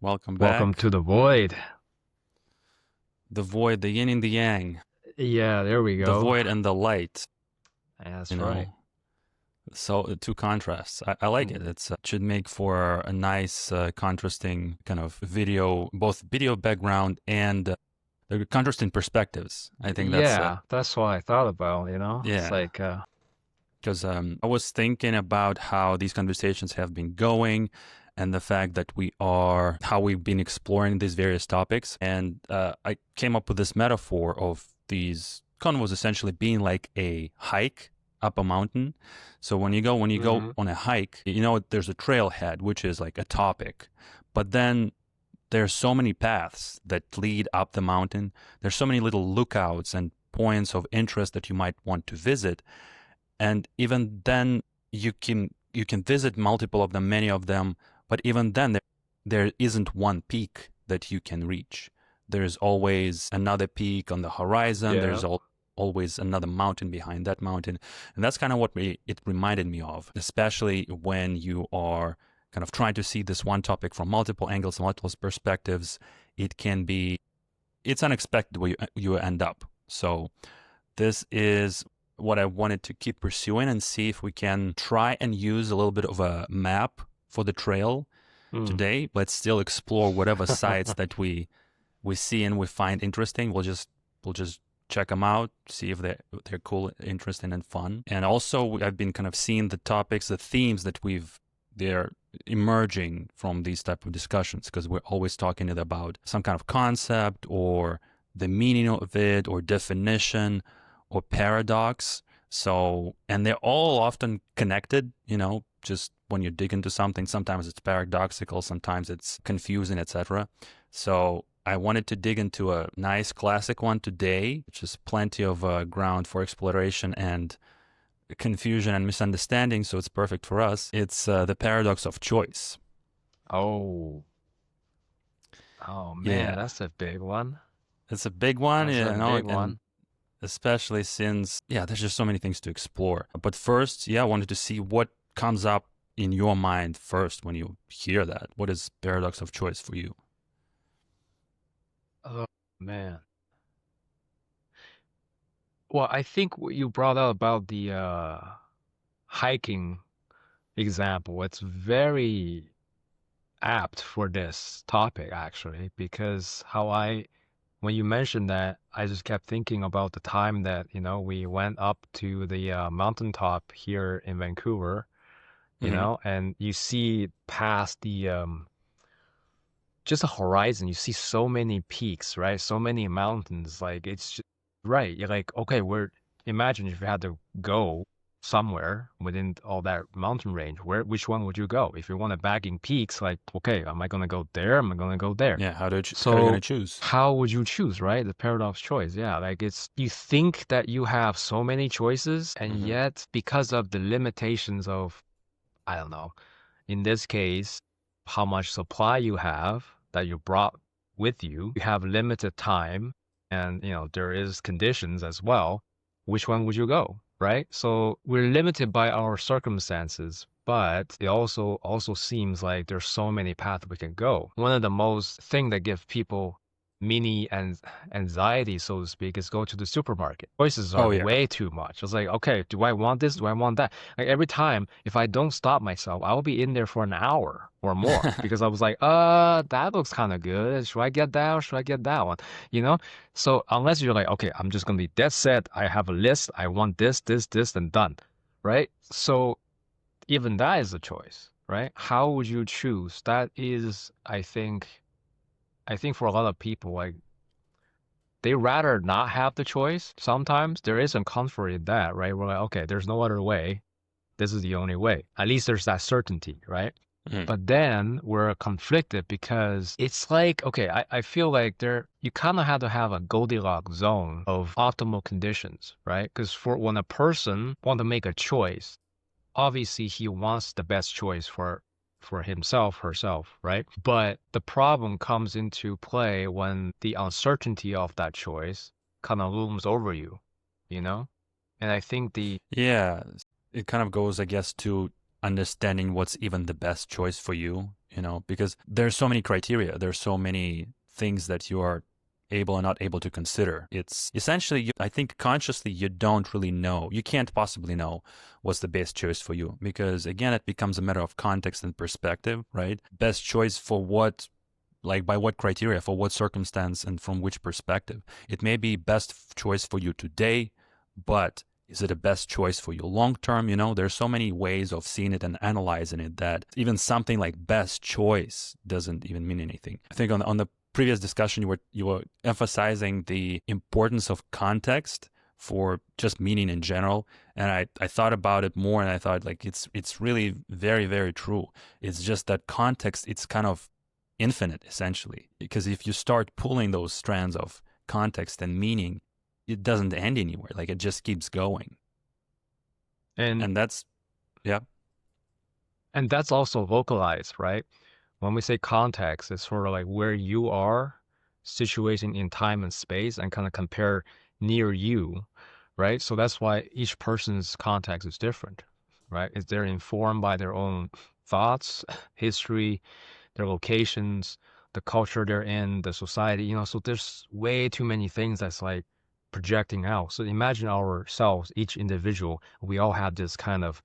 Welcome Welcome back. to the void. The void, the yin and the yang, Yeah, there we the go. void and the light, you That's right. know. So two contrasts. I like it. Mm. It should make for a nice contrasting kind of video, both video background and the contrasting perspectives. I think that's Yeah, that's what I thought about, It's yeah. like, Because I was thinking about how these conversations have been going and the fact that how we've been exploring these various topics. And I came up with this metaphor of these convos essentially being like a hike up a mountain. So when you go mhm. on a hike, there's a trailhead, which is like a topic. But then there's so many paths that lead up the mountain. There's so many little lookouts and points of interest that you might want to visit, and even then you can visit multiple of them, many of them, but even then there isn't one peak that you can reach. There's always another peak on the horizon. Yeah. Always another mountain behind that mountain. And that's kind of what it reminded me of, especially when you are kind of trying to see this one topic from multiple angles, multiple perspectives. It's unexpected where you end up. So this is what I wanted to keep pursuing and see if we can try and use a little bit of a map for the trail Mm. today. Let's still explore whatever sites that we see and we find interesting. We'll just check them out, see if they're cool, interesting, and fun. And also, I've been kind of seeing the topics, the themes that they're emerging from these type of discussions, because we're always talking about some kind of concept or the meaning of it or definition or paradox. So, and they're all often connected, just when you dig into something, sometimes it's paradoxical, sometimes it's confusing, etc. So I wanted to dig into a nice classic one today, which is plenty of ground for exploration and confusion and misunderstanding. So it's perfect for us. It's the paradox of choice. Oh, oh man, Yeah, that's a big one. it's a big one, That's a big and one. especially since, yeah, there's just so many things to explore. But first, yeah, I wanted to see what comes up in your mind first when you hear that. What is paradox of choice for you? Oh man. Well, I think what you brought up about the hiking example, it's very apt for this topic actually, because when you mentioned that, I just kept thinking about the time that, we went up to the mountaintop here in Vancouver, Hmm. and you see past the just a horizon, you see so many peaks, right? So many mountains. Like right. You're like, okay, imagine if you had to go somewhere within all that mountain range, which one would you go? If you want a bagging peaks, like, okay, am I gonna go there? Am I gonna go there? Yeah, how are you So gonna choose? how would you choose, right? The paradox choice. Yeah, like you think that you have so many choices, and Hmm. yet because of the limitations of, I don't know, in this case, how much supply you have that you brought with you. You have limited time, and there is conditions as well. Which one would you go, right? So we're limited by our circumstances, but it also seems like there's so many paths we can go. One of the most thing that give people mini and anxiety, so to speak, is go to the supermarket. Choices Oh are yeah. way too much. It's like, okay, do I want this? Do I want that? Like every time, if I don't stop myself, I'll be in there for an hour or more because I was like, that looks kind of good. Should I get that or should I get that one? You know? So unless you're like, okay, I'm just gonna be dead set. I have a list. I want this, this, this, and done. Right? So even that is a choice, right? How would you choose? That is, I think for a lot of people, like they rather not have the choice. Sometimes there is some comfort in that, right? We're like, okay, there's no other way. This is the only way. At least there's that certainty, right? Mhm. But then we're conflicted because it's like, okay, I feel like you kind of have to have a Goldilocks zone of optimal conditions, right? Because for when a person want to make a choice, obviously he wants the best choice for himself, herself, right? But the problem comes into play when the uncertainty of that choice kind of looms over you, you know? And I think Yeah, it kind of goes, I guess, to understanding what's even the best choice for you. because there's so many criteria, there's so many things that you are able and not able to consider. It's essentially, I think consciously, you don't really know. You can't possibly know what's the best choice for you, because again, it becomes a matter of context and perspective, right? Best choice for what, like by what criteria, for what circumstance, and from which perspective. It may be best choice for you today, but is it a best choice for you long term? There's so many ways of seeing it and analyzing it that even something like best choice doesn't even mean anything. I think on the previous discussion, you were emphasizing the importance of context for just meaning in general, and I thought about it more, and I thought like it's really very, very true. It's just that context, it's kind of infinite essentially, because if you start pulling those strands of context and meaning, it doesn't end anywhere. Like it just keeps going, And and that's yeah. and that's also localized, right? When we say context, it's sort of like where you are situated in time and space and kind of compare near you, right? So that's why each person's context is different, right? Is they're informed by their own thoughts, history, their locations, the culture they're in, the society, so there's way too many things that's like projecting out. So imagine ourselves, each individual, we all have this kind of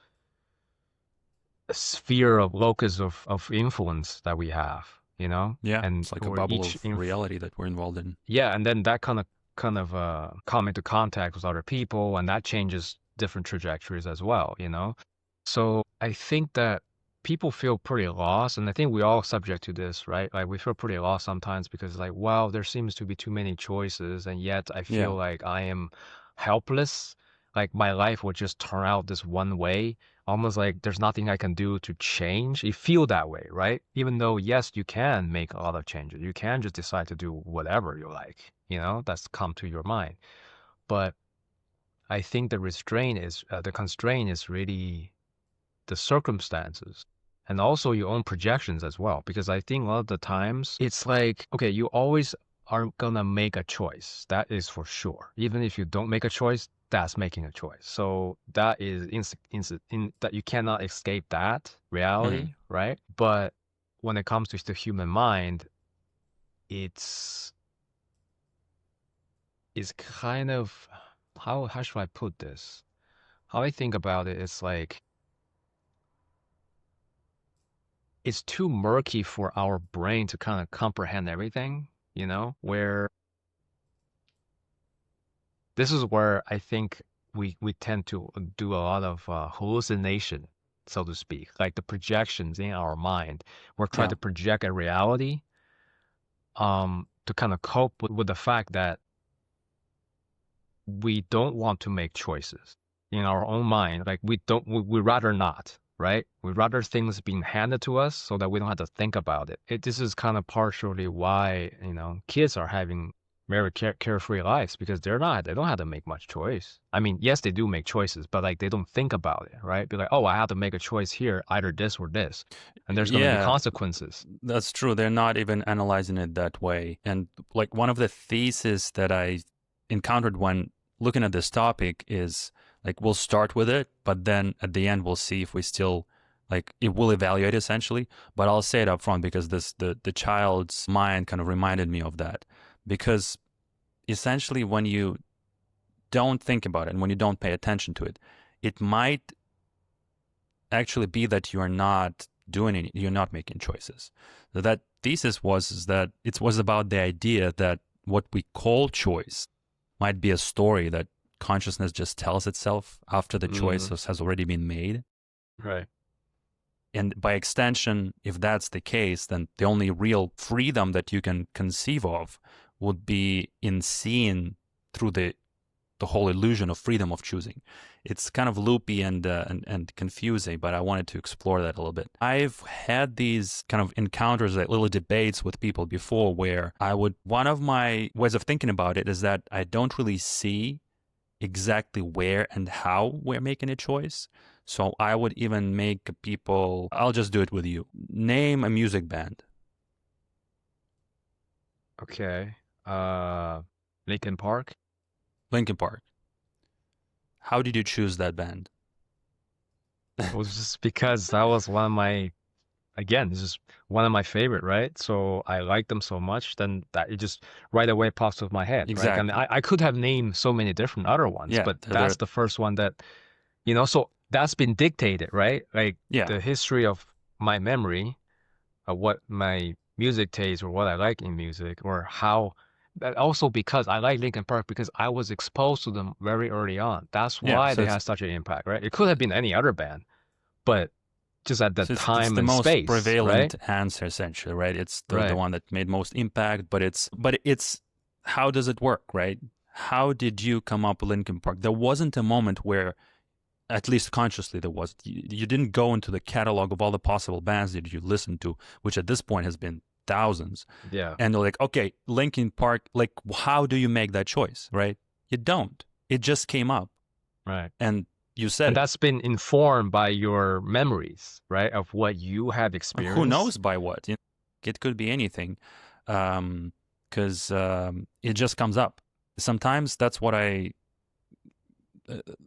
sphere of locus of influence that we have, Yeah, and it's like a or bubble each of reality that we're involved in. yeah, and then that kind of come into contact with other people, and that changes different trajectories as well, So I think that people feel pretty lost, and I think we all subject to this, right? Like we feel pretty lost sometimes because like, wow, there seems to be too many choices, and yet I Yeah, feel like I am helpless. Like my life would just turn out this one way, almost like there's nothing I can do to change. You feel that way, right? Even though, yes, you can make a lot of changes. You can just decide to do whatever you like, that's come to your mind. But I think the constraint is really the circumstances and also your own projections as well. Because I think a lot of the times it's like, okay, you always are gonna make a choice. That is for sure. Even if you don't make a choice, that's making a choice. So that is that you cannot escape that hmm reality, right? But when it comes to the human mind, it's kind of how should I put this? How I think about it is like it's too murky for our brain to kind of comprehend everything, where this is where I think we tend to do a lot of hallucination, so to speak, like the projections in our mind. We're trying yeah, to project a reality to kind of cope with the fact that we don't want to make choices in our own mind. Like we rather not, right? We rather things being handed to us so that we don't have to think about it. This is kind of partially why, kids are having very carefree lives because they don't have to make much choice. I mean, yes, they do make choices, but like they don't think about it, right? Be like, oh, I have to make a choice here, either this or this. And there's going to be yeah. consequences. That's true. They're not even analyzing it that way. And like one of the theses that I encountered when looking at this topic is like we'll start with it, but then at the end we'll see if we still like it will evaluate essentially. But I'll say it up front because the child's mind kind of reminded me of that. Because essentially when you don't think about it and when you don't pay attention to it, it might actually be that you're not making choices. So that thesis was is that it was about the idea that what we call choice might be a story that consciousness just tells itself after the choice Mm, has already been made. right. And by extension, if that's the case, then the only real freedom that you can conceive of would be in seeing through the whole illusion of freedom of choosing. It's kind of loopy and confusing, but I wanted to explore that a little bit. I've had these kind of encounters, like little debates with people before, where one of my ways of thinking about it is that I don't really see exactly where and how we're making a choice. So I would even make people, I'll just do it with you. Name a music band. Okay. Lincoln Park. Linkin Park. How did you choose that band? It was just because that was one of my again, this is one of my favorite, right? So I like them so much, then that it just right away pops with my head, right? I mean, Exactly. I could have named so many different other ones, Yeah. but that's the first one that, so that's been dictated, right? Like Yeah. the history of my memory of what my music taste or what I like in music or how that also because I like Linkin Park because I was exposed to them very early on. That's Yeah. why So they it's had such an impact, right? It could have been any other band, but just at that it's time the and most space, right? prevalent answer essentially, right? It's the Right. one that made most impact, but it's how does it work, right? How did you come up with Linkin Park? There wasn't a moment where, at least consciously, there was. You didn't go into the catalog of all the possible bands that you listened to, which at this point has been thousands, Yeah. and they're like, okay, Linkin Park. Like, how do you make that choice, right? You don't. It just came up, Right. and you said And it. that's been informed by your memories, right? Of what you have Who experienced. knows by what? It could be anything, because it just comes up. Sometimes that's what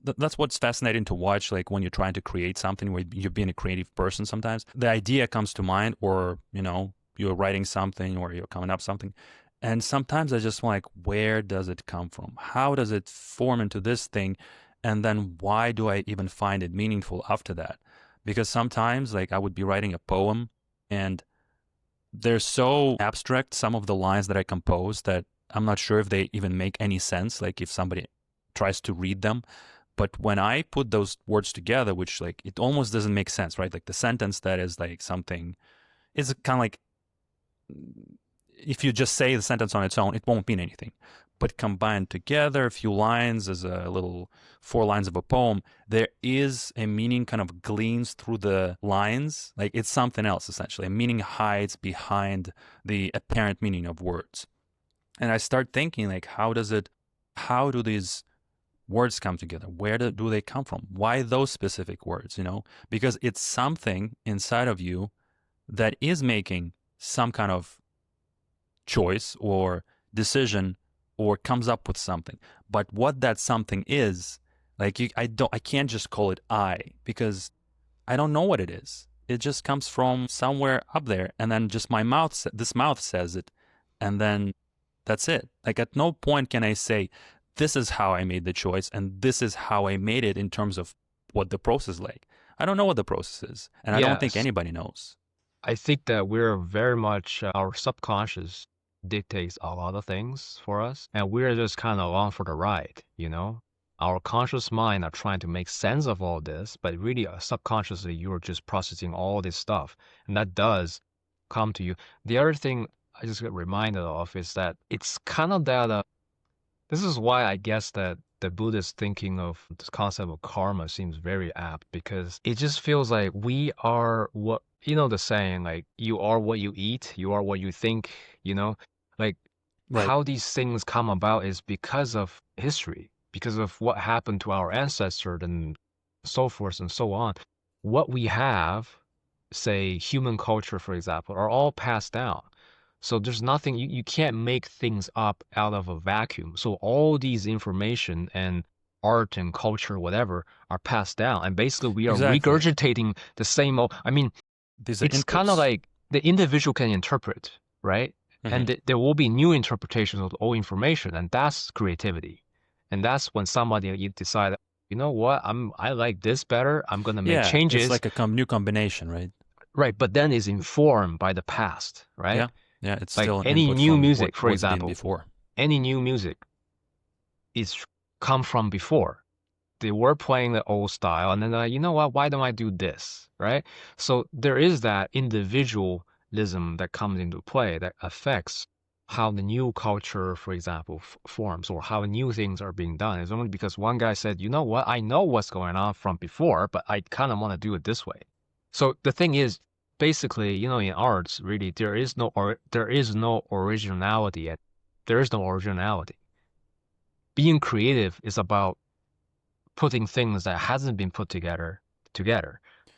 that's what's fascinating to watch. Like when you're trying to create something, where you're being a creative person. Sometimes the idea comes to mind, or you're writing something, or you're coming up something, and sometimes I just like, where does it come from? How does it form into this thing? And then why do I even find it meaningful after that? Because sometimes, like, I would be writing a poem, and they're so abstract, some of the lines that I compose, that I'm not sure if they even make any sense, like if somebody tries to read them. But when I put those words together, which, like, it almost doesn't make sense, right? Like the sentence that is like something is kind of like, if you just say the sentence on its own, it won't mean anything. But combined together, a few lines as a little 4 lines of a poem, there is a meaning kind of gleans through the lines. Like it's something else, essentially. A meaning hides behind the apparent meaning of words. And I start thinking, like, how do these words come together? Where do they come from? Why those specific words, Because it's something inside of you that is making some kind of choice or decision, or comes up with something. But what that something is, like, I can't just call it I, because I don't know what it is. It just comes from somewhere up there, and then just this mouth says it, and then that's it. Like at no point can I say, this is how I made the choice, and this is how I made it in terms of what the process is like. I don't know what the process is, and I don't think Yes. anybody knows. I think that we're very much, our subconscious dictates a lot of things for us, and we're just kind of along for the ride. Our conscious mind are trying to make sense of all this, but really subconsciously you're just processing all this stuff, and that does come to you. The other thing I just get reminded of is that it's kind of that this is why I guess that the Buddhist thinking of this concept of karma seems very apt because it just feels like we are what, the saying, like, you are what you eat, you are what you think, you know? Like, Right. how these things come about is because of history, because of what happened to our ancestors and so forth and so on. What we have, say, human culture, for example, are all passed down. So there's nothing, you can't make things up out of a vacuum. So all these information and art and culture, whatever, are passed down. And basically we are Exactly. regurgitating the same old, I mean, These are it's kind of inputs. like the individual can interpret, right? And Hmm. there will be new interpretations of all information, and that's creativity. And that's when somebody you decide, you know what, I like this better. I'm gonna make Yeah, it's changes, like a new combination, right? right? But then it's informed by the past, right? Yeah, yeah, it's Like still an any input new from music, for what's been example, before. any new music is come from before. They were playing the old style, and then you know what? Why don't I do this, right? So there is that individualism that comes into play that affects how the new culture, for example, forms or how new things are being done. It's only because one guy said, you know what? I know what's going on from before, but I kind of want to do it this way. So the thing is, basically, in arts, really, there is no originality. There is no originality. Being creative is about putting things that hasn't been put together,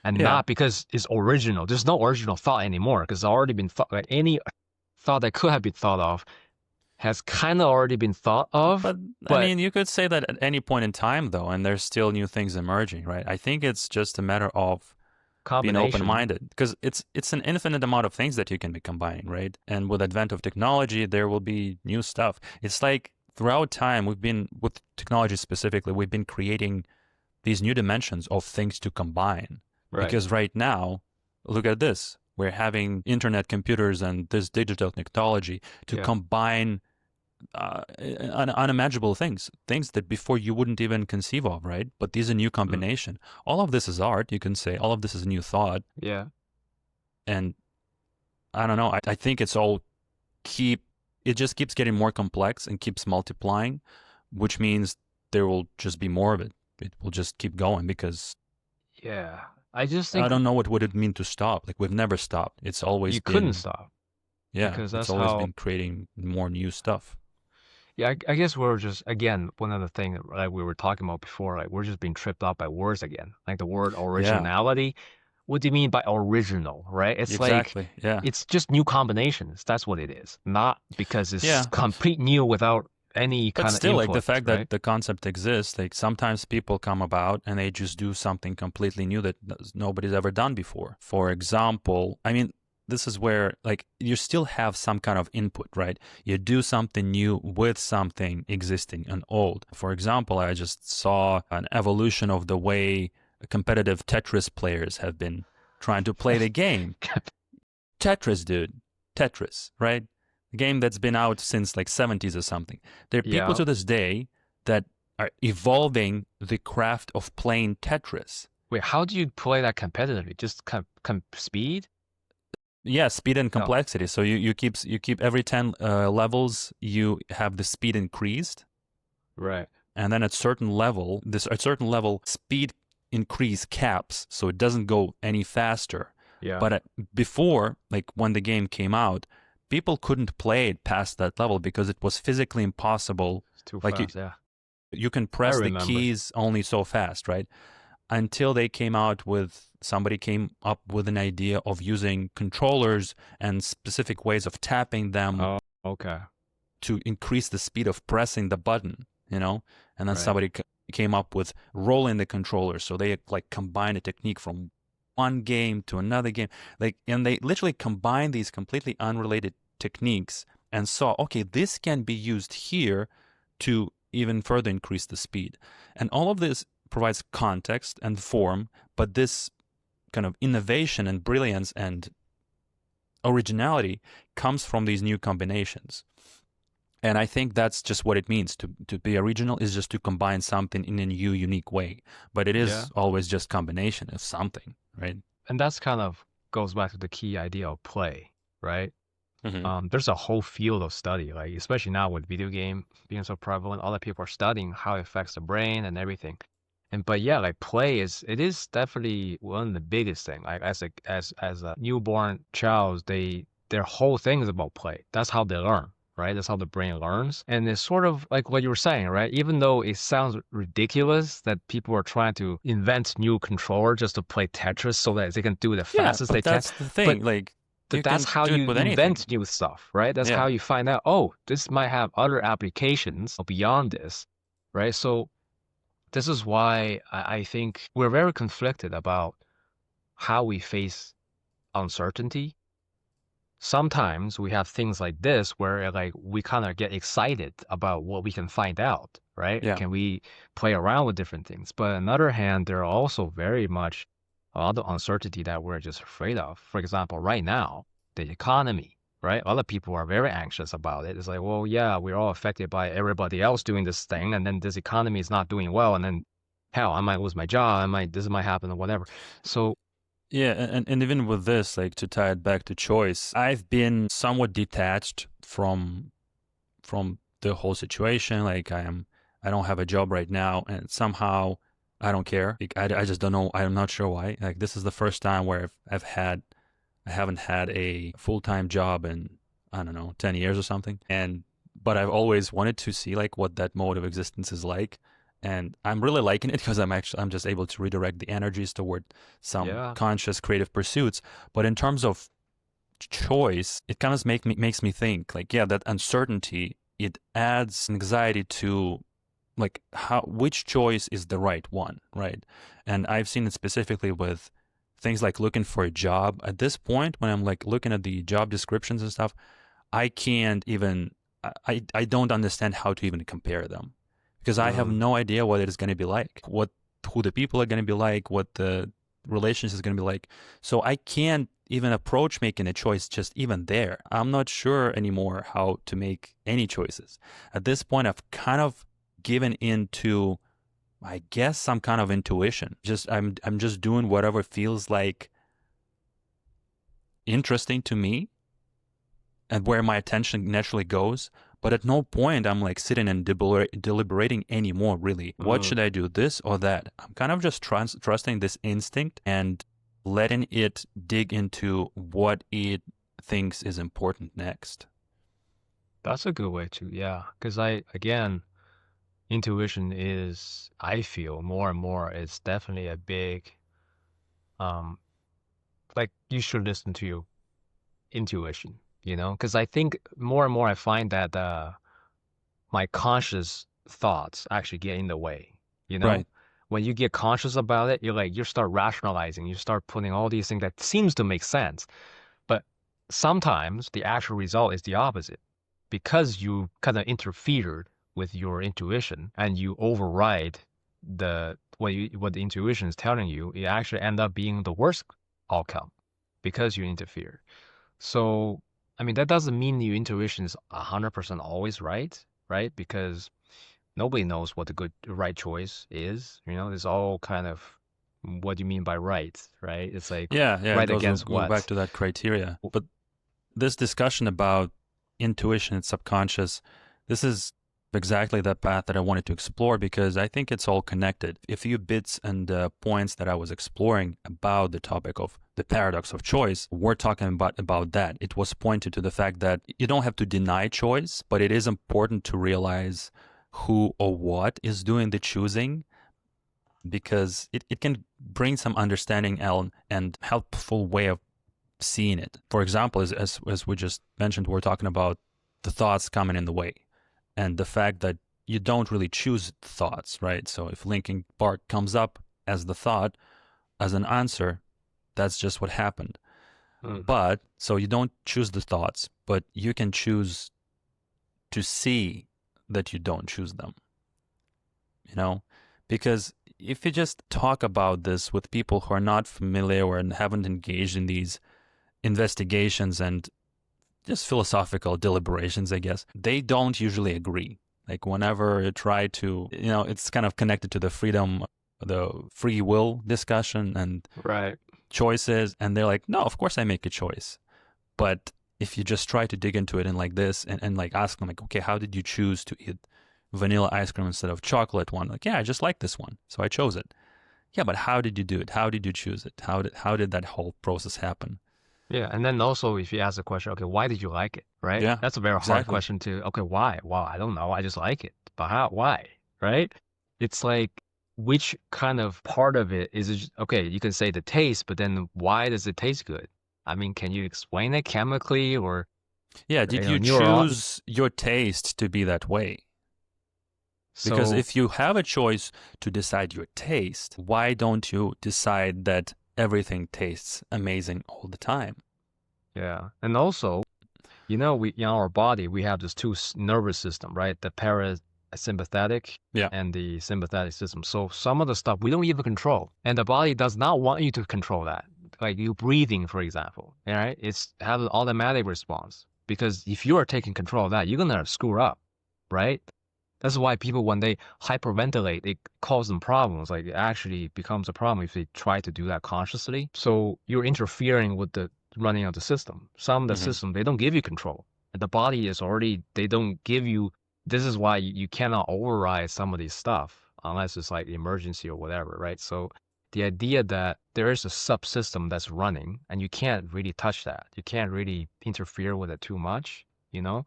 and Yeah, not because it's original. There's no original thought anymore because it's already been thought. Like any thought that could have been thought of has kind of already been thought of. but I But mean, you could say that at any point in time, though, and there's still new things emerging, right? I think it's just a matter of being Combination. open-minded, because it's an infinite amount of things that you can be combining, right? And with advent of technology, there will be new stuff. It's like throughout time, we've been, with technology specifically, we've been creating these new dimensions of things to combine. Right. Because right now, look at this. We're having internet computers and this digital technology to combine unimaginable things that before you wouldn't even conceive of, right? But these are new combination. All of this is art, you can say. All of this is new thought. Yeah. And I don't know. I think it's all it just keeps getting more complex and keeps multiplying, which means there will just be more of it. It will just keep going because Yeah. I just think I don't know what would it mean to stop. Like, we've never stopped. It's always you been, couldn't stop. yeah, Because it's that's always how. been creating more new stuff. Yeah, I guess we're just, again, one of the things like we were talking about before, like we're just being tripped up by words again. Like the word Yeah, originality. What do you mean by original, right? It's like exactly. Yeah. it's just new combinations. That's what it is. Not because it's Yeah. complete new without any But kind of still, like the input, fact right? that the concept exists, like sometimes people come about and they just do something completely new that nobody's ever done before. For example, I mean, this is where like you still have some kind of input, right? You do something new with something existing and old. For example, I just saw an evolution of the way competitive Tetris players have been trying to play the game. Tetris, dude. Tetris, right? A game that's been out since like 70s or something. There are people Yeah. to this day that are evolving the craft of playing Tetris. Wait, how do you play that competitively? Just speed? Yeah, speed and No. complexity. So you keep every 10 levels, you have the speed increased, Right. and then at certain level, speed increase caps, so it doesn't go any faster. Yeah. But before, like when the game came out, people couldn't play it past that level because it was physically impossible. It's too Like fast, yeah. you can press the remember. keys only so fast, right? Until somebody came up with an idea of using controllers and specific ways of tapping them Oh, okay. to increase the speed of pressing the button, you know? And then Right. somebody came up with rolling the controller. So they like combine a technique from one game to another game. And they literally combine these completely unrelated techniques and saw, okay, this can be used here to even further increase the speed. And all of this provides context and form, but this kind of innovation and brilliance and originality comes from these new combinations. And I think that's just what it means to be original, is just to combine something in a new, unique way. But it is always just combination of something, right? And that's kind of goes back to the key idea of play, right? Mm-hmm. There's a whole field of study, like especially now with video game being so prevalent, other people are studying how it affects the brain and everything. But yeah, like play is definitely one of the biggest thing. Like as a newborn child, their whole thing is about play. That's how they learn, right? That's how the brain learns. And it's sort of like what you were saying, right? Even though it sounds ridiculous that people are trying to invent new controller just to play Tetris so that they can do it the fastest they can. That's the thing. Like, That's how you invent new stuff, right? That's how you find out, oh, this might have other applications beyond this, right? So this is why I think we're very conflicted about how we face uncertainty. Sometimes we have things like this where like we kind of get excited about what we can find out, right? Yeah. Can we play around with different things? But on the other hand, there are also very much a lot of uncertainty that we're just afraid of. For example, right now, the economy, right? A lot of people are very anxious about it. It's like, well, yeah, we're all affected by everybody else doing this thing, and then this economy is not doing well, and then hell, I might lose my job, this might happen or whatever. So yeah, and even with this, like to tie it back to choice, I've been somewhat detached from the whole situation. Like I don't have a job right now, and somehow I don't care. Like, I just don't know. I'm not sure why. Like this is the first time where I haven't had a full-time job in, I don't know, 10 years or something. But I've always wanted to see like what that mode of existence is like. And I'm really liking it because I'm just able to redirect the energies toward some conscious creative pursuits. But in terms of choice, it kind of makes me think like, yeah, that uncertainty, it adds anxiety to like which choice is the right one, right? And I've seen it specifically with things like looking for a job. At this point, when I'm like looking at the job descriptions and stuff, I can't even, I don't understand how to even compare them, because I have no idea what it is going to be like, who the people are going to be like, what the relationship is going to be like. So I can't even approach making a choice just even there. I'm not sure anymore how to make any choices. At this point, I've kind of given into, I guess, some kind of intuition. I'm just doing whatever feels like interesting to me and where my attention naturally goes. But at no point I'm like sitting and deliberating anymore, really. What should I do, this or that? I'm kind of just trusting this instinct and letting it dig into what it thinks is important next. That's a good way to, yeah. Because again, intuition is, I feel more and more, it's definitely a big, like you should listen to your intuition, because I think more and more I find that my conscious thoughts actually get in the way, Right. When you get conscious about it, you start rationalizing, you start putting all these things that seems to make sense. But sometimes the actual result is the opposite, because you kind of interfered with your intuition and you override what the intuition is telling you. It actually end up being the worst outcome because you interfere. So, I mean, that doesn't mean your intuition is 100% always right? Because nobody knows what the right choice is. It's all kind of, what do you mean by right? It's like, Yeah, it right goes against go back what? to that criteria. But this discussion about intuition and subconscious, this is exactly the path that I wanted to explore, because I think it's all connected. A few bits and points that I was exploring about the topic of the paradox of choice, we're talking about that. It was pointed to the fact that you don't have to deny choice, but it is important to realize who or what is doing the choosing, because it can bring some understanding and helpful way of seeing it. For example, as we just mentioned, we're talking about the thoughts coming in the way and the fact that you don't really choose thoughts, right? So if Linkin Park comes up as the thought, as an answer, that's just what happened. But so you don't choose the thoughts, but you can choose to see that you don't choose them, because if you just talk about this with people who are not familiar or haven't engaged in these investigations and just philosophical deliberations, I guess, they don't usually agree. Like whenever you try to, it's kind of connected to the free will discussion and Right. choices. And they're like, no, of course I make a choice. But if you just try to dig into it and like this and like ask them like, okay, how did you choose to eat vanilla ice cream instead of chocolate one? Like, yeah, I just like this one, so I chose it. Yeah, but how did you do it? How did you choose it? How did that whole process happen? Yeah, and then also if you ask the question, okay, why did you like it, right? Yeah, That's a very hard exactly. question to, okay, why? Well, I don't know, I just like it. But how, why, right? It's like, which kind of part of it is it okay, you can say the taste, but then why does it taste good? I mean, can you explain it chemically or, Yeah, did you neuron? choose your taste to be that way? Because So, if you have a choice to decide your taste, why don't you decide that everything tastes amazing all the time? yeah. And also, we in our body, we have this two nervous system, right? The parasympathetic Yeah. and the sympathetic system. So some of the stuff we don't even control, and the body does not want you to control that. Like you breathing, for example, all right? It's have an automatic response because if you are taking control of that, you're gonna screw up, right? That's why people, when they hyperventilate, it causes them problems. Like it actually becomes a problem if they try to do that consciously. So you're interfering with the running of the system. Some of the Hmm. system, they don't give you control. And the body is already, they don't give you, this is why you cannot override some of these stuff unless it's like emergency or whatever, right? So the idea that there is a subsystem that's running and you can't really touch that. You can't really interfere with it too much,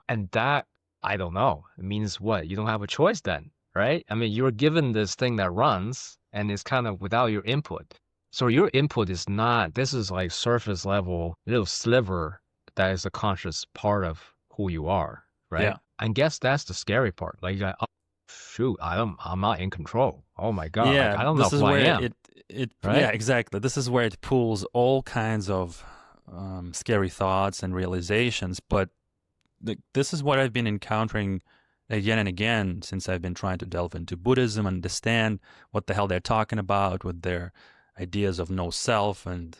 And that, I don't know. It means what? You don't have a choice then, right? I mean, you're given this thing that runs and it's kind of without your input. So your input is not, this is like surface level, little sliver that is a conscious part of who you are, right? Yeah. I guess that's the scary part. Like, shoot, I'm not in control. Oh my God. Like, Yeah, I don't know this is who I where am, yeah, right? exactly. This is where it pulls all kinds of scary thoughts and realizations. But this is what I've been encountering again and again since I've been trying to delve into Buddhism, understand what the hell they're talking about with their ideas of no self and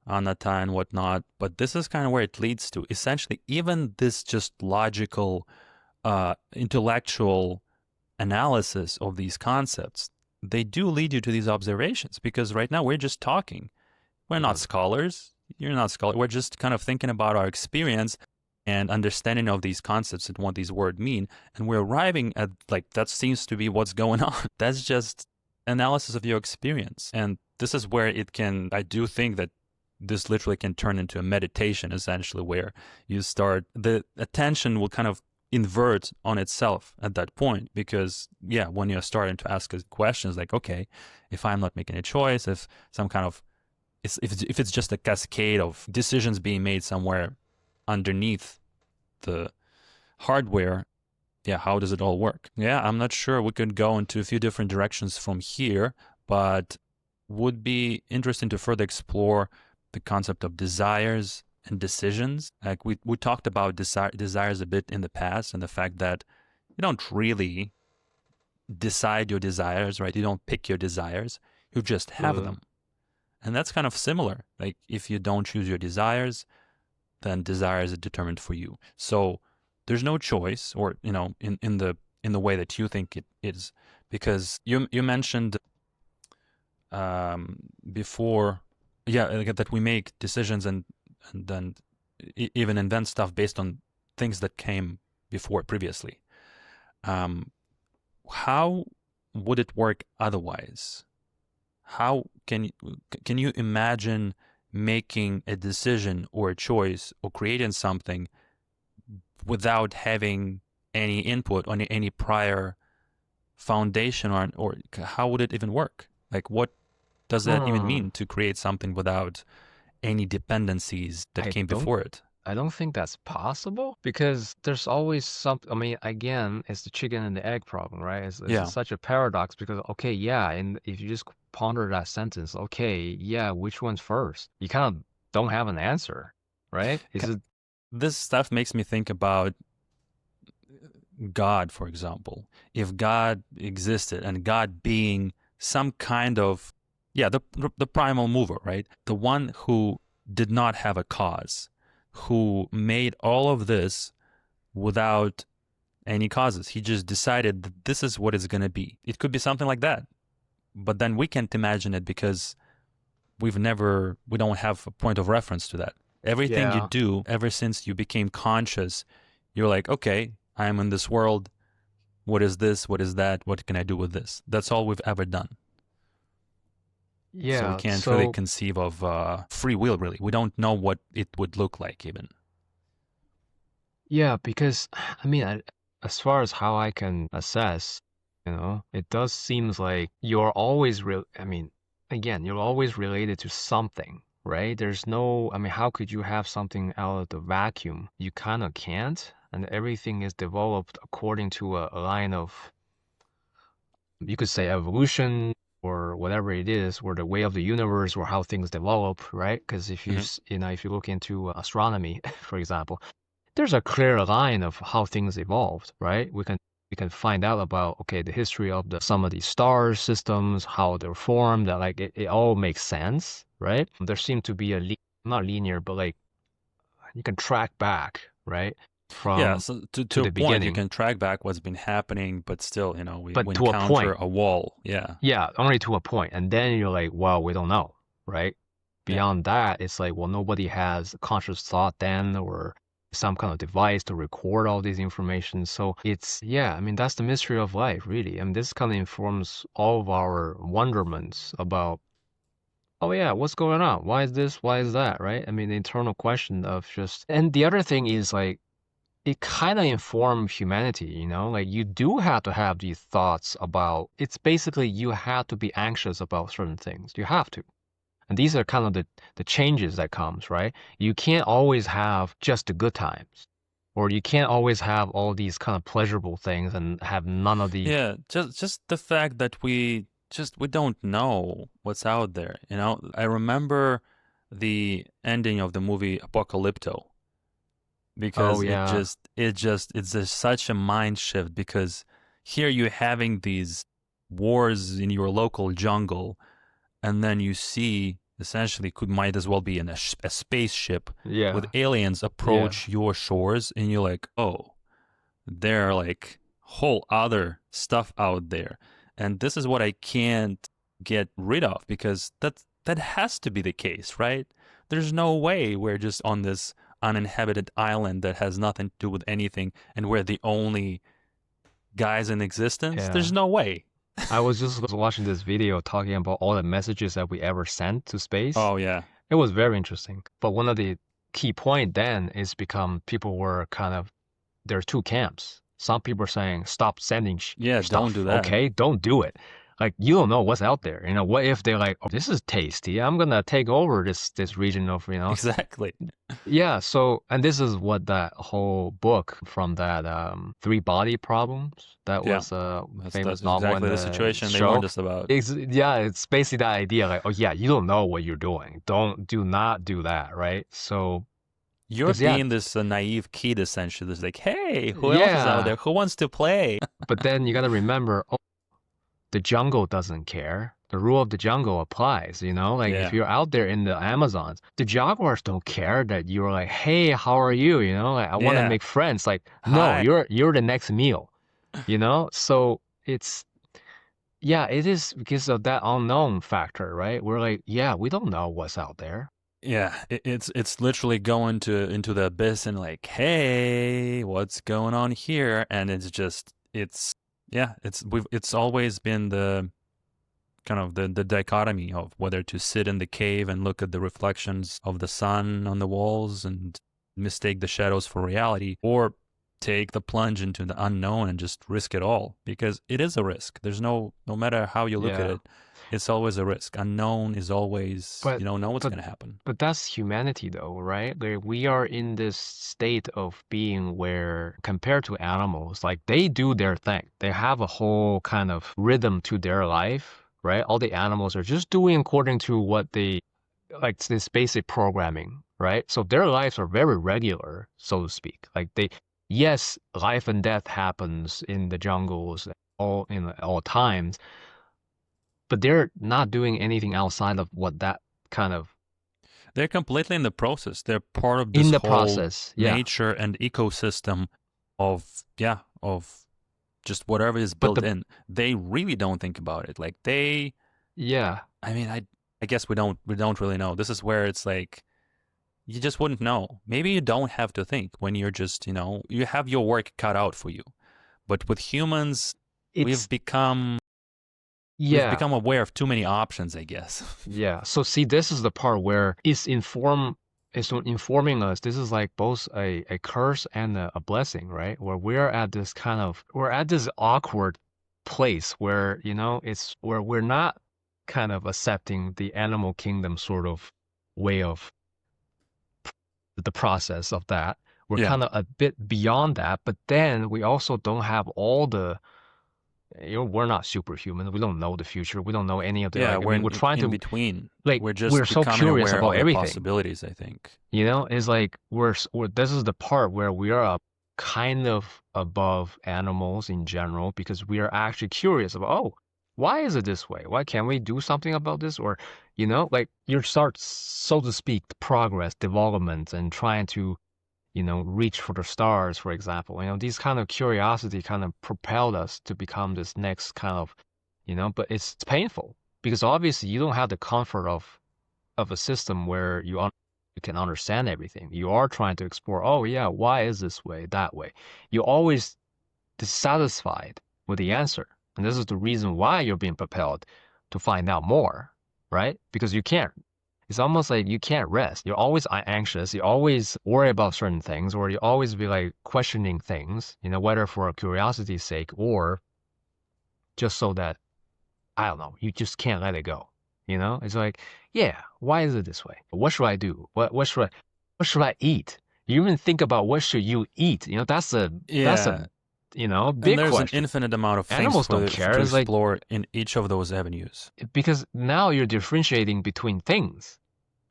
anatta and whatnot. But this is kind of where it leads to. Essentially, even this just logical, intellectual analysis of these concepts, they do lead you to these observations, because right now we're just talking. We're not scholars. You're not scholars. We're just kind of thinking about our experience and understanding of these concepts and what these words mean. And we're arriving at, like, that seems to be what's going on. That's just analysis of your experience. And this is where it can, I do think that this literally can turn into a meditation, essentially, where you start, the attention will kind of invert on itself at that point. Because, yeah, when you're starting to ask questions like, okay, if I'm not making a choice, if some kind of, if it's just a cascade of decisions being made somewhere underneath the hardware, yeah, how does it all work? Yeah, I'm not sure. We could go into a few different directions from here, but would be interesting to further explore the concept of desires and decisions. Like we talked about desires a bit in the past, and the fact that you don't really decide your desires, right? You don't pick your desires, you just have them. And that's kind of similar. Like if you don't choose your desires, then desires are determined for you. So there's no choice, or in the way that you think it is, because you mentioned before, yeah, like that we make decisions and then even invent stuff based on things that came before previously. How would it work otherwise? How can you imagine making a decision or a choice or creating something without having any input on any prior foundation, or how would it even work? Like, what does that even Hmm. mean to create something without any dependencies that I came don't before it? I don't think that's possible because there's always something. I mean, again, it's the chicken and the egg problem, right? It's Yeah. such a paradox because, okay, yeah, and if you just ponder that sentence, okay, yeah, which one's first? You kind of don't have an answer, right? Is it, This stuff makes me think about God, for example. If God existed, and God being some kind of, yeah, the primal mover, right? The one who did not have a cause, who made all of this without any causes. He just decided that this is what it's going to be. It could be something like that. But then we can't imagine it because we don't have a point of reference to that. Everything you yeah, do ever since you became conscious, you're like, okay, I am in this world. What is this? What is that? What can I do with this? That's all we've ever done. So we yeah. can't really So, conceive of free will, really. We don't know what it would look like, even. yeah, because I mean, as far as how I can assess, it does seems like you're always real. I mean, again, you're always related to something, right? There's no, I mean, how could you have something out of the vacuum? You kind of can't, and everything is developed according to a line of, you could say evolution or whatever it is, or the way of the universe or how things develop, right? Because if Hmm. if you look into astronomy, for example, there's a clear line of how things evolved, right? We can find out about, okay, the history of some of these star systems, how they're formed, that like it all makes sense, right? There seemed to be not linear, but like you can track back, right? Yeah, From so to to a the point, you beginning, can track back what's been happening, but still, but we to a encounter point. a wall. Yeah, Yeah, only to a point. And then you're like, well, we don't know, right? yeah. Beyond that, it's like, well, nobody has conscious thought then or some kind of device to record all this information. So it's, yeah, I mean, that's the mystery of life, really. I mean, this kind of informs all of our wonderments about, oh, yeah, what's going on? Why is this? Why is that, right? I mean, the internal question of just, and the other thing is like, it kind of informs humanity, like you do have to have these thoughts about, it's basically you have to be anxious about certain things. You have to. And these are kind of the changes that comes, right? You can't always have just the good times. Or you can't always have all these kind of pleasurable things and have none of the. Yeah, just the fact that we don't know what's out there, you know? I remember the ending of the movie Apocalypto Oh because yeah, it's just such a mind shift because here you're having these wars in your local jungle and then you see essentially might as well be in a spaceship with yeah, aliens yeah, approach your shores and you're like, "Oh, there are like whole other stuff out there." And this is what I can't get rid of because that has to be the case, right? There's no way we're just on this uninhabited island that has nothing to do with anything and we're the only guys in existence. yeah. There's no way. I was just watching this video talking about all the messages that we ever sent to space. Oh yeah. It was very interesting. But one of the key point then is become people were kind of there are two camps. Some people are saying stop sending Yeah, don't do stuff. that. Okay, don't do it. Like you don't know what's out there. You know, what if they're like, oh, this is tasty. I'm gonna take over this region of Exactly. Yeah. So and this is what that whole book from that Three Body Problems that Yeah. was a That's famous novel and exactly the the situation they show. warned us about. Yeah, it's basically that idea like, oh yeah, you don't know what you're doing. Do not do that, right? So You're because yeah, being this naive kid essentially. It's like, hey, who else is out yeah. there? Who wants to play? But then you got to remember, oh, the jungle doesn't care. The rule of the jungle applies, you know? Like if Yeah. you're out there in the Amazons, the jaguars don't care that you're like, "Hey, how are you?" You know? Like I want to Yeah. make friends. Like, no, Hi. you're the next meal, you know? So it's yeah, it is because of that unknown factor, right? We're like, yeah, we don't know what's out there. Yeah, it's literally going to into the abyss and like, hey, what's going on here? And it's just it's yeah, it's always been the kind of the dichotomy of whether to sit in the cave and look at the reflections of the sun on the walls and mistake the shadows for reality, or take the plunge into the unknown and just risk it all because it is a risk. There's no matter how you look at Yeah. it, it's always a risk. Unknown is always But you don't know what's but going to happen. but that's humanity though, right? Like we are in this state of being where compared to animals, like they do their thing. They have a whole kind of rhythm to their life, right? All the animals are just doing according to what they like this basic programming, right? So their lives are very regular, so to speak. Like they yes, life and death happens in the jungles all in all times, but they're not doing anything outside of what that kind of They're completely in the process. They're part of in this the whole process. Yeah. nature and ecosystem of yeah, of just whatever is But built in. They really don't think about it. Like they yeah, I mean, I guess we don't really know. This is where it's like you just wouldn't know. Maybe you don't have to think when you're just, you have your work cut out for you. But with humans, we've it's, become we've yeah, become aware of too many options, I guess. yeah. So see, this is the part where it's informing us. This is like both a curse and a blessing, right? Where we're at this awkward place where, it's where we're not kind of accepting the animal kingdom sort of way of the process of that. We're Yeah. kind of a bit beyond that, but then we also don't have all the, we're not superhuman. We don't know the future. We don't know any of the, Yeah, like, I we're mean, we're trying in to, between. like, We're we're just so becoming curious aware about of the everything, possibilities, I think. It's like this is the part where we are kind of above animals in general because we are actually curious about, oh, why is it this way? Why can't we do something about this? Or, like you start, so to speak, progress, development, and trying to reach for the stars, for example. These kind of curiosity kind of propelled us to become this next kind of, but it's painful because obviously you don't have the comfort of a system where you can understand everything. You are trying to explore, oh yeah, why is this way, that way? You're always dissatisfied with the answer. And this is the reason why you're being propelled to find out more, right? Because you can't. It's almost like you can't rest. You're always anxious. You always worry about certain things, or you always be like questioning things, whether for curiosity's sake or just so that, I don't know, you just can't let it go. It's like, yeah, why is it this way? What should I do? What should I eat? You even think about what should you eat. That's a Yeah. And big there's an question. infinite amount of things Animals don't care. to It's like, explore in each of those avenues. because now you're differentiating between things.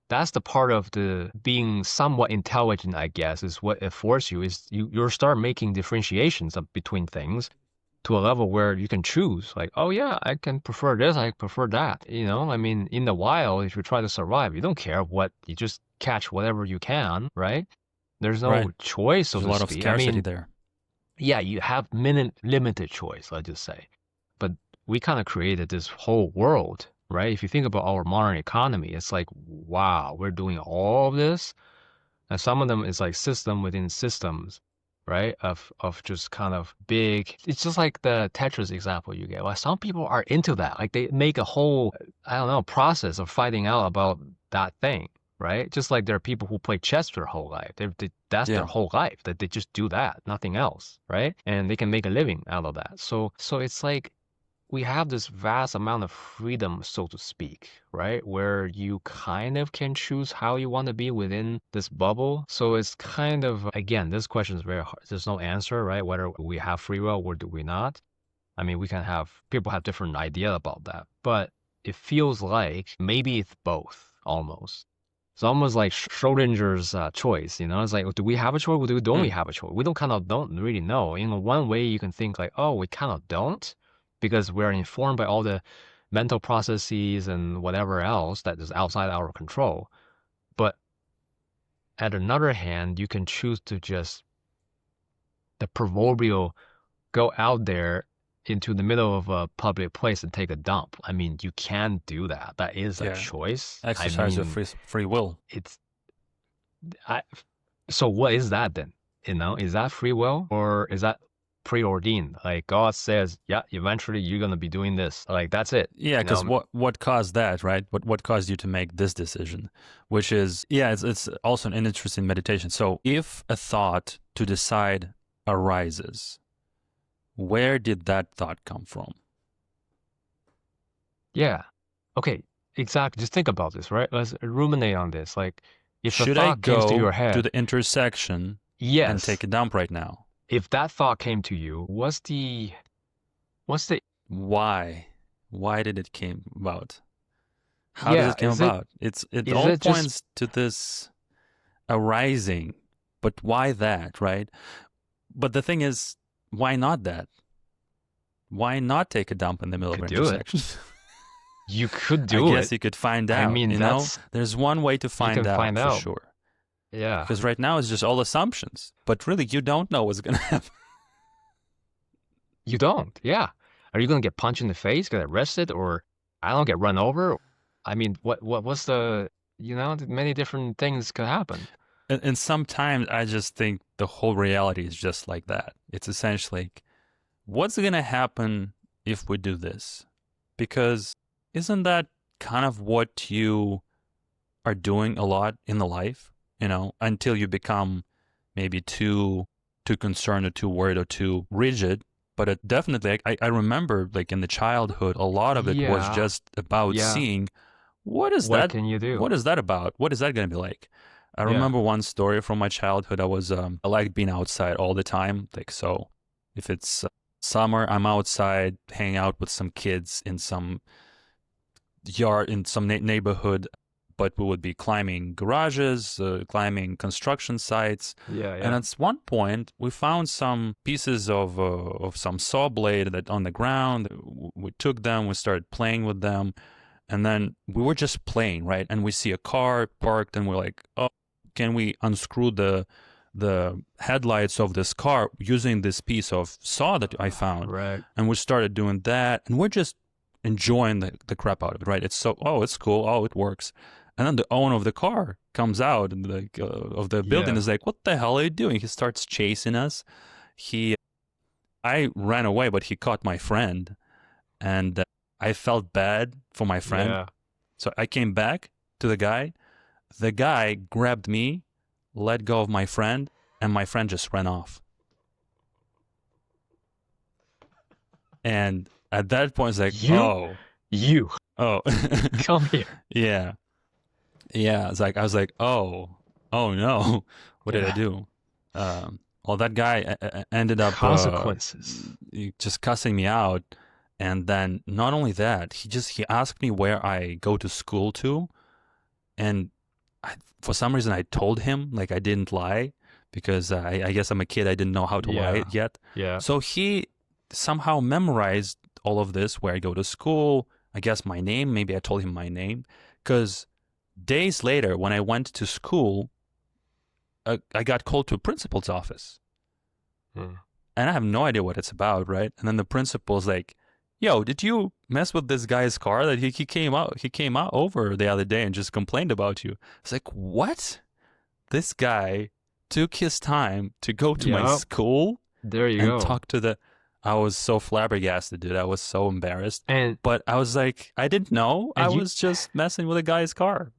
That's the part of the being somewhat intelligent, I guess, is what it forces you, is you start making differentiations between things to a level where you can choose, like, oh yeah, I can prefer this, I prefer that. I mean, in the wild, if you try to survive, you don't care what, you just catch whatever you can, right? There's Right. no choice, so There's a to lot of speak. I scarcity mean, there. yeah, you have limited choice, let's just say. But we kind of created this whole world, right? If you think about our modern economy, it's like, wow, we're doing all of this. And some of them is like system within systems, right? Of just kind of big. It's just like the Tetris example you gave. Like, some people are into that. Like, they make a whole, I don't know, process of finding out about that thing, right? Just like there are people who play chess their whole life. That's their Yeah. whole life. That they just do that, nothing else, right? And they can make a living out of that. So it's like we have this vast amount of freedom, so to speak, right? Where you kind of can choose how you want to be within this bubble. So it's kind of, again, this question is very hard. There's no answer, right? Whether we have free will or do we not. I mean, people have different idea about that, but it feels like maybe it's both almost. It's almost like Schrodinger's choice, It's like, do we have a choice or don't we Mm. have a choice? We don't really know. One way you can think like, oh, we kind of don't, because we're informed by all the mental processes and whatever else that is outside our control. But at another hand, you can choose to just the proverbial go out there into the middle of a public place and take a dump. I mean, you can do that. That is a Yeah. choice. I Exercise your mean, free will. it's I so what is that then? Is that free will or is that preordained? Like, God says, yeah, eventually you're gonna be doing this. Like, that's it. Yeah, You because know, what caused that, right? What caused you to make this decision? Which is, yeah, it's also an interesting meditation. So if a thought to decide arises, where did that thought come from? yeah. Okay, exactly. Just think about this, right? Let's ruminate on this. Like, if a Should I thought comes to go your to head, the intersection and yes, take a dump right now? if that thought came to you, what's the Why? Why did it came about? How does yeah, it come about? It is all it just points to this arising, but why that, right? But the thing is, why not that? Why not take a dump in the middle of could an do it? intersection? You could I do guess it. you could find I out, mean, There's one way to you find can out find for out. sure. Yeah. Because right now it's just all assumptions. But really, you don't know what's going to happen. You don't. Yeah. Are you gonna get punched in the face, get arrested, or I don't get run over? I mean, what's the many different things could happen. And sometimes I just think the whole reality is just like that. It's essentially like, what's going to happen if we do this? Because isn't that kind of what you are doing a lot in the life, until you become maybe too concerned or too worried or too rigid. But it definitely, I remember like in the childhood, a lot of it was Yeah. just about Yeah. seeing what is What that? can you do? What is that about? What is that going to be like? I Yeah. remember one story from my childhood. I liked being outside all the time. Like, so if it's summer, I'm outside hanging out with some kids in some yard in some neighborhood, but we would be climbing garages, climbing construction sites. Yeah. And Yeah. at one point, we found some pieces of some saw blade that on the ground. We took them, we started playing with them, and then we were just playing, right? And we see a car parked, and we're like, "Oh, can we unscrew the headlights of this car using this piece of saw that I found?" Right. And we started doing that, and we're just enjoying the crap out of it, right? It's so, oh, it's cool, oh, it works. And then the owner of the car comes out and of the building Yeah. is like, "What the hell are you doing?" He starts chasing us. I ran away, but he caught my friend, and I felt bad for my friend. Yeah. So I came back to the guy. The guy grabbed me, let go of my friend, and my friend just ran off. And at that point, it's like, You oh, come here. yeah. Yeah, it's like I was like, oh no, What did I Yeah. do? Well, that guy ended up Consequences. just cussing me out, and then not only that, he asked me where I go to school to, and for some reason I told him like I didn't lie because I guess I'm a kid. I didn't know how to lie Yeah. yet. Yeah. So he somehow memorized all of this, where I go to school. I guess my name. Maybe I told him my name because days later, when I went to school, I got called to a principal's office, Mm. and I have no idea what it's about, right? And then the principal's like, "Yo, did you mess with this guy's car? That he came out over the other day and just complained about you." It's like, what? This guy took his time to go to my Yeah. school There you and go. talk to the. I was so flabbergasted, dude. I was so embarrassed. And But I was like, I didn't know. I and you was just messing with a guy's car.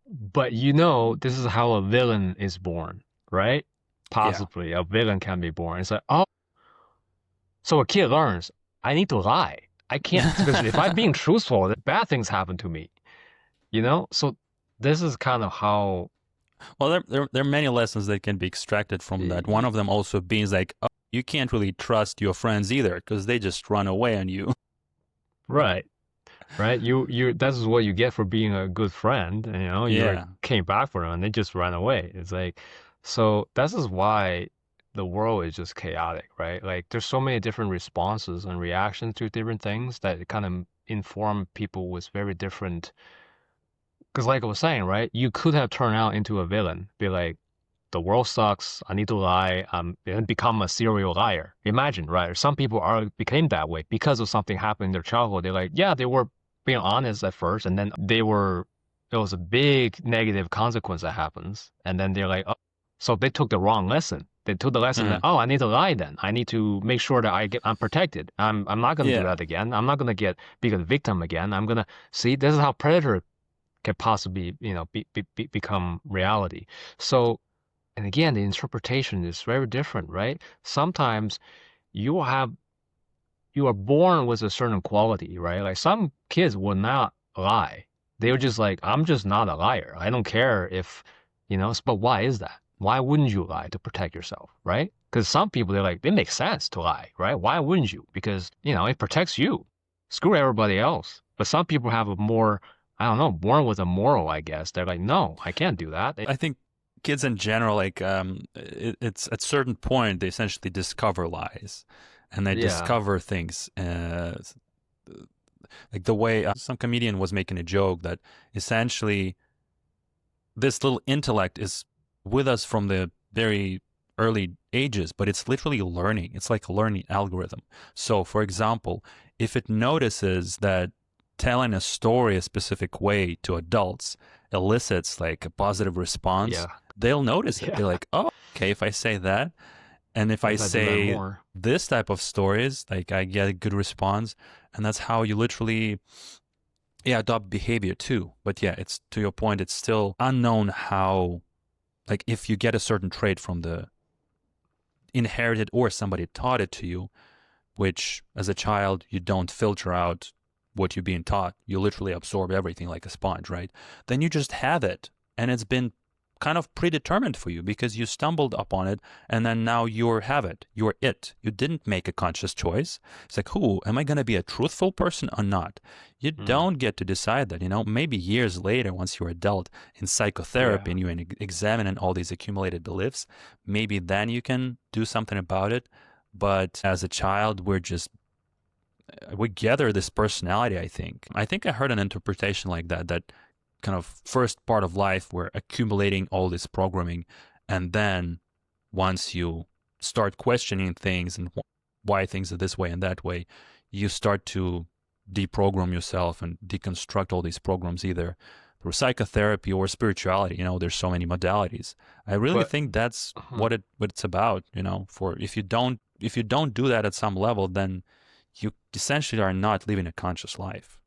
but you know this is how a villain is born, right? Yeah. Possibly a villain can be born. It's like, oh, so a kid learns, I need to lie. I can't, because if I'm being truthful, then bad things happen to me, you know? So this is kind of how, Well, there are many lessons that can be extracted from that. One of them also being like, oh, you can't really trust your friends either because they just run away on you. right, right? This is what you get for being a good friend. You know, you like Yeah. came back for them and they just ran away. It's like, so this is why the world is just chaotic, right? Like there's so many different responses and reactions to different things that it kind of inform people with very different. Because like I was saying, right, you could have turned out into a villain, be like, the world sucks, I need to lie, and become a serial liar. Imagine, right? Some people are became that way because of something happened in their childhood. They're like, yeah, they were being honest at first, and then it was a big negative consequence that happens, and then they're like, oh, so they took the wrong lesson. They took the lesson that, Mm. oh, I need to lie then. I need to make sure that I'm protected. I'm not gonna do Yeah. that again. I'm not gonna be a victim again. I'm gonna see this is how predator can possibly, become reality. So, and again, the interpretation is very different, right? Sometimes you have you are born with a certain quality, right? Like some kids will not lie. They're just like, I'm just not a liar. I don't care if, but why is that? Why wouldn't you lie to protect yourself, right? Because some people, they're like, it makes sense to lie, right? Why wouldn't you? Because, it protects you. Screw everybody else. But some people have a more, I don't know, born with a moral, I guess. They're like, no, I can't do that. I think kids in general, like, it's at a certain point, they essentially discover lies and they Yeah. discover things. Like the way some comedian was making a joke that essentially this little intellect is with us from the very early ages, but it's literally learning. It's like a learning algorithm. So, for example, if it notices that telling a story a specific way to adults elicits like a positive response, Yeah. they'll notice it. They're Yeah. like, oh, okay, if I say that, and if I Guess I do that say more. this type of stories, like I get a good response, and that's how you literally adopt behavior too. But yeah, it's to your point, it's still unknown how, like if you get a certain trait from the inherited or somebody taught it to you, which as a child you don't filter out what you're being taught, you literally absorb everything like a sponge, right? Then you just have it, and it's been kind of predetermined for you because you stumbled upon it, and then now you have it. You're it. You didn't make a conscious choice. It's like, who am I going to be, a truthful person or not? You Mm. don't get to decide that. Maybe years later, once you're adult in psychotherapy Yeah. and you're examining all these accumulated beliefs, maybe then you can do something about it. But as a child, we gather this personality. I think I heard an interpretation like that kind of first part of life we're accumulating all this programming, and then once you start questioning things and why things are this way and that way, you start to deprogram yourself and deconstruct all these programs either through psychotherapy or spirituality. There's so many modalities. I really But think that's uh-huh. what it's about. For if you don't do that at some level, then you essentially are not living a conscious life.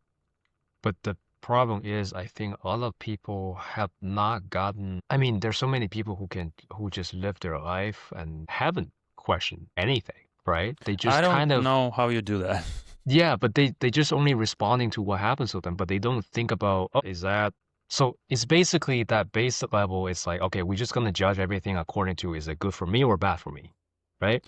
But the problem is, I think a lot of people have not gotten. I mean, there's so many people who just live their life and haven't questioned anything, right? They I just don't kind of, know how you do that. yeah, but they just only responding to what happens to them, but they don't think about, oh, is that? So it's basically that basic level. It's like, okay, we're just gonna judge everything according to is it good for me or bad for me, right?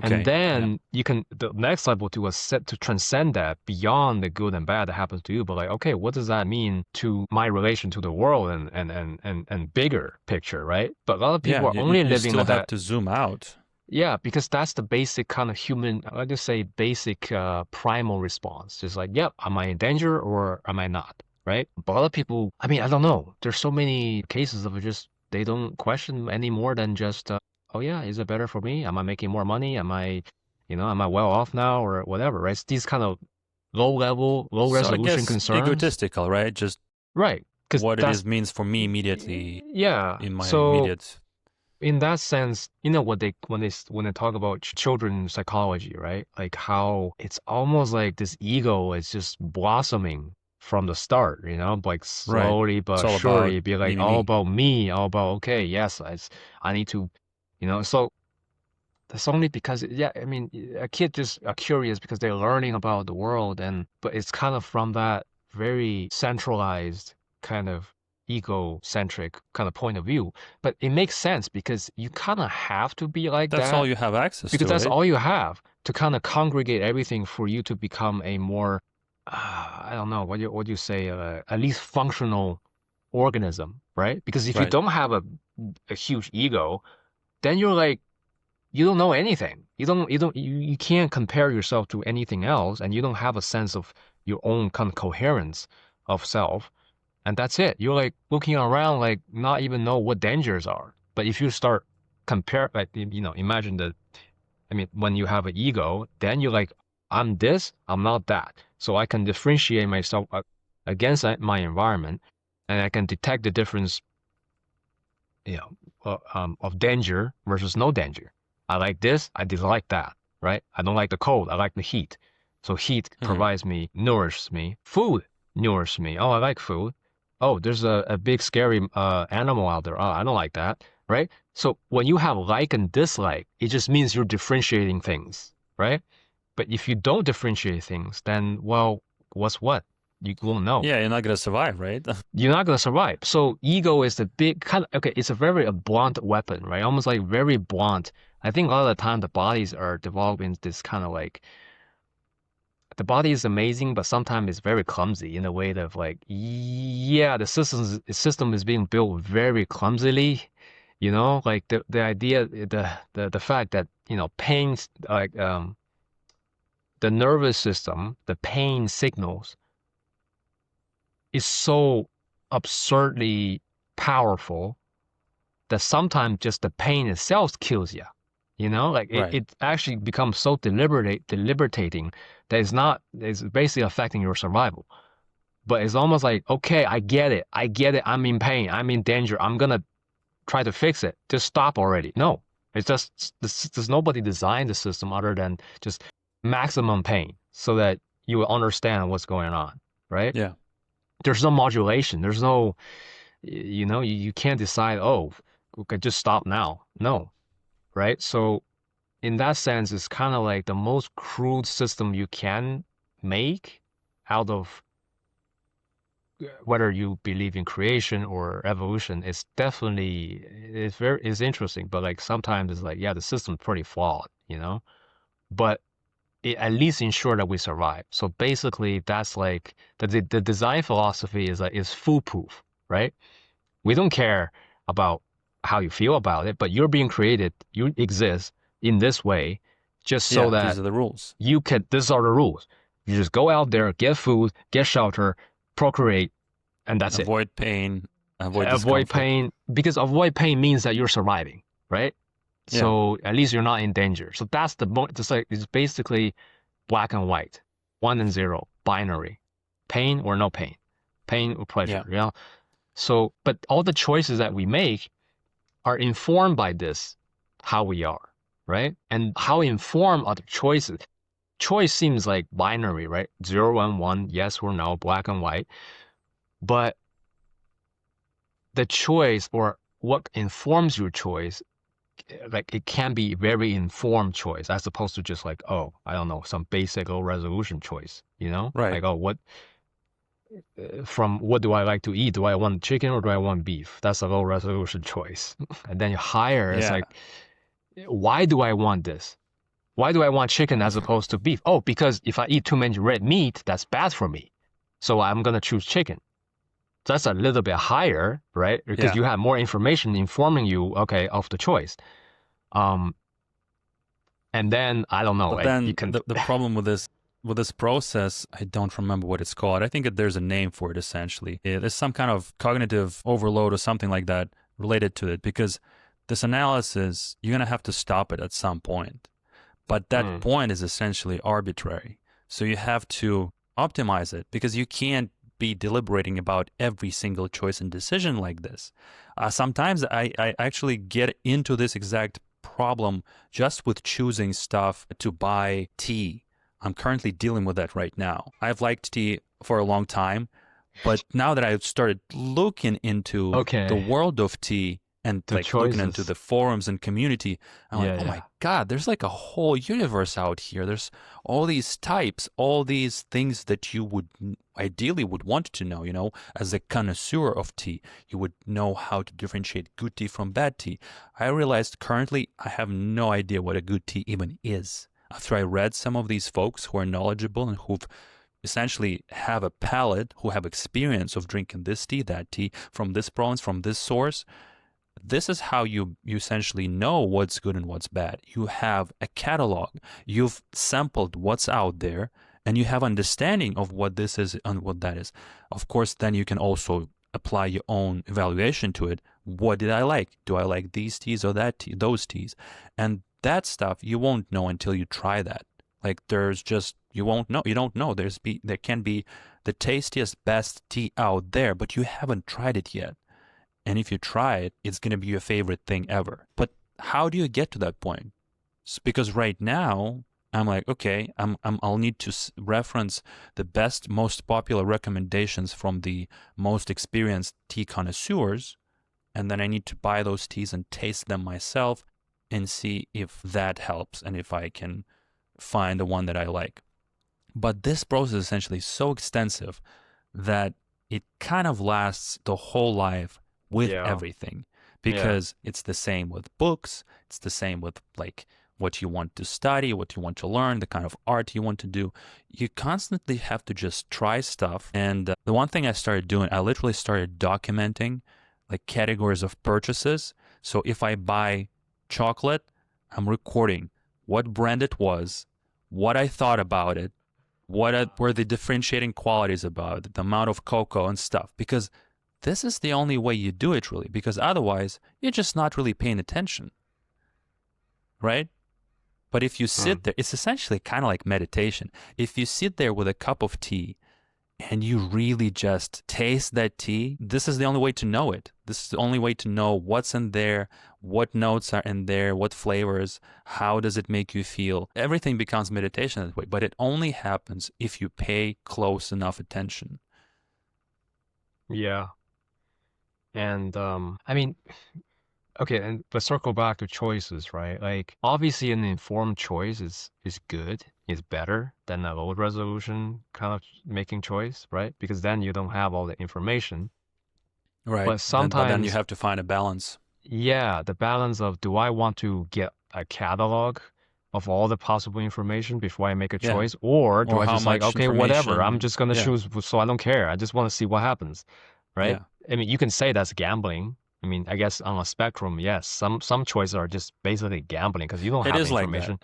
And Okay. Yeah. then you can the next level to set to transcend that beyond the good and bad that happens to you, but like, okay, what does that mean to my relation to the world and bigger picture, right? But a lot of people Yeah. are only You living still at have that. to zoom out. Yeah, because that's the basic kind of human, I just say basic primal response. Just like, yep, am I in danger or am I not? Right? But a lot of people, I mean, I don't know. There's so many cases of just they don't question any more than just, oh yeah, is it better for me? Am I making more money? Am I well off now or whatever, right? It's these kind of low level, low So I resolution guess concerns. egotistical, right? Just Right. Because what it that's, is means for me immediately yeah. in my So immediate. in that sense, what they when they talk about children psychology, right? Like how it's almost like this ego is just blossoming from the start, like Right. slowly It's but all about surely be me, like me, all me. about me, all about okay, yes, I need to, so that's only because yeah, I mean, a kid just are curious because they're learning about the world but it's kind of from that very centralized kind of egocentric kind of point of view. But it makes sense because you kind of have to be like That's all that you have access because to, that's right? all you have to kind of congregate everything for you to become a more I don't know what you say at least functional organism, right? Because if you Right. don't have a huge ego, then you're like you don't know anything. You can't compare yourself to anything else, and you don't have a sense of your own kind of coherence of self. And that's it. You're like looking around, like not even know what dangers are. But if you start compare, like imagine I mean, when you have an ego, then you're like, I'm this, I'm not that. So I can differentiate myself against my environment, and I can detect the difference of danger versus no danger. I like this, I dislike that, right? I don't like the cold, I like the heat. So heat Hmm. provides me, nourishes me. Food nourishes me. Oh, I like food. Oh, there's a big scary animal out there. Oh, I don't like that, right? So when you have like and dislike, it just means you're differentiating things, right? But if you don't differentiate things, then well, what's what? You won't know. Yeah, you're not gonna survive, right? You're not gonna survive. So ego is the big kind of okay. It's a very blunt weapon, right? Almost like very blunt. I think a lot of the time the bodies are developing this kind of like the body is amazing, but sometimes it's very clumsy in a way that like yeah, the system is being built very clumsily. Like the idea, the fact that pains like the nervous system, the pain signals is so absurdly powerful that sometimes just the pain itself kills you. Like Right. it actually becomes so deliberating that it's basically affecting your survival. But it's almost like, okay, I get it. I get it. I'm in pain. I'm in danger. I'm gonna try to fix it. Just stop already. No, it's just there's nobody designed the system other than just maximum pain so that you will understand what's going on, right? Yeah. There's no modulation. There's no, you can't decide, oh, okay, just stop now. No, right? So in that sense, it's kind of like the most crude system you can make out of whether you believe in creation or evolution. It's interesting, but like sometimes it's like, yeah, the system's pretty flawed. But it at least ensure that we survive. So basically, that's like the design philosophy is like is foolproof, right? We don't care about how you feel about it, but you're being created, you exist in this way, just so Yeah, these that are the rules. these are the rules. You just go out there, get food, get shelter, procreate, and that's it. Avoid pain, avoid Avoid discomfort. pain, because avoid pain means that you're surviving, right? Yeah. So at least you're not in danger. So that's it's basically black and white, one and zero, binary, pain or no pain, pain or Yeah. pleasure. So, but all the choices that we make are informed by this, how we are, right? And how informed are the choices? Choice seems like binary, right? Zero and one, yes or no, black and white. But the choice or what informs your choice, like it can be very informed choice as opposed to just like, oh, I don't know, some basic low resolution choice, Right. Like, oh, what? from what do I like to eat? Do I want chicken or do I want beef? That's a low resolution choice. And then higher, it's Yeah. like, why do I want this? Why do I want chicken as opposed to beef? Oh, because if I eat too many red meat, that's bad for me. So I'm gonna choose chicken. That's a little bit higher, right? Because Yeah. you have more information informing you, okay, of the choice. Um, and then I don't know, But like you then can, the problem with this process, I don't remember what it's called. I think that there's a name for it essentially. There's some kind of cognitive overload or something like that related to it because this analysis, you're gonna have to stop it at some point. But that point is essentially arbitrary. So you have to optimize it because you can't be deliberating about every single choice and decision like this. Sometimes I actually get into this exact problem just with choosing stuff to buy tea. I'm currently dealing with that right now. I've liked tea for a long time, but now that I've started looking into the okay, world of tea and the like looking into choices. the forums and community, I'm like, Yeah, oh yeah. my God, there's like a whole universe out here. There's all these types, all these things that you would ideally would want to know, you know, as a connoisseur of tea. You would know how to differentiate good tea from bad tea. I realized currently I have no idea what a good tea even is. After I read some of these folks who are knowledgeable and who've essentially have a palate, who have experience of drinking this tea, that tea, from this province, from this source, this is how you essentially know what's good and what's bad. You have a catalog. You've sampled what's out there and you have understanding of what this is and what that is. Of course, then you can also apply your own evaluation to it. What did I like? Do I like these teas or that tea, those teas? And that stuff you won't know until you try that. Like there's just you won't know. You don't know. There can be the tastiest best tea out there, but you haven't tried it yet. And if you try it, it's going to be your favorite thing ever. But how do you get to that point? Because right now, I'm like, okay, I'll need to reference the best, most popular recommendations from the most experienced tea connoisseurs. And then I need to buy those teas and taste them myself and see if that helps and if I can find the one that I like. But this process is essentially so extensive that it kind of lasts the whole life with Yeah, everything yeah, because it's the same with books, it's the same with like what you want to study, what you want to learn, the kind of art you want to do. You constantly have to just try stuff. And the one thing I started doing, I literally started documenting like categories of purchases. So if I buy chocolate, I'm recording what brand it was, what I thought about it, were the differentiating qualities about it, the amount of cocoa and stuff. Because this is the only way you do it really, because otherwise you're just not really paying attention, right? But if you mm, sit there, it's essentially kind of like meditation. If you sit there with a cup of tea and you really just taste that tea, this is the only way to know it. This is the only way to know what's in there, what notes are in there, what flavors, how does it make you feel. Everything becomes meditation that way, but it only happens if you pay close enough attention. yeah. And I mean, okay, and let's circle back to choices, right? Like obviously an informed choice is good, is better than a low resolution kind of making choice, right? Because then you don't have all the information. Right. But But then you sometimes, have to find a balance. yeah, the balance of do I want to get a catalog of all the possible information before I make a Yeah. choice, or do Or I how just like, much okay, whatever, I'm information. just gonna Yeah. choose, so I don't care. I just want to see what happens, right? Yeah. I mean, you can say that's gambling. I mean, I guess on a spectrum, yes, some choices are just basically gambling because you don't It have the is like that. information.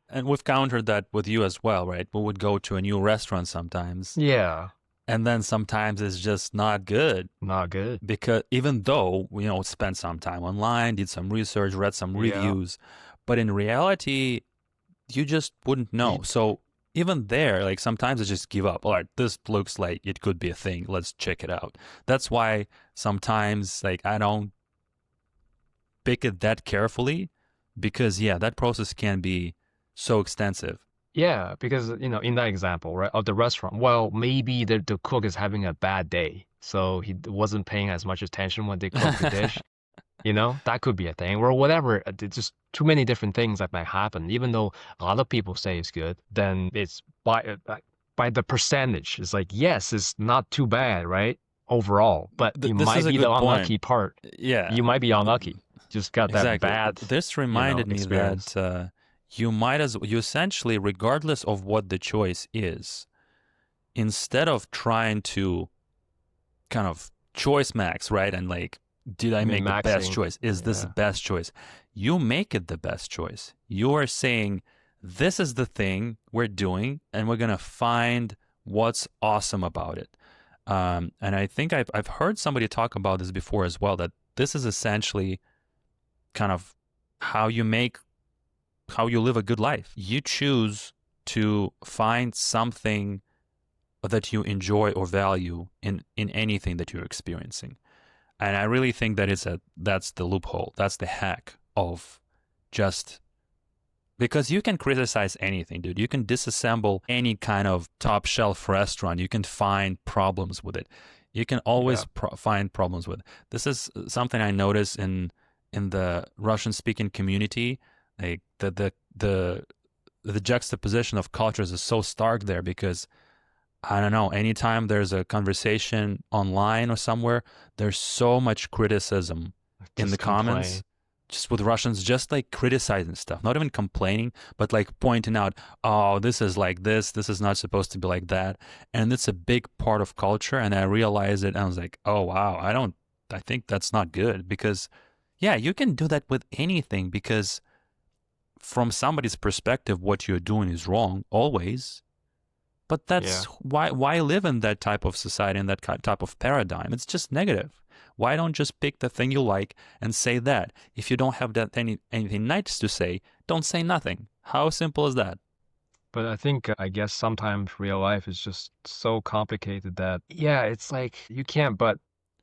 And we've countered that with you as well, right? We would go to a new restaurant sometimes, Yeah, and then sometimes it's just not good not good. because even though we spent some time online, did some research, read some Yeah. reviews, but in reality, you just wouldn't know. Ye- So even there, like sometimes I just give up. All right, this looks like it could be a thing. Let's check it out. That's why sometimes like I don't pick it that carefully because yeah, that process can be so extensive. Yeah, because in that example, right, of the restaurant, well, maybe the cook is having a bad day, so he wasn't paying as much attention when they cook the dish. That could be a thing, or whatever. It's just too many different things that might happen. Even though a lot of people say it's good, then it's by the percentage. It's like, yes, it's not too bad, right? Overall, but it This might is a be the good point. unlucky part. Yeah, You might be unlucky. Just got that exactly. bad, This reminded me experience. that you essentially, regardless of what the choice is, instead of trying to kind of choice max, right? And like, did I make the best Min-maxing. choice? Is this the Yeah. best choice? You make it the best choice. You are saying, this is the thing we're doing, and we're going to find what's awesome about it. And I think I've heard somebody talk about this before as well, that this is essentially kind of how you live a good life. You choose to find something that you enjoy or value in anything that you're experiencing. And I really think that's the loophole. That's the hack of just, because you can criticize anything, dude. You can disassemble any kind of top shelf restaurant. You can find problems with it. You can always find problems with it. This is something I notice in the Russian speaking community. Like the juxtaposition of cultures is so stark there, because I don't know, anytime there's a conversation online or somewhere, there's so much criticism in Just the comments, complain. just with Russians, just like criticizing stuff, not even complaining, but like pointing out, oh, this is like this is not supposed to be like that. And it's a big part of culture. And I realized it, and I was like, oh, wow, I think that's not good, because yeah, you can do that with anything, because from somebody's perspective, what you're doing is wrong always. But that's why live in that type of society and that type of paradigm? It's just negative. Why don't just pick the thing you like and say that? If you don't have that anything nice to say, don't say nothing. How simple is that? But I think, I guess sometimes real life is just so complicated that, yeah, it's like you can't but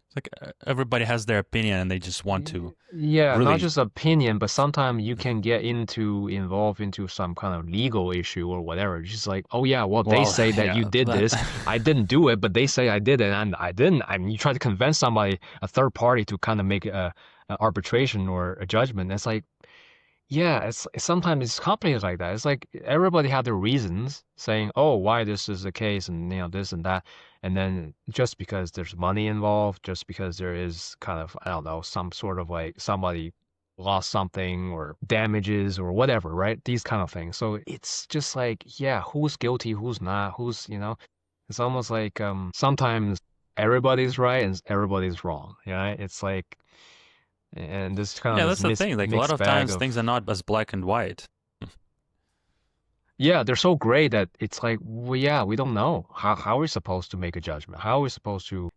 It's like everybody has their opinion and they just want to yeah, not really. just opinion, but sometimes you can get involved into some kind of legal issue or whatever. It's just like, oh yeah, well they Well, say that you yeah, did that. this, I didn't do it, but they say I did it, and I didn't. I mean, you try to convince somebody, a third party, to kind of make a arbitration or a judgment. It's like, yeah, it's sometimes it's complicated like that. It's like everybody had their reasons saying, oh, why this is the case, and this and that. And then just because there's money involved, just because there is kind of, I don't know, some sort of like somebody lost something or damages or whatever, right? These kind of things. So it's just like, yeah, who's guilty, who's not, it's almost like sometimes everybody's right and everybody's wrong. Yeah, it's like, and this kind Yeah, of that's the this thing. Like, a lot mixed of bag times of, things are not as black and white. yeah, they're so gray that it's like, well, yeah, we don't know how we're supposed to make a judgment, how we're supposed to,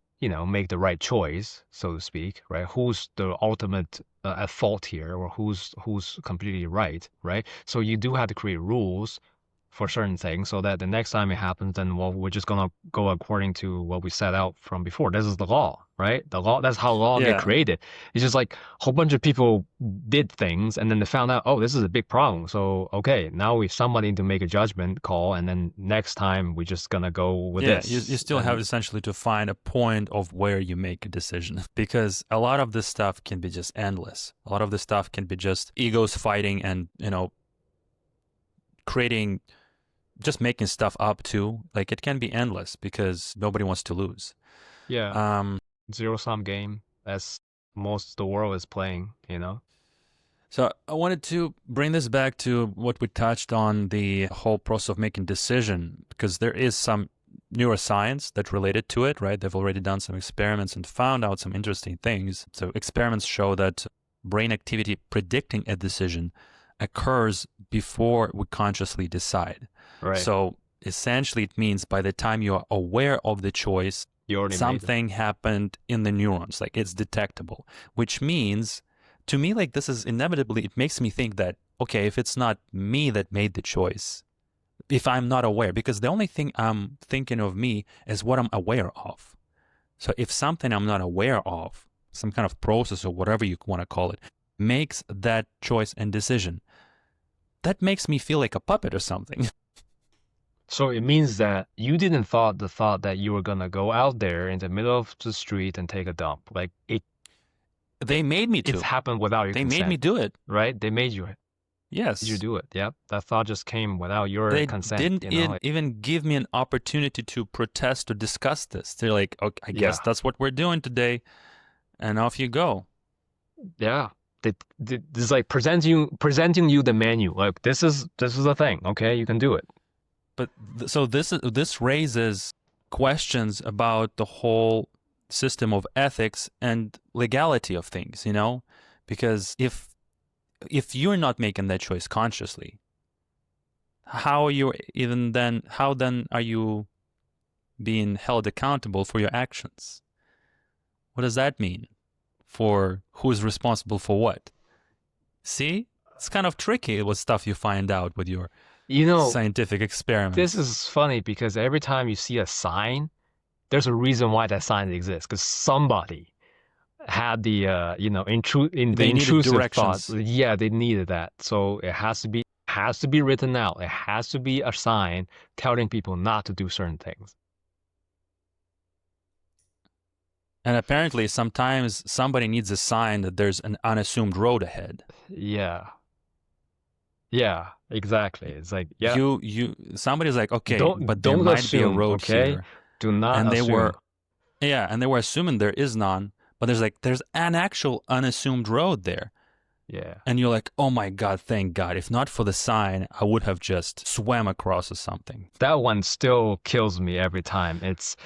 make the right choice, so to speak, right? Who's the ultimate at fault here, or who's completely right? So you do have to create rules for certain things so that the next time it happens, then well, we're just gonna go according to what we set out from before. This is the law, right? The law, that's how law get Yeah, created. It's just like a whole bunch of people did things and then they found out, oh, this is a big problem. So okay, now we somebody to make a judgment call, and then next time we're just gonna go with yeah. You this. still have essentially to find a point of where you make a decision, because a lot of this stuff can be just endless. A lot of this stuff can be just egos fighting and, creating, just making stuff up too. Like, it can be endless because nobody wants to lose. Yeah, Um, zero-sum game as most of the world is playing. so I wanted to bring this back to what we touched on, the whole process of making decision, because there is some neuroscience that related to it, right? They've already done some experiments and found out some interesting things. So experiments show that brain activity predicting a decision occurs before we consciously decide. Right. So essentially, it means by the time you are aware of the choice, You already made it. something happened in the neurons, like it's detectable, which means to me, like, this is inevitably, it makes me think that, okay, if it's not me that made the choice, if I'm not aware, because the only thing I'm thinking of me is what I'm aware of. So if something I'm not aware of, some kind of process or whatever you want to call it, makes that choice and decision, that makes me feel like a puppet or something. So it means that you didn't thought that you were gonna go out there in the middle of the street and take a dump. They made me It's to. happened without your They made me consent, do it. right? They made you. Yes. Did you do it? Yep. That thought just came without your They consent, didn't even give me an opportunity to protest or discuss this. They're like, okay, I guess Yeah. that's what we're doing today, and off you go. Yeah. This is like presenting you the menu. Like this is the thing. Okay, you can do it. But so this raises questions about the whole system of ethics and legality of things, because if you're not making that choice consciously, how then are you being held accountable for your actions? What does that mean? For who's responsible for what? See? It's kind of tricky what stuff you find out with your scientific experiments. This is funny because every time you see a sign, there's a reason why that sign exists. Because somebody had the intrusive thoughts. Yeah, they needed that. So it has to be written out. It has to be a sign telling people not to do certain things. And apparently sometimes somebody needs a sign that there's an unassumed road ahead. Yeah. Yeah, exactly. It's like, yeah. Somebody's like, okay, but there might assume, be a road here. Do not and they assume. And they were assuming there is none, but there's an actual unassumed road there. Yeah. And you're like, oh my God, thank God. If not for the sign, I would have just swam across or something. That one still kills me every time. It's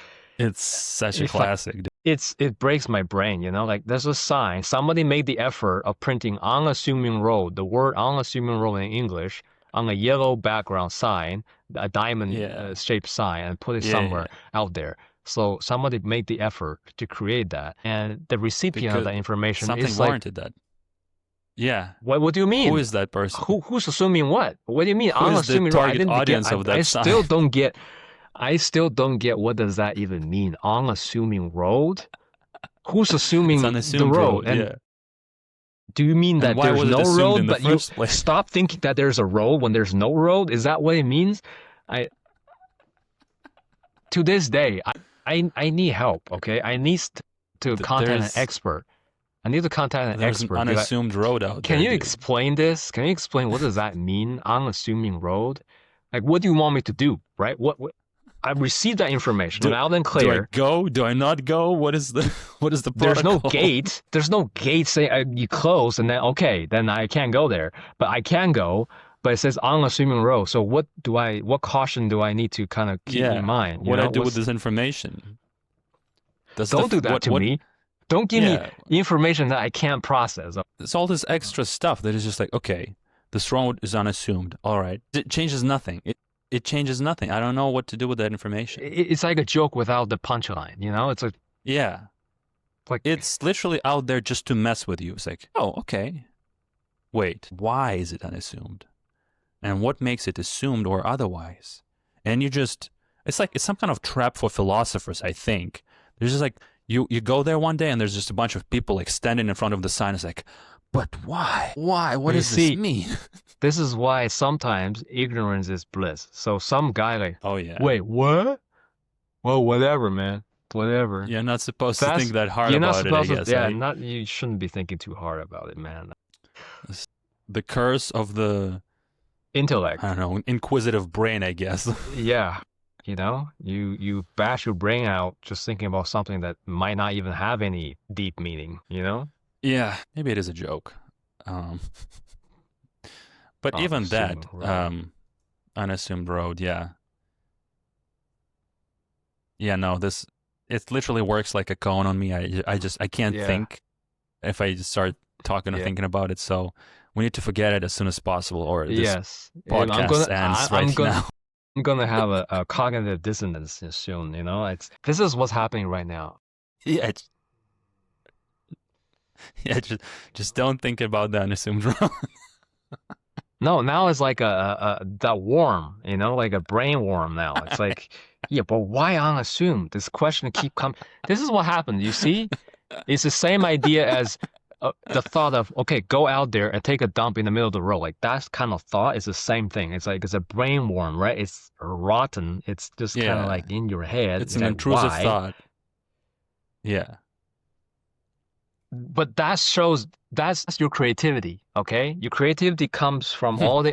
such a classic. It breaks my brain, like there's a sign. Somebody made the effort of printing unassuming road, the word unassuming road in English, on a yellow background sign, a diamond shaped sign, and put it somewhere out there. So somebody made the effort to create that, and the recipient of that information something warranted that. Yeah. What do you mean? Who is that person? Who's assuming what? What do you mean? Who is the target audience of that sign? I still don't get what does that even mean. Unassuming road? Who's assuming the road? And do you mean that there's no road, but you stop thinking that there's a road when there's no road? Is that what it means? To this day, I need help. Okay, I need to contact an expert. I need to contact an expert. There's an unassumed road out there. Can you explain this? Can you explain what does that mean? Unassuming road? Like, what do you want me to do? Right? What I received that information loud and clear. Do I go? Do I not go? What is the protocol? There's no gate. There's no gate saying you close and then okay, then I can't go there. But I can go. But it says unassuming road. So what caution do I need to kind of keep in mind? What I do with this information? Don't do that to me. Don't give me information that I can't process. It's all this extra stuff that is just like, okay, this road is unassumed. All right. It changes nothing. It changes nothing. I don't know what to do with that information. It's like a joke without the punchline, It's like... Yeah. Like it's literally out there just to mess with you. It's like, oh, okay. Wait, why is it unassumed? And what makes it assumed or otherwise? And it's some kind of trap for philosophers, I think. There's just like, you go there one day and there's just a bunch of people like standing in front of the sign. It's like, but why? Why? What does this mean? This is why sometimes ignorance is bliss. So some guy like, oh yeah, wait, what? Well, whatever, man. Whatever. You're not supposed to think that hard about it, I guess. You shouldn't be thinking too hard about it, man. The curse of the intellect. I don't know, inquisitive brain, I guess. Yeah. You bash your brain out just thinking about something that might not even have any deep meaning, Yeah, maybe it is a joke. But even that, unassumed road, yeah. Yeah, no, it literally works like a cone on me. I can't think if I just start talking or thinking about it. So we need to forget it as soon as possible, or this podcast ends right now. I'm gonna have a cognitive dissonance soon. This is what's happening right now. Yeah. Just don't think about the unassumed road. No, now it's like that worm, like a brain worm now. It's like, yeah, but why unassumed? This question keep coming. This is what happens. You see, it's the same idea as the thought of, okay, go out there and take a dump in the middle of the road. Like that kind of thought is the same thing. It's like it's a brain worm, right? It's rotten. It's just kind of like in your head. It's an intrusive thought. Yeah. but that shows that's your creativity, okay? Your creativity comes from all The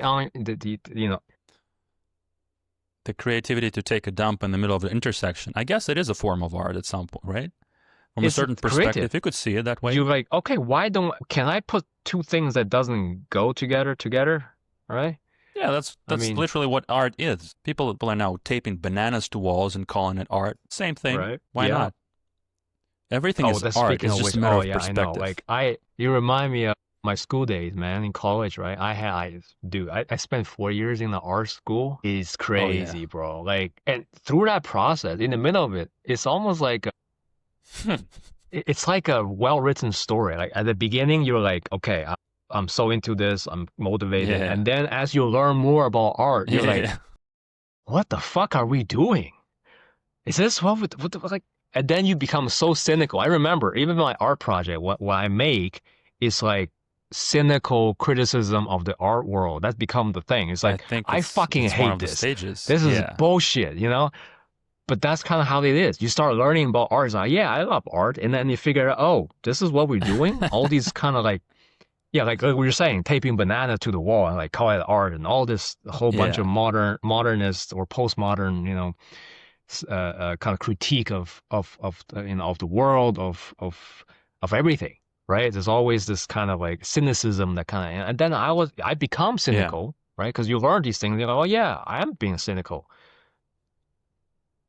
creativity to take a dump in the middle of the intersection. I guess it is a form of art at some point, right? From a it's certain perspective, creative. you could see it that way. You're like, okay, can I put two things that doesn't go together, right? Yeah, I that's mean, literally what art is. People are now taping bananas to walls and calling it art. Same thing. right? Why Yeah. not? Everything Oh, is that's art. speaking It's of just which. a matter Oh, of yeah, I know. perspective. You remind me of my school days, man, in college, right? I spent 4 years in the art school. It's Oh yeah. crazy, bro. Like, and through that process, in the middle of it, it's almost like it's like a well-written story. Like at the beginning, you're like, okay, I'm so into this, I'm motivated, Yeah. and then as you learn more about art, you're like, Yeah. what the fuck are we doing? Is this what the, like? And then you become so cynical. I remember even my art project, what I make is like cynical criticism of the art world. That's become the thing. It's I like think I fucking it's one hate of the this. stages. This is Yeah. bullshit, you know? But that's kind of how it is. You start learning about art. It's like, yeah, I love art. And then you figure out, oh, this is what we're doing. All these kind of like, yeah, like we were saying, taping banana to the wall and like call it art and all this whole bunch of Yeah. modernist or postmodern, kind of critique of the world of everything, right? There's always this kind of like cynicism that kind of, and then I become Yeah. cynical, right? Because you learn these things, you're like, oh yeah, I am being cynical.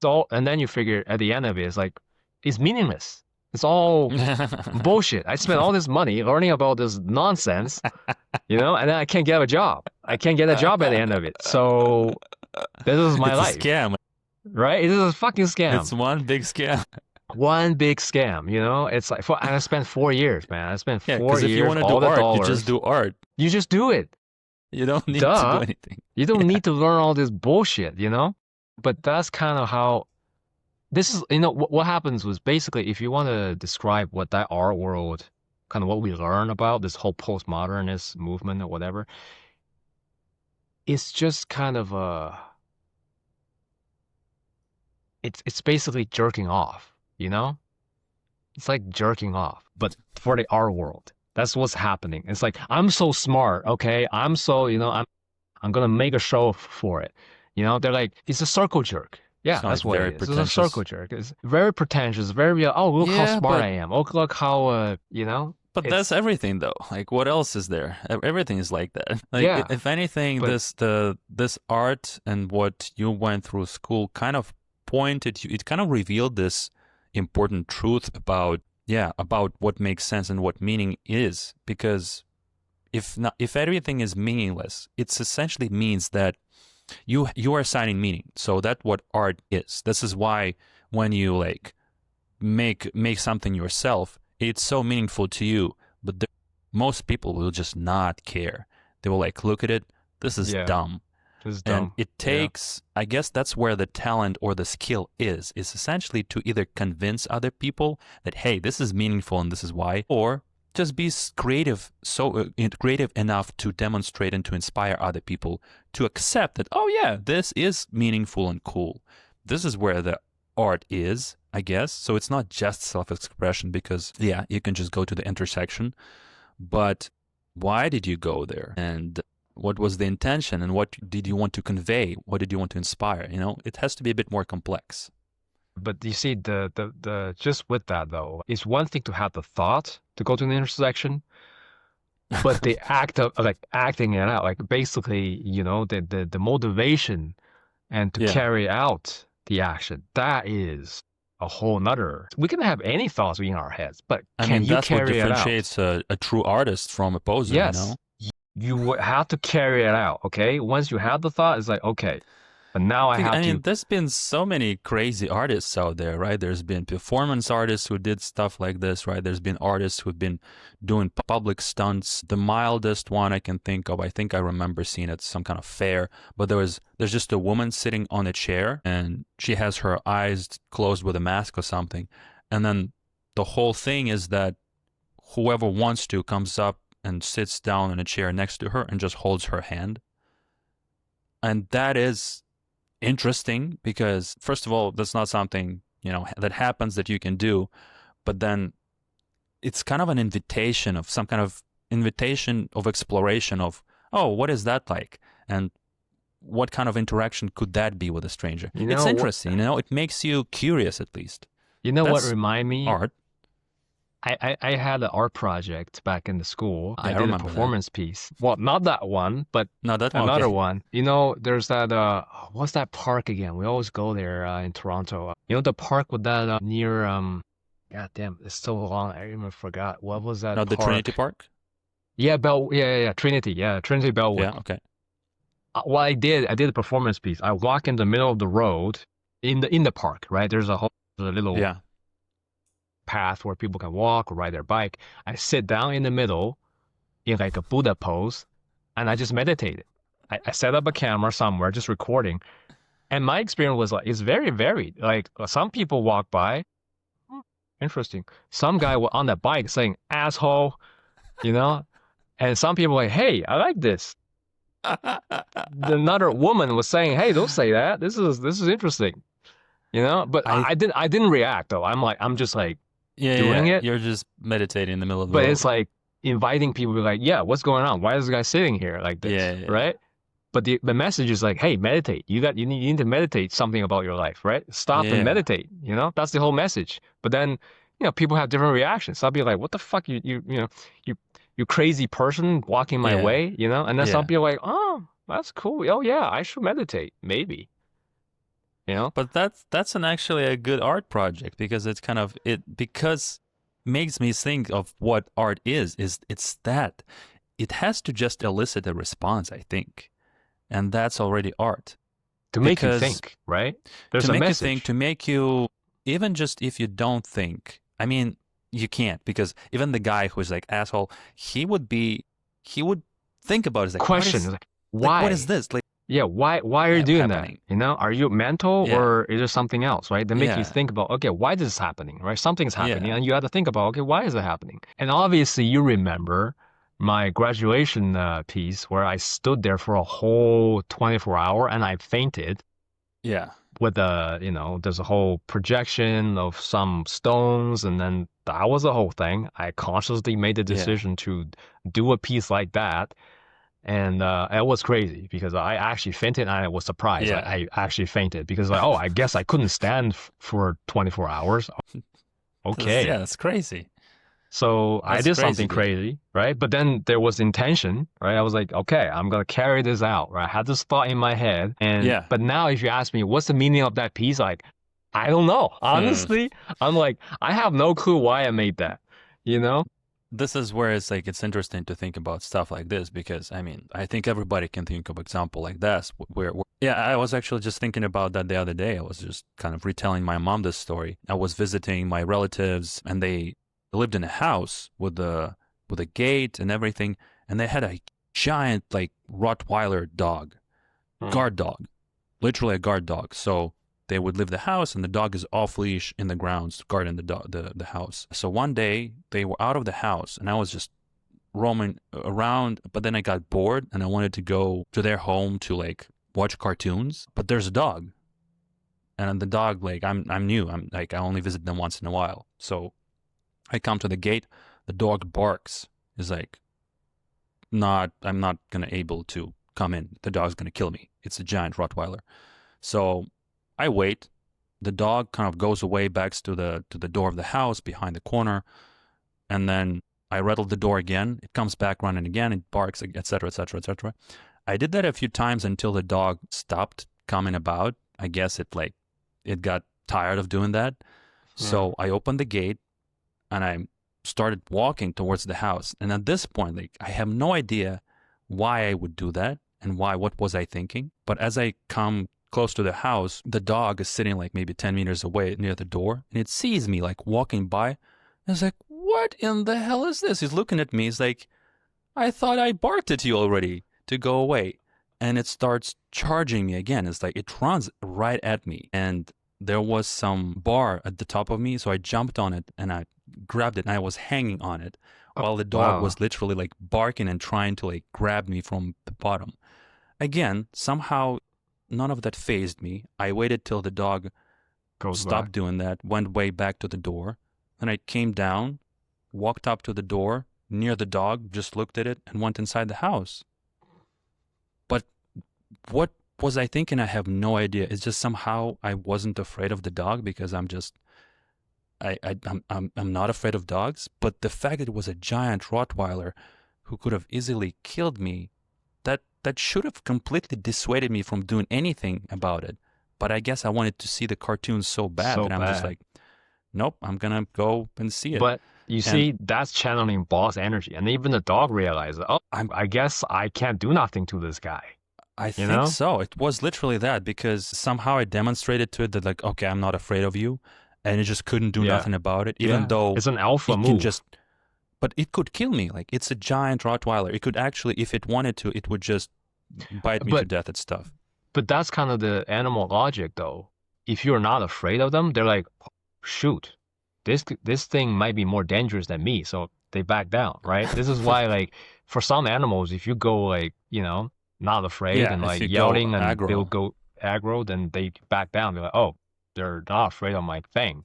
So, and then you figure at the end of it, it's like it's meaningless. It's all bullshit. I spent all this money learning about this nonsense, and then I can't get a job. I can't get a job at the end of it. So this is my It's a life, scam. right? It is a fucking It's scam. one big scam. One big scam. It's like and I spent 4 years, man. I spent Yeah, four because if you years, want to do all the art, you just dollars. do art. You just do it. You don't need to do Duh. anything. You don't Yeah. need to learn all this bullshit. But that's kind of how this is, what happens was basically if you want to describe what that art world, kind of what we learn about this whole postmodernist movement or whatever, it's just kind of it's basically jerking off. It's like jerking off, but for the art world. That's what's happening. It's like I'm so smart, okay? I'm so, I'm gonna make a show for it. They're like, it's a circle jerk. It's Yeah, not like that's what it very is. It's a circle pretentious. jerk. It's very pretentious, very oh, look how Yeah, smart I am. Oh, look how but that's it's everything though. Like what else is there? Everything is like that. Like yeah, if anything, but this art and what you went through school kind of pointed you. It kind of revealed this important truth about what makes sense and what meaning is. Because if everything is meaningless, it essentially means that you are assigning meaning. So that's what art is. This is why when you like make something yourself, it's so meaningful to you. But most people will just not care. They will like look at it. This is yeah, dumb. it's And dumb. it Yeah. takes, I guess that's where the talent or the skill is essentially to either convince other people that, hey, this is meaningful and this is why, or just be creative, creative enough to demonstrate and to inspire other people to accept that, oh yeah, this is meaningful and cool. This is where the art is, I guess. So it's not just self-expression because, yeah, you can just go to the intersection, but why did you go there? And what was the intention and what did you want to convey? What did you want to inspire? It has to be a bit more complex. But you see, the just with that though, it's one thing to have the thought to go to the intersection, but the act of like acting it out, like basically, the motivation and to Yeah. carry out the action, that is a whole nother. We can have any thoughts in our heads, but I can mean, you that's what carry it out? differentiates a true artist from a poser. Yes, you would have to carry it out. Okay, once you have the thought, it's like okay, but now I have I to. mean, there's been so many crazy artists out there, right? There's been performance artists who did stuff like this, right? There's been artists who've been doing public stunts. The mildest one I can think of, I think I remember seeing at some kind of fair, but there's just a woman sitting on a chair and she has her eyes closed with a mask or something. And then the whole thing is that whoever wants to comes up and sits down in a chair next to her and just holds her hand. And that is interesting because first of all, that's not something that happens that you can do, but then it's kind of an invitation of some kind of invitation of exploration of, oh, what is that like? And what kind of interaction could that be with a stranger? You It's know what? interesting, it makes you curious at least. You know what That's remind me? art. I had an art project back in the school. Yeah, I I did a remember that. performance piece. Well, not that one, but No, that one, another okay. one. There's that what's that park again? We always go there in Toronto. The park with that near God damn, it's so long. I even forgot. What was that No, the Trinity park? Park? Yeah, yeah, Trinity. Yeah, Trinity Bellwood. Yeah, okay. What I did a performance piece. I walk in the middle of the road in the park, right? There's a little Yeah. path where people can walk or ride their bike. I sit down in the middle in like a Buddha pose and I just meditated. I set up a camera somewhere, just recording. And my experience was like, it's very varied. Like some people walk by, "Hmm, interesting. Some guy on that bike saying, asshole, you know? And some people like, hey, I like this. Another woman was saying, hey, don't say that. This is interesting. But I I didn't react though. I'm just like doing yeah. it. You're just meditating in the middle of the But road. it's like inviting people to be like, yeah, what's going on? Why is this guy sitting here like this? Yeah. Right? But the message is like, hey, meditate. You need to meditate something about your life, right? Stop and Yeah. meditate. That's the whole message. But then, people have different reactions. Some people are like, what the fuck, you crazy person walking my Yeah. way, And then some Yeah. people are like, oh, that's cool. Oh yeah, I should meditate, maybe. But that's actually a good art project because it's kind of because makes me think of what art is it's that it has to just elicit a response, I think. And that's already art. To make you Because think, right? There's to a make you message. think, to make you, even just if you don't think, I mean, you can't, because even the guy who's like asshole, he would think about it, like, Question, like, why? what is this? Like, Yeah, why are you doing happening? that? Are you mental Yeah. or is there something else, right? They make you Yeah. think about, okay, why this is happening, right? Something's happening, Yeah. and you have to think about, okay, why is it happening? And obviously, you remember my graduation piece where I stood there for a whole 24 hour and I fainted Yeah. with there's a whole projection of some stones, and then that was the whole thing. I consciously made the decision to do a piece like that. And it was crazy because I actually fainted and I was surprised. Yeah. I actually fainted because I guess I couldn't stand for 24 hours. Okay. Yeah, that's crazy. So I That's did crazy, something dude. crazy, right? But then there was intention, right? I was like, okay, I'm going to carry this out, right? I had this thought in my head. But now if you ask me, what's the meaning of that piece? Like, I don't know. Honestly, I'm like, I have no clue why I made that, This is where it's like, it's interesting to think about stuff like this because, I mean, I think everybody can think of example like this where yeah, I was actually just thinking about that the other day. I was just kind of retelling my mom this story. I was visiting my relatives and they lived in a house with a gate and everything, and they had a giant like Rottweiler dog, guard dog, literally a guard dog. So they would leave the house and the dog is off leash in the grounds guarding the house. So one day they were out of the house and I was just roaming around, but then I got bored and I wanted to go to their home to like watch cartoons, but there's a dog. And the dog, like, I'm new. I'm like, I only visit them once in a while. So I come to the gate, the dog barks. Is like, I'm not gonna able to come in. The dog's gonna kill me. It's a giant Rottweiler. So I wait. The dog kind of goes away, backs to the door of the house behind the corner, and then I rattle the door again. It comes back running again. It barks, etc., etc., etc. I did that a few times until the dog stopped coming about. I guess it got tired of doing that. So I opened the gate and I started walking towards the house. And at this point, like, I have no idea why I would do that and what was I thinking. But as I come close to the house, the dog is sitting like maybe 10 meters away near the door, and it sees me like walking by. And it's like, what in the hell is this? He's looking at me. He's like, I thought I barked at you already to go away. And it starts charging me again. It's like, it runs right at me. And there was some bar at the top of me. So I jumped on it and I grabbed it and I was hanging on it while the dog was literally like barking and trying to like grab me from the bottom. Again, somehow none of that fazed me. I waited till the dog stopped doing that, went way back to the door. Then I came down walked up to the door near the dog, just looked at it, and went inside the house. But what was I thinking? I have no idea. It's just somehow I wasn't afraid of the dog because I'm not afraid of dogs. But the fact that it was a giant Rottweiler who could have easily killed me, that should have completely dissuaded me from doing anything about it. But I guess I wanted to see the cartoon so bad that I'm just like, nope, I'm gonna go and see it. But you see, that's channeling boss energy, and even the dog realizes, oh, I guess I can't do nothing to this guy. I think so. It was literally that, because somehow I demonstrated to it that, like, okay, I'm not afraid of you, and it just couldn't do nothing about it, even though it's an alpha move. But it could kill me. Like, it's a giant Rottweiler. It could actually, if it wanted to, it would just bite me to death at stuff. But that's kind of the animal logic, though. If you're not afraid of them, they're like, shoot, this thing might be more dangerous than me, so they back down, right? This is why, like, for some animals, if you go, like, not afraid and like yelling and they'll go aggro, then they back down. They're like, oh, they're not afraid of my thing,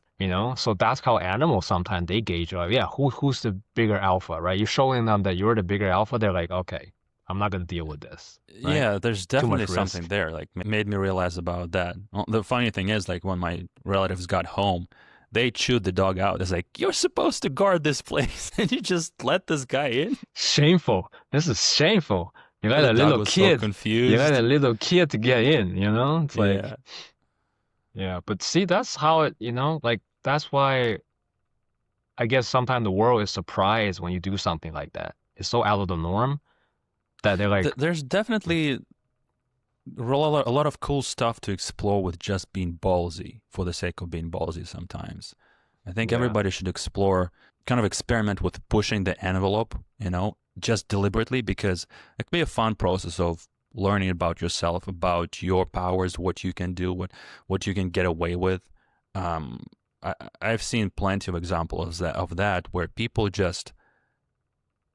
So that's how animals sometimes they gauge, like, yeah, who's the bigger alpha, right? You're showing them that you're the bigger alpha. They're like, okay, I'm not gonna deal with this. Right? Yeah, there's definitely something there. Like, made me realize about that. Well, the funny thing is, like, when my relatives got home, they chewed the dog out. It's like, you're supposed to guard this place, and you just let this guy in. Shameful. This is shameful. You got a little kid. So confused. You got a little kid to get in. It's like, yeah. But see, that's how it. Like, that's why. I guess sometimes the world is surprised when you do something like that. It's so out of the norm that they're like. There's definitely a lot of cool stuff to explore with just being ballsy for the sake of being ballsy sometimes. I think everybody should explore, kind of experiment with pushing the envelope, just deliberately, because it can be a fun process of learning about yourself, about your powers, what you can do, what you can get away with. I've seen plenty of examples of that where people just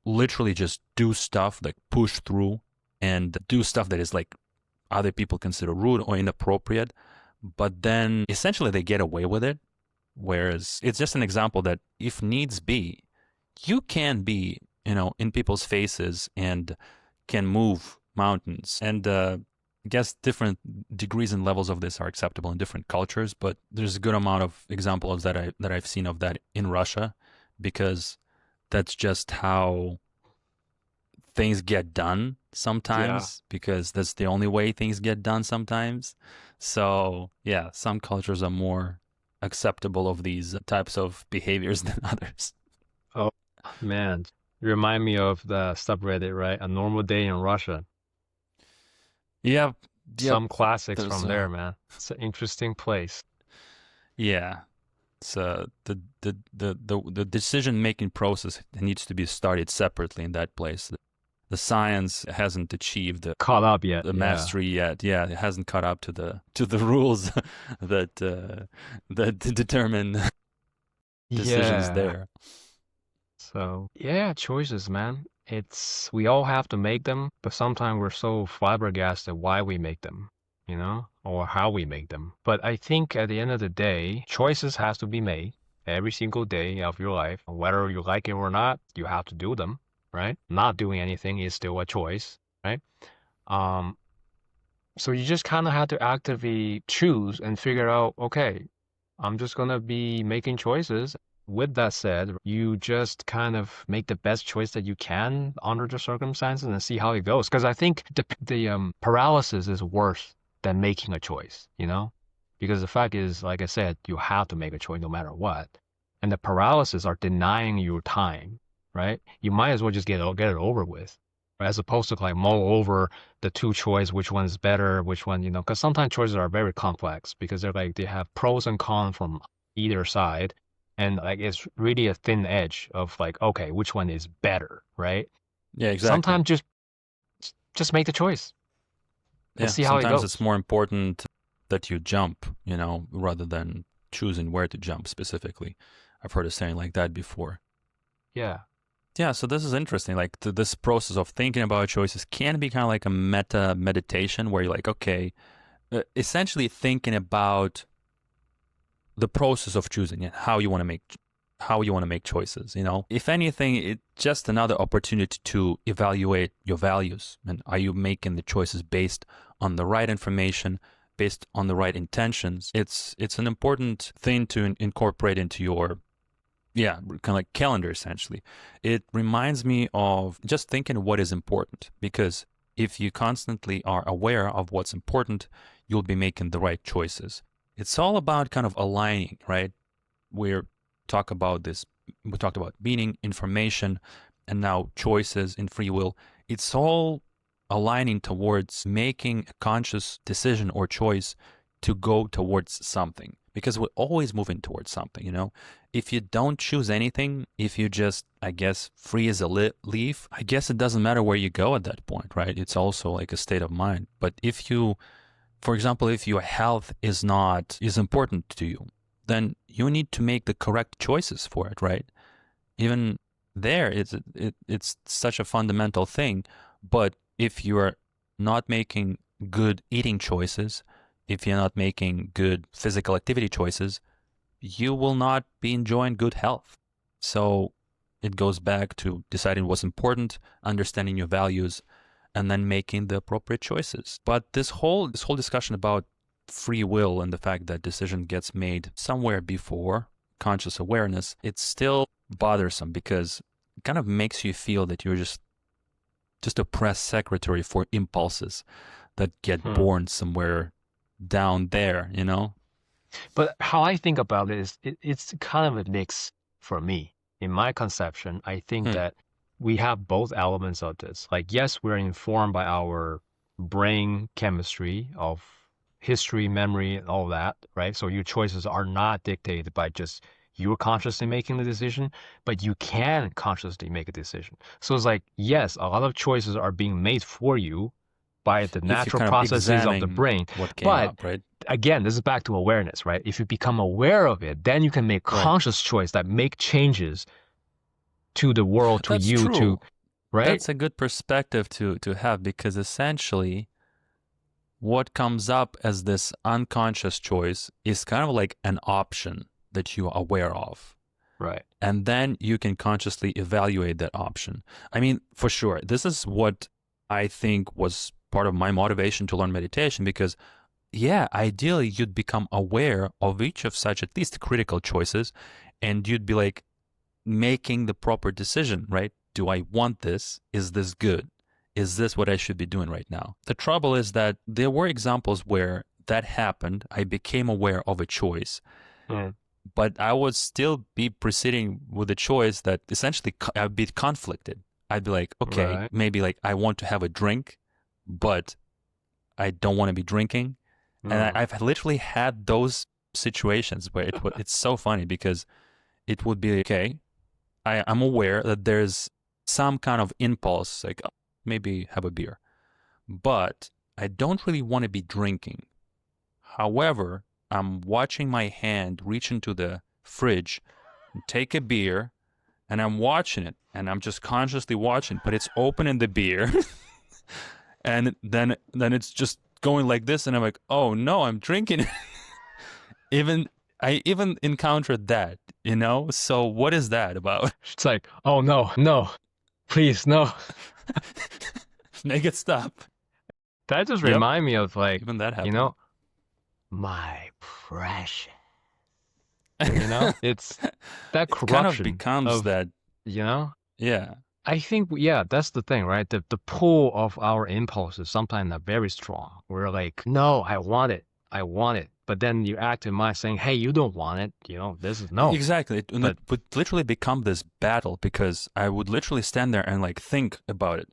literally just do stuff, like push through and do stuff that is like other people consider rude or inappropriate, but then essentially they get away with it. Whereas it's just an example that if needs be, you can be, in people's faces and can move mountains. And I guess different degrees and levels of this are acceptable in different cultures, but there's a good amount of examples that I've seen of that in Russia, because that's just how things get done sometimes, because that's the only way things get done sometimes. So yeah, some cultures are more acceptable of these types of behaviors than others. Oh man, you remind me of the subreddit, right? A Normal Day in Russia. Yeah, some classics from there, man. It's an interesting place. Yeah, so the decision making process needs to be started separately in that place. The science hasn't achieved caught up yet, the mastery yet. Yeah, it hasn't caught up to the rules that determine decisions there. So yeah, choices, man. We all have to make them, but sometimes we're so flabbergasted why we make them, or how we make them. But I think at the end of the day, choices has to be made every single day of your life. Whether you like it or not, you have to do them, right? Not doing anything is still a choice, right? So you just kind of have to actively choose and figure out, okay, I'm just going to be making choices. With that said, you just kind of make the best choice that you can under the circumstances and see how it goes. Because I think the paralysis is worse than making a choice, because the fact is, like I said, you have to make a choice no matter what. And the paralysis are denying you time, right? You might as well just get it over with, right? As opposed to like mull over the two choice, which one is better, which one, because sometimes choices are very complex because they have pros and cons from either side. And like, it's really a thin edge of like, okay, which one is better, right? Yeah, exactly. Sometimes just make the choice. And see how it goes. Sometimes it's more important that you jump, rather than choosing where to jump specifically. I've heard a saying like that before. Yeah. Yeah, so this is interesting. Like this process of thinking about choices can be kind of like a meta meditation where you're like, okay, essentially thinking about the process of choosing and how you want to how you want to make choices, you know? If anything, it's just another opportunity to evaluate your values. And are you making the choices based on the right information, based on the right intentions? It's an important thing to incorporate into your, yeah, kind of like calendar, essentially. It reminds me of just thinking what is important, because if you constantly are aware of what's important, you'll be making the right choices. It's all about kind of aligning, right? We talked about meaning, information, and now choices in free will. It's all aligning towards making a conscious decision or choice to go towards something, because we're always moving towards something, you know? If you don't choose anything, if you just, I guess, free as a leaf, I guess it doesn't matter where you go at that point, right? It's also like a state of mind. But if you, for example, if your health is important to you, then you need to make the correct choices for it, right? Even there, it's such a fundamental thing. But if you're not making good eating choices, if you're not making good physical activity choices, you will not be enjoying good health. So it goes back to deciding what's important, understanding your values, and then making the appropriate choices. But this whole discussion about free will and the fact that decision gets made somewhere before conscious awareness, it's still bothersome, because it kind of makes you feel that you're just a press secretary for impulses that get born somewhere down there, you know? But how I think about it is it's kind of a mix for me. In my conception, I think that we have both elements of this. Like, yes, we're informed by our brain chemistry of history, memory, and all that, right? So your choices are not dictated by just you consciously making the decision, but you can consciously make a decision. So it's like, yes, a lot of choices are being made for you by the If you natural kind of processes of the examine brain. what came But up, right? again, this is back to awareness, right? If you become aware of it, then you can make Right. conscious choice that make changes to the world, to That's you, to, true. right? That's a good perspective to have, because essentially what comes up as this unconscious choice is kind of like an option that you are aware of. Right. And then you can consciously evaluate that option. I mean, for sure, this is what I think was part of my motivation to learn meditation, because yeah, ideally you'd become aware of each of such at least critical choices, and you'd be like making the proper decision, right? Do I want this? Is this good? Is this what I should be doing right now? The trouble is that there were examples where that happened. I became aware of a choice, but I would still be proceeding with a choice that essentially I'd be conflicted. I'd be like, okay, Right. maybe like I want to have a drink, but I don't want to be drinking. And I've literally had those situations where it's so funny, because it would be, okay, I'm aware that there's some kind of impulse, like, oh, maybe have a beer, but I don't really want to be drinking. However, I'm watching my hand reach into the fridge and take a beer, and I'm watching it, and I'm just consciously watching, but it's opening the beer, and then it's just going like this, and I'm like, oh no, I'm drinking. I even encountered that, you know? So what is that about? It's like, oh no, no, please, no. Make it stop. That just Yep, remind me of, like, even that you happened. know, my precious. It's that It kind of corruption becomes of, that, you know, yeah. I think, yeah, that's the thing, right? The pull of our impulses sometimes are very strong. We're like, no, I want it. I want it. But then you act in mind saying, hey, you don't want it. This is no. Exactly. And But it would literally become this battle, because I would literally stand there and like think about it.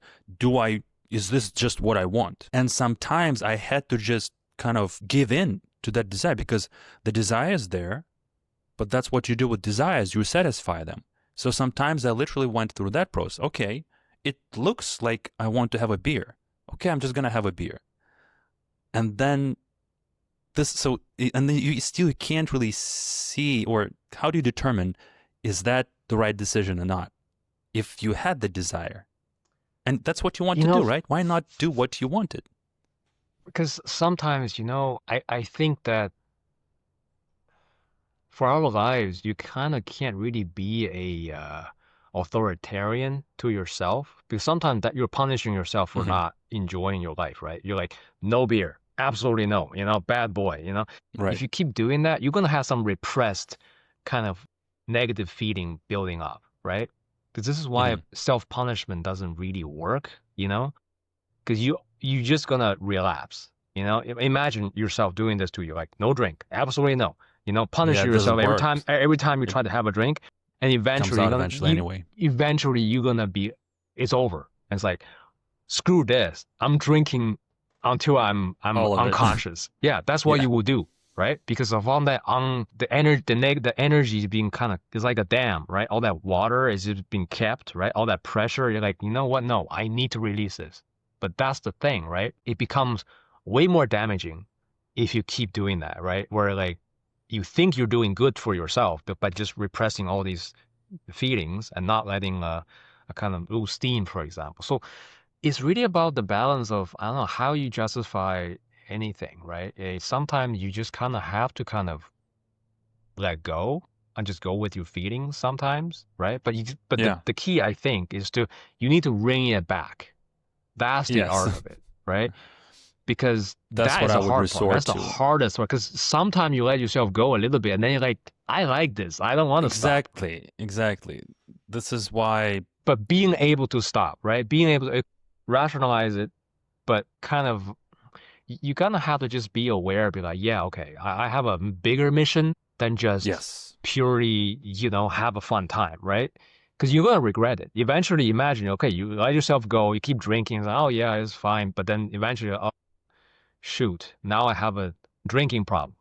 Is this just what I want? And sometimes I had to just kind of give in to that desire, because the desire is there, but that's what you do with desires. You satisfy them. So sometimes I literally went through that process. Okay, it looks like I want to have a beer. Okay, I'm just going to have a beer. And then and then you still can't really see, or how do you determine, is that the right decision or not? If you had the desire, and that's what you want to do, right? Why not do what you wanted? because sometimes, I think that for our lives, you kind of can't really be a authoritarian to yourself, because sometimes that you're punishing yourself for Hmm. not enjoying your life, right? You're like, no beer, absolutely no, bad boy, If Right. you keep doing that, you're gonna have some repressed kind of negative feeling building up, right? Because this is why Hmm. self-punishment doesn't really work, because you just gonna relapse. Imagine yourself doing this to you, like no drink, absolutely no. Punish Yeah, it doesn't yourself every time work. every time you It try to have a drink, and comes eventually out eventually anyway. you're gonna be, it's over. And it's like, screw this. I'm drinking until I'm All of it. unconscious. Yeah, that's what Yeah. you will do, right? Because of all that the energy is being kind of, it's like a dam, right? All that water is just being kept, right? All that pressure. You're like, you know what? No, I need to release this. But that's the thing, right? It becomes way more damaging if you keep doing that, right? Where like you think you're doing good for yourself, but by just repressing all these feelings and not letting a kind of lose steam, for example. So it's really about the balance of, I don't know, how you justify anything, right? Sometimes you just kind of have to kind of let go and just go with your feelings sometimes, right? But Yeah. the key, I think, is you need to bring it back. That's the Yes. art of it, right? Because That's that what is I the would hard part. resort That's the to. hardest part. Because sometimes you let yourself go a little bit, and then you're like, I like this. I don't want to stop. Exactly. Exactly. This is why. But being able to stop, right? Being able to rationalize it, but kind of, you kind of have to just be aware, be like, yeah, okay, I have a bigger mission than just Yes. purely, have a fun time, right? Because you're gonna regret it. Eventually, imagine, okay, you let yourself go, you keep drinking, it's like, oh yeah, it's fine, but then eventually, oh shoot, now I have a drinking problem,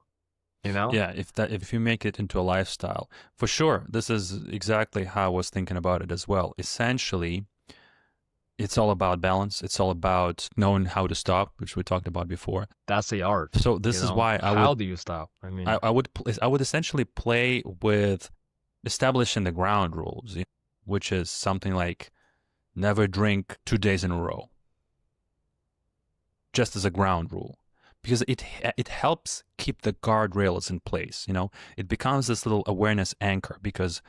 you know? Yeah. If you make it into a lifestyle, for sure. This is exactly how I was thinking about it as well. Essentially, it's all about balance. It's all about knowing how to stop, which we talked about before. That's the art, So this is why I How would do you stop? I I, mean, I would I would essentially play with establishing the ground rules, which is something like never drink 2 days in a row, just as a ground rule, because it helps keep the guardrails in place. It becomes this little awareness anchor, because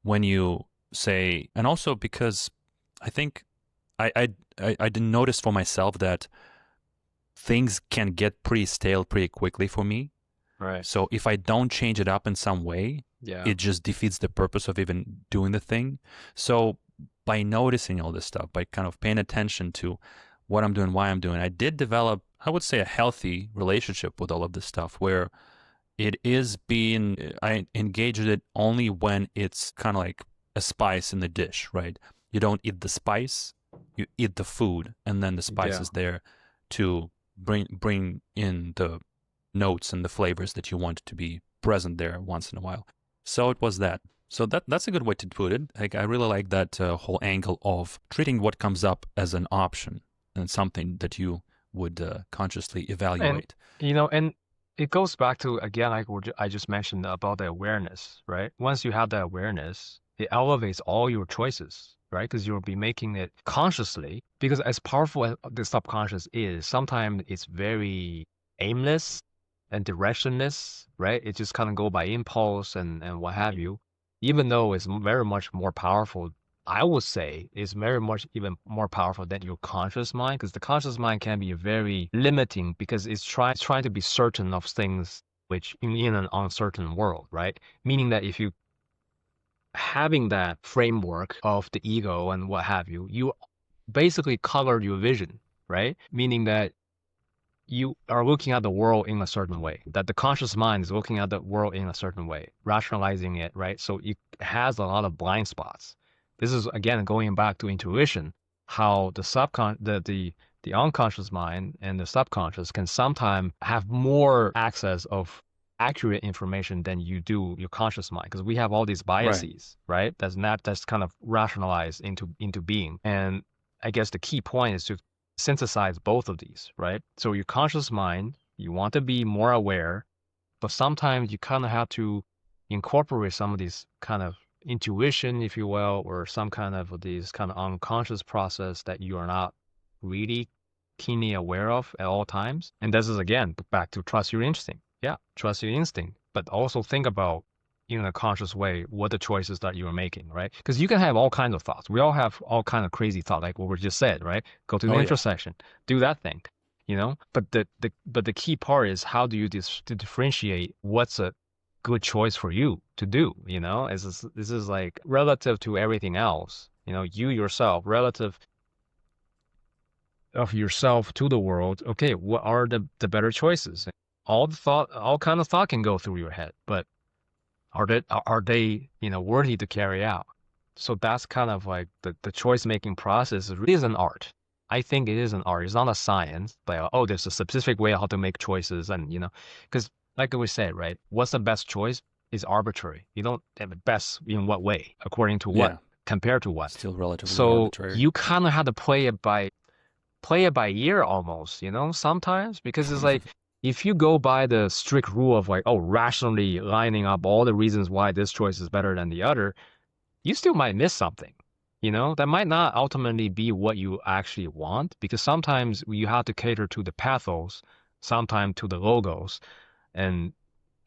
when you say, and also because I think I didn't notice for myself that things can get pretty stale pretty quickly for me. right. So if I don't change it up in some way, Yeah. it just defeats the purpose of even doing the thing. So by noticing all this stuff, by kind of paying attention to what I'm doing, why I'm doing, I did develop, I would say, a healthy relationship with all of this stuff, where I engage with it only when it's kind of like a spice in the dish, right? You don't eat the spice, you eat the food, and then the spice Yeah. is there to bring in the notes and the flavors that you want to be present there once in a while. So it was that. So that's a good way to put it. Like, I really like that whole angle of treating what comes up as an option and something that you would consciously And evaluate. and it goes back to, again, like what I just mentioned about the awareness, right? Once you have that awareness, it elevates all your choices, right? Because you'll be making it consciously. Because as powerful as the subconscious is, sometimes it's very aimless and directionless, right? It just kind of go by impulse and what have you. Even though it's very much more powerful, I would say is very much even more powerful than your conscious mind, because the conscious mind can be very limiting, because it's trying to be certain of things which in an uncertain world, right? Meaning that if you having that framework of the ego and what have you, you basically colored your vision, right? Meaning that you are looking at the world in a certain way, that the conscious mind is looking at the world in a certain way, rationalizing it, right? So it has a lot of blind spots. This is, again, going back to intuition, how the unconscious mind and the subconscious can sometimes have more access of accurate information than you do your conscious mind, because we have all these Right. biases, right? That's kind of rationalized into being. And I guess the key point is to synthesize both of these, right? So your conscious mind, you want to be more aware, but sometimes you kind of have to incorporate some of these kind of intuition, if you will, or some kind of these kind of unconscious process that you are not really keenly aware of at all times. And this is, again, back to trust your instinct. Yeah, trust your instinct, but also think about in a conscious way what the choices that you are making, right? Because you can have all kinds of thoughts. We all have all kind of crazy thoughts, like what we just said, right? Go to the Oh yeah. intersection, do that thing, But the key part is how do you to differentiate what's a good choice for you to do, This is like relative to everything else, you yourself, relative of yourself to the world. Okay, what are the better choices? All kind of thought can go through your head, but are they worthy to carry out? So that's kind of like the choice making process is an art. I think it is an art. It's not a science. Like, oh, there's a specific way how to make choices, and because like we said, right? What's the best choice is arbitrary. You don't have the best in what way, according to what, Yeah. compared to what. Still relatively So arbitrary. you kind of have to play it by ear almost, sometimes, because it's like if you go by the strict rule of like, oh, rationally lining up all the reasons why this choice is better than the other, you still might miss something. That might not ultimately be what you actually want, because sometimes you have to cater to the pathos, sometimes to the logos, and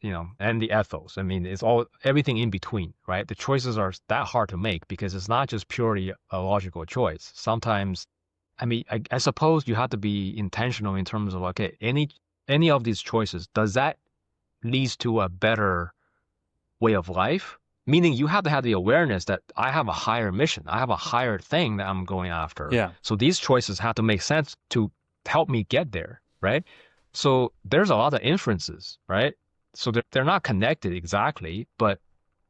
and the ethos. I mean, it's all everything in between, right? The choices are that hard to make because it's not just purely a logical choice. Sometimes, I mean, I suppose you have to be intentional in terms of, okay, any of these choices, does that leads to a better way of life? Meaning you have to have the awareness that I have a higher mission. I have a higher thing that I'm going after. Yeah. So these choices have to make sense to help me get there, right? So there's a lot of inferences, right? So they're not connected exactly, but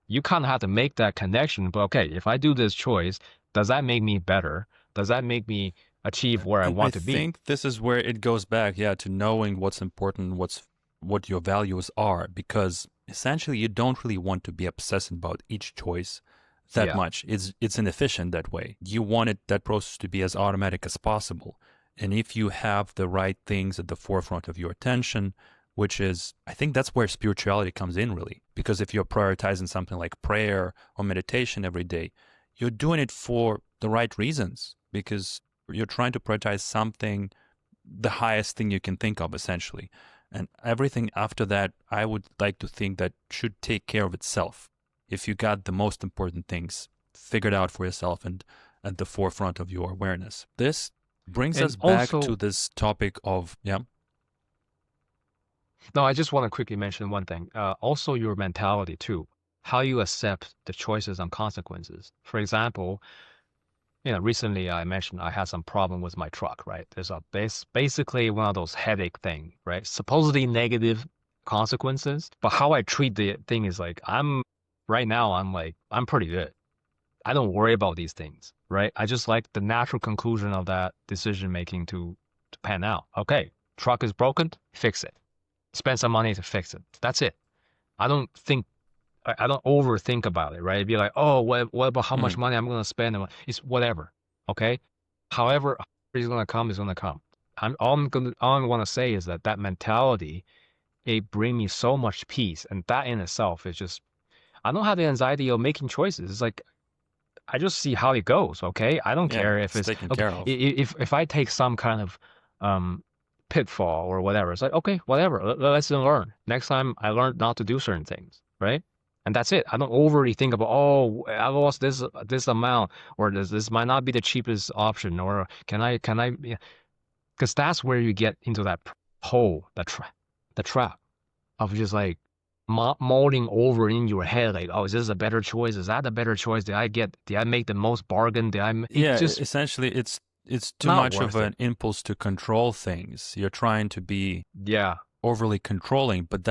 you kind of have to make that connection. But okay, if I do this choice, does that make me better? Does that make me achieve where I And I want to be? think this is where it goes back, yeah, to knowing what's important, what your values are, because essentially you don't really want to be obsessed about each choice that Yeah. much. It's inefficient that way. You want that process to be as automatic as possible. And if you have the right things at the forefront of your attention, which is, I think that's where spirituality comes in really. Because if you're prioritizing something like prayer or meditation every day, you're doing it for the right reasons, because you're trying to prioritize something, the highest thing you can think of, essentially. And everything after that, I would like to think that should take care of itself. If you got the most important things figured out for yourself and at the forefront of your awareness. This brings And us back to also, this topic of, yeah. no, I just want to quickly mention one thing. Also, your mentality too, how you accept the choices and consequences. For example, recently I mentioned I had some problem with my truck, right? There's basically one of those headache thing, right? Supposedly negative consequences, but how I treat the thing is like right now I'm pretty good. I don't worry about these things, right? I just like the natural conclusion of that decision making to pan out. Okay, truck is broken, fix it. Spend some money to fix it. That's it. I don't think I don't overthink about it, right? It'd be like, oh, what about how much Mhm. money I'm gonna spend? It's whatever, okay? However it's gonna come is gonna come. All I want to say is that mentality, it bring me so much peace, and that in itself is just I don't have the anxiety of making choices. It's like I just see how it goes, okay? I don't Yeah, care if it's it's taken okay. care of. If I take some kind of um pitfall or whatever, it's like okay, whatever. Let's learn. Next time I learned not to do certain things, right? And that's it. I don't overly think about, oh, I lost this amount, or this might not be the cheapest option, or can I because that's where you get into that hole, the trap of just like mulling over in your head, like, oh, is this a better choice? Is that a better choice? Did I make the most bargain? It's Yeah, just essentially it's too not much of worth it. an impulse to control things. You're trying to be Yeah, overly controlling, but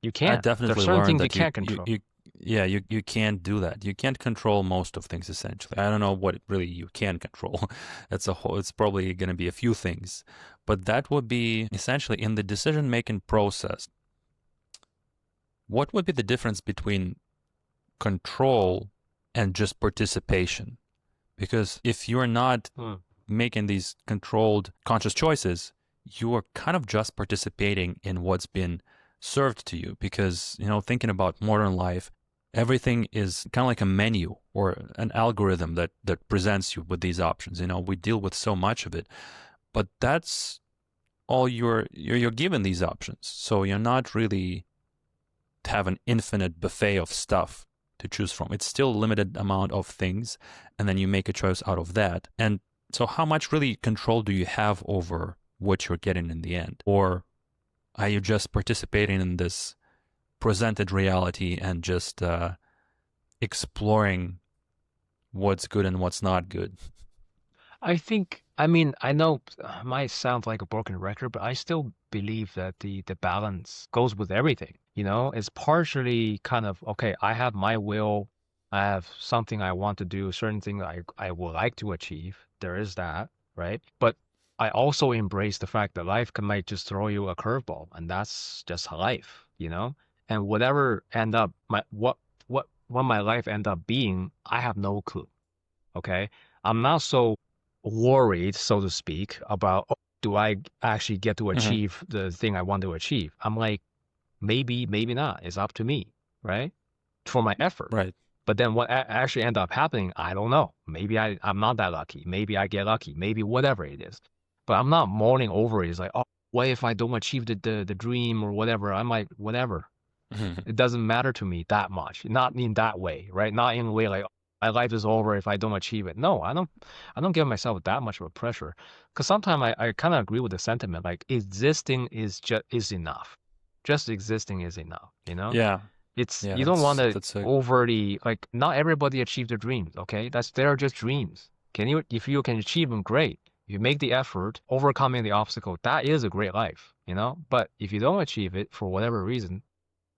you I can't. There's definitely certain learned things you that can't control. you can't do that. You can't control most of things essentially. I don't know what really you can control. It's probably going to be a few things, but that would be essentially in the decision making process. What would be the difference between control and just participation? Because if you're not Hmm. making these controlled conscious choices, you are kind of just participating in what's been served to you. Because, thinking about modern life, everything is kind of like a menu or an algorithm that presents you with these options. We deal with so much of it, but that's all you're given these options. So you're not really have an infinite buffet of stuff to choose from. It's still a limited amount of things, and then you make a choice out of that. And so how much really control do you have over what you're getting in the end? Or are you just participating in this presented reality and just exploring what's good and what's not good? I mean, I know it might sound like a broken record, but I still believe that the balance goes with everything. You know, it's partially kind of, okay, I have my will, I have something I want to do, certain thing I would like to achieve. There is that, right? But I also embrace the fact that life might just throw you a curveball, and that's just life, you know? And whatever end up what my life end up being, I have no clue. Okay. I'm not so worried, so to speak, about oh, do I actually get to Mm-hmm. achieve the thing I want to achieve? I'm like, maybe, maybe not. It's up to me, right? For my effort. Right. But then what actually end up happening, I don't know. Maybe I'm not that lucky. Maybe I get lucky. Maybe whatever it is. But I'm not mourning over it. It's like, oh, what if I don't achieve the dream or whatever? I'm like, whatever. It doesn't matter to me that much. Not in that way, right? Not in a way like my life is over if I don't achieve it. No, I don't give myself that much of a pressure. Because sometimes I kind of agree with the sentiment, like existing is enough. Just existing is enough, you know? Yeah. It's Yeah. you don't want to That's a overly like not everybody achieve their dreams, okay? They're just dreams. Can you if you can achieve them, great. If you make the effort, overcoming the obstacle, that is a great life, you know? But if you don't achieve it for whatever reason,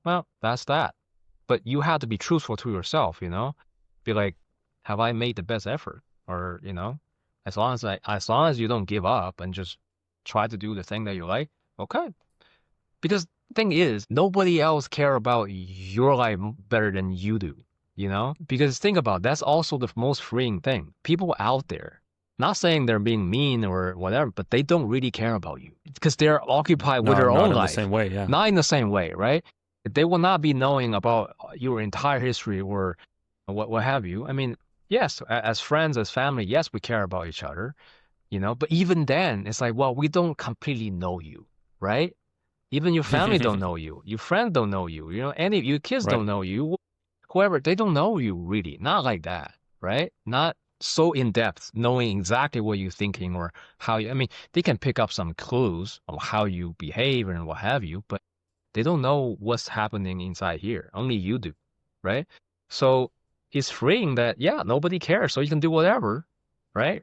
well, that's that. But you have to be truthful to yourself, you know? Be like, have I made the best effort? Or, you know, as long as you don't give up and just try to do the thing that you like, okay. Because the thing is, nobody else care about your life better than you do, you know? Because think about it, that's also the most freeing thing. People out there, not saying they're being mean or whatever, but they don't really care about you because they're occupied with no, their not own in the life. same way. Yeah. Not in the same way, right? They will not be knowing about your entire history or what have you. I mean, yes, as friends, as family, yes, we care about each other, you know, but even then, it's like, well, we don't completely know you, right? Even your family don't know you. Your friends don't know you. You know, any of your kids Right. don't know you. Whoever, they don't know you really. Not like that, right? Not so in depth, knowing exactly what you're thinking or how you. I mean, they can pick up some clues on how you behave and what have you, but they don't know what's happening inside here. Only you do, right? So it's freeing that yeah, nobody cares, so you can do whatever, right?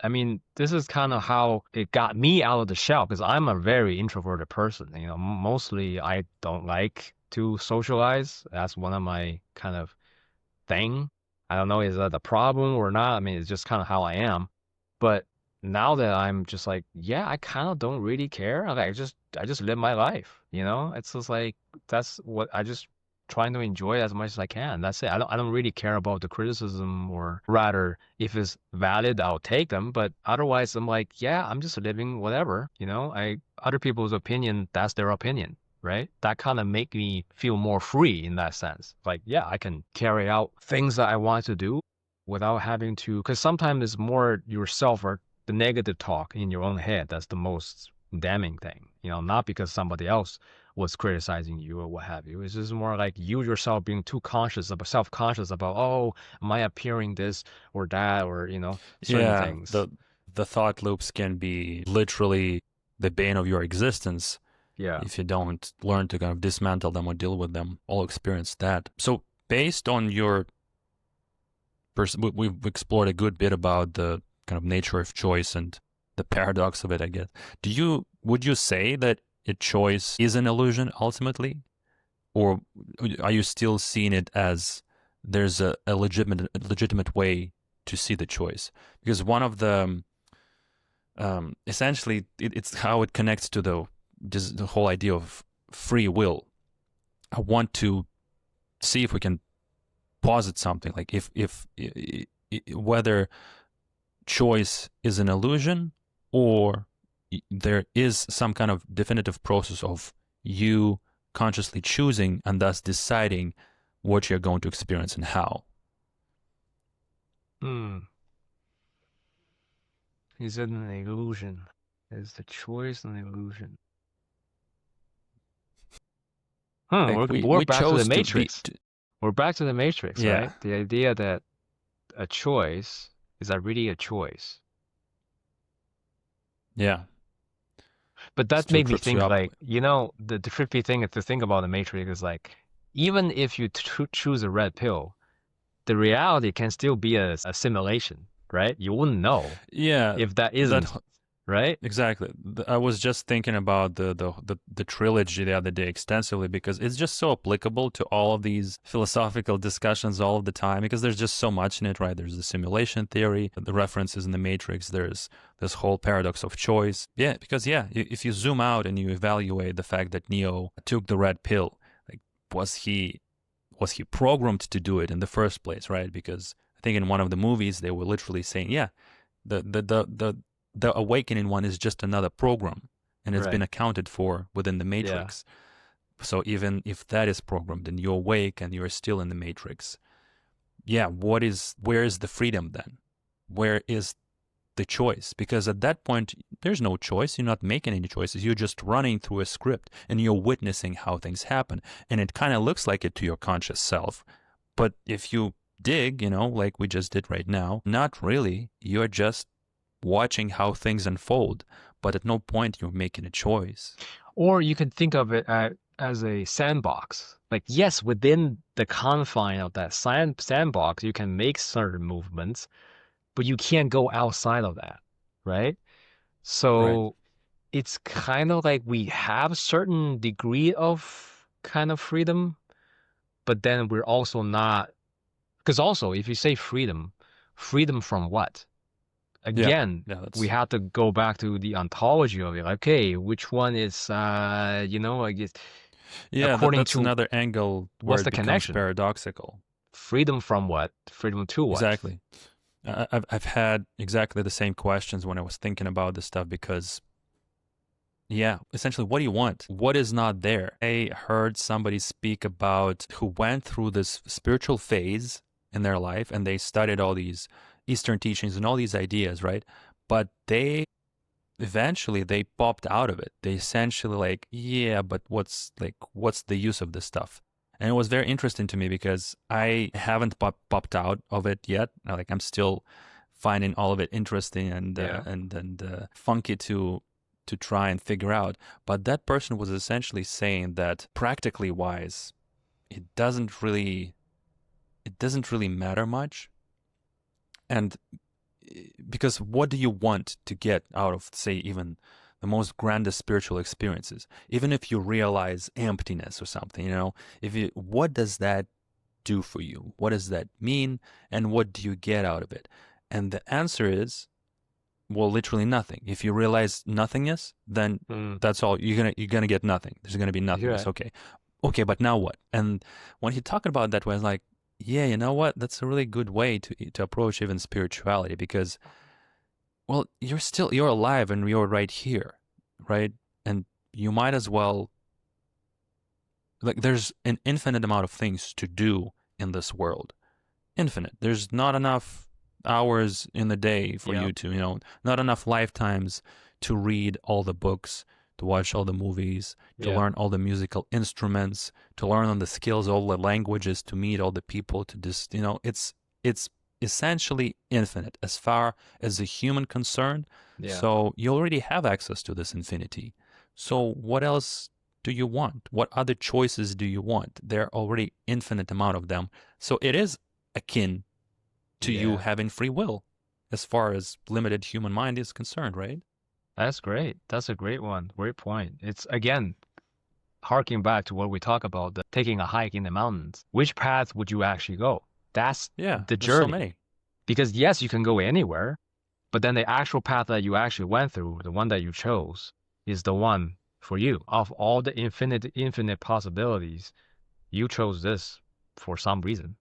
I mean, this is kind of how it got me out of the shell because I'm a very introverted person. You know, mostly I don't like to socialize. That's one of my kind of thing. I don't know, is that a problem or not? I mean, it's just kind of how I am. But now that I'm just like, yeah, I kind of don't really care. Like, I just live my life, you know? It's just like that's what I just trying to enjoy as much as I can. That's it. I don't really care about the criticism or rather if it's valid, I'll take them. But otherwise I'm like, yeah, I'm just living whatever, you know? I other people's opinion, that's their opinion, right? That kind of make me feel more free in that sense. Like, yeah, I can carry out things that I want to do without having to, because sometimes it's more yourself or the negative talk in your own head that's the most damning thing, you know, not because somebody else was criticizing you or what have you. It's just more like you yourself being too conscious about self-conscious about, oh, am I appearing this or that or, you know, certain Yeah. things. The thought loops can be literally the bane of your existence Yeah. if you don't learn to kind of dismantle them or deal with them. All experience that. So based on your we've explored a good bit about the kind of nature of choice and the paradox of it, I guess. Would you say that a choice is an illusion ultimately? Or are you still seeing it as there's a legitimate way to see the choice? Because one of the essentially it's how it connects to the whole idea of free will. I want to see if we can posit something like if whether choice is an illusion or there is some kind of definitive process of you consciously choosing and thus deciding what you're going to experience and how. Hmm. Is it an illusion? Is the choice an illusion? Like We're we back to the chose to be, Matrix. We're back to the Matrix, yeah, right? The idea that a choice is that really a choice. yeah, But that still made me trips you think up. like, the trippy thing to think about the Matrix is like, even if you choose a red pill, the reality can still be a simulation, right? You wouldn't know Yeah, if that that isn't, right? exactly. I was just thinking about the trilogy the other day extensively because it's just so applicable to all of these philosophical discussions all of the time because there's just so much in it, right? There's the simulation theory, the references in the Matrix, there's this whole paradox of choice. Yeah, because if you zoom out and you evaluate the fact that Neo took the red pill, like was he was he programmed to do it in the first place, right? Because I think in one of the movies they were literally saying, yeah, the awakening one is just another program and it's been Right. accounted for within the Yeah. matrix. So even if that is programmed and you awake and you're still in the matrix, yeah, where is the freedom then? Where is the choice? Because at that point there's no choice. You're not making any choices. You're just running through a script and you're witnessing how things happen. And it kind of looks like it to your conscious self. But if you dig, like we just did right now, not really. You're just watching how things unfold, but at no point you're making a choice. Or you can think of it as a sandbox. Like, yes, within the confine of that sandbox, you can make certain movements, but you can't go outside of that, right? Right. So it's kind of like we have certain degree of kind of freedom, but then we're also not, because also if you say freedom, freedom from what? Yeah. Again, Yeah. we That's have to go back to the ontology of it. Like, okay, which one is, I guess, yeah. according That's to another angle where what's it the becomes connection? paradoxical. Freedom from what? Freedom to what? Exactly. I've had exactly the same questions when I was thinking about this stuff because yeah, essentially, what do you want? What is not there? I heard somebody speak about who went through this spiritual phase in their life and they studied all these Eastern teachings and all these ideas, right? But they eventually they popped out of it. They essentially like, yeah, but what's the use of this stuff? And it was very interesting to me because I haven't popped out of it yet. Like I'm still finding all of it interesting and Yeah. funky to try and figure out. But that person was essentially saying that practically wise, it doesn't really matter much. And because what do you want to get out of, say, even the most grandest spiritual experiences? Even if you realize emptiness or something, what does that do for you? What does that mean? And what do you get out of it? And the answer is, well, literally nothing. If you realize nothingness, then Mm, that's all. You're gonna get nothing. There's gonna be you're nothingness. right. Okay, but now what? And when he talked about it that way, I was like, yeah, you know what? That's a really good way to approach even spirituality because, well, you're alive and you're right here, right? And you might as well, like, there's an infinite amount of things to do in this world. Infinite. There's not enough hours in the day for Yeah. you to, not enough lifetimes to read all the books, to watch all the movies, to Yeah. learn all the musical instruments, to learn all the skills, all the languages, to meet all the people, to just, it's essentially infinite as far as the human concerned. Yeah. So you already have access to this infinity. So what else do you want? What other choices do you want? There are already infinite amount of them. So it is akin to you Yeah. having free will as far as limited human mind is concerned, right? That's great. That's a great one. Great point. It's again harking back to what we talk about, taking a hike in the mountains. Which path would you actually go? That's Yeah, the there's so journey. many. Because yes, you can go anywhere, but then the actual path that you actually went through, the one that you chose, is the one for you. Of all the infinite possibilities, you chose this for some reason.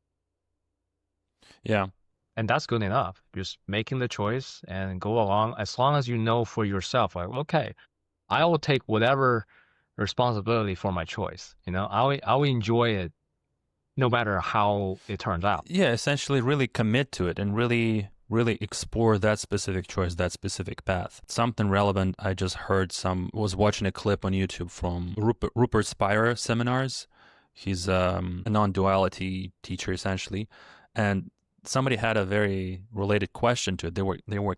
Yeah. And that's good enough. Just making the choice and go along as long as you know for yourself, like, okay, I will take whatever responsibility for my choice. I will enjoy it no matter how it turns out. Yeah, essentially really commit to it and really really explore that specific choice, that specific path. Something relevant, I just heard was watching a clip on YouTube from Rupert Spira seminars. He's a non-duality teacher essentially, and somebody had a very related question to it. They were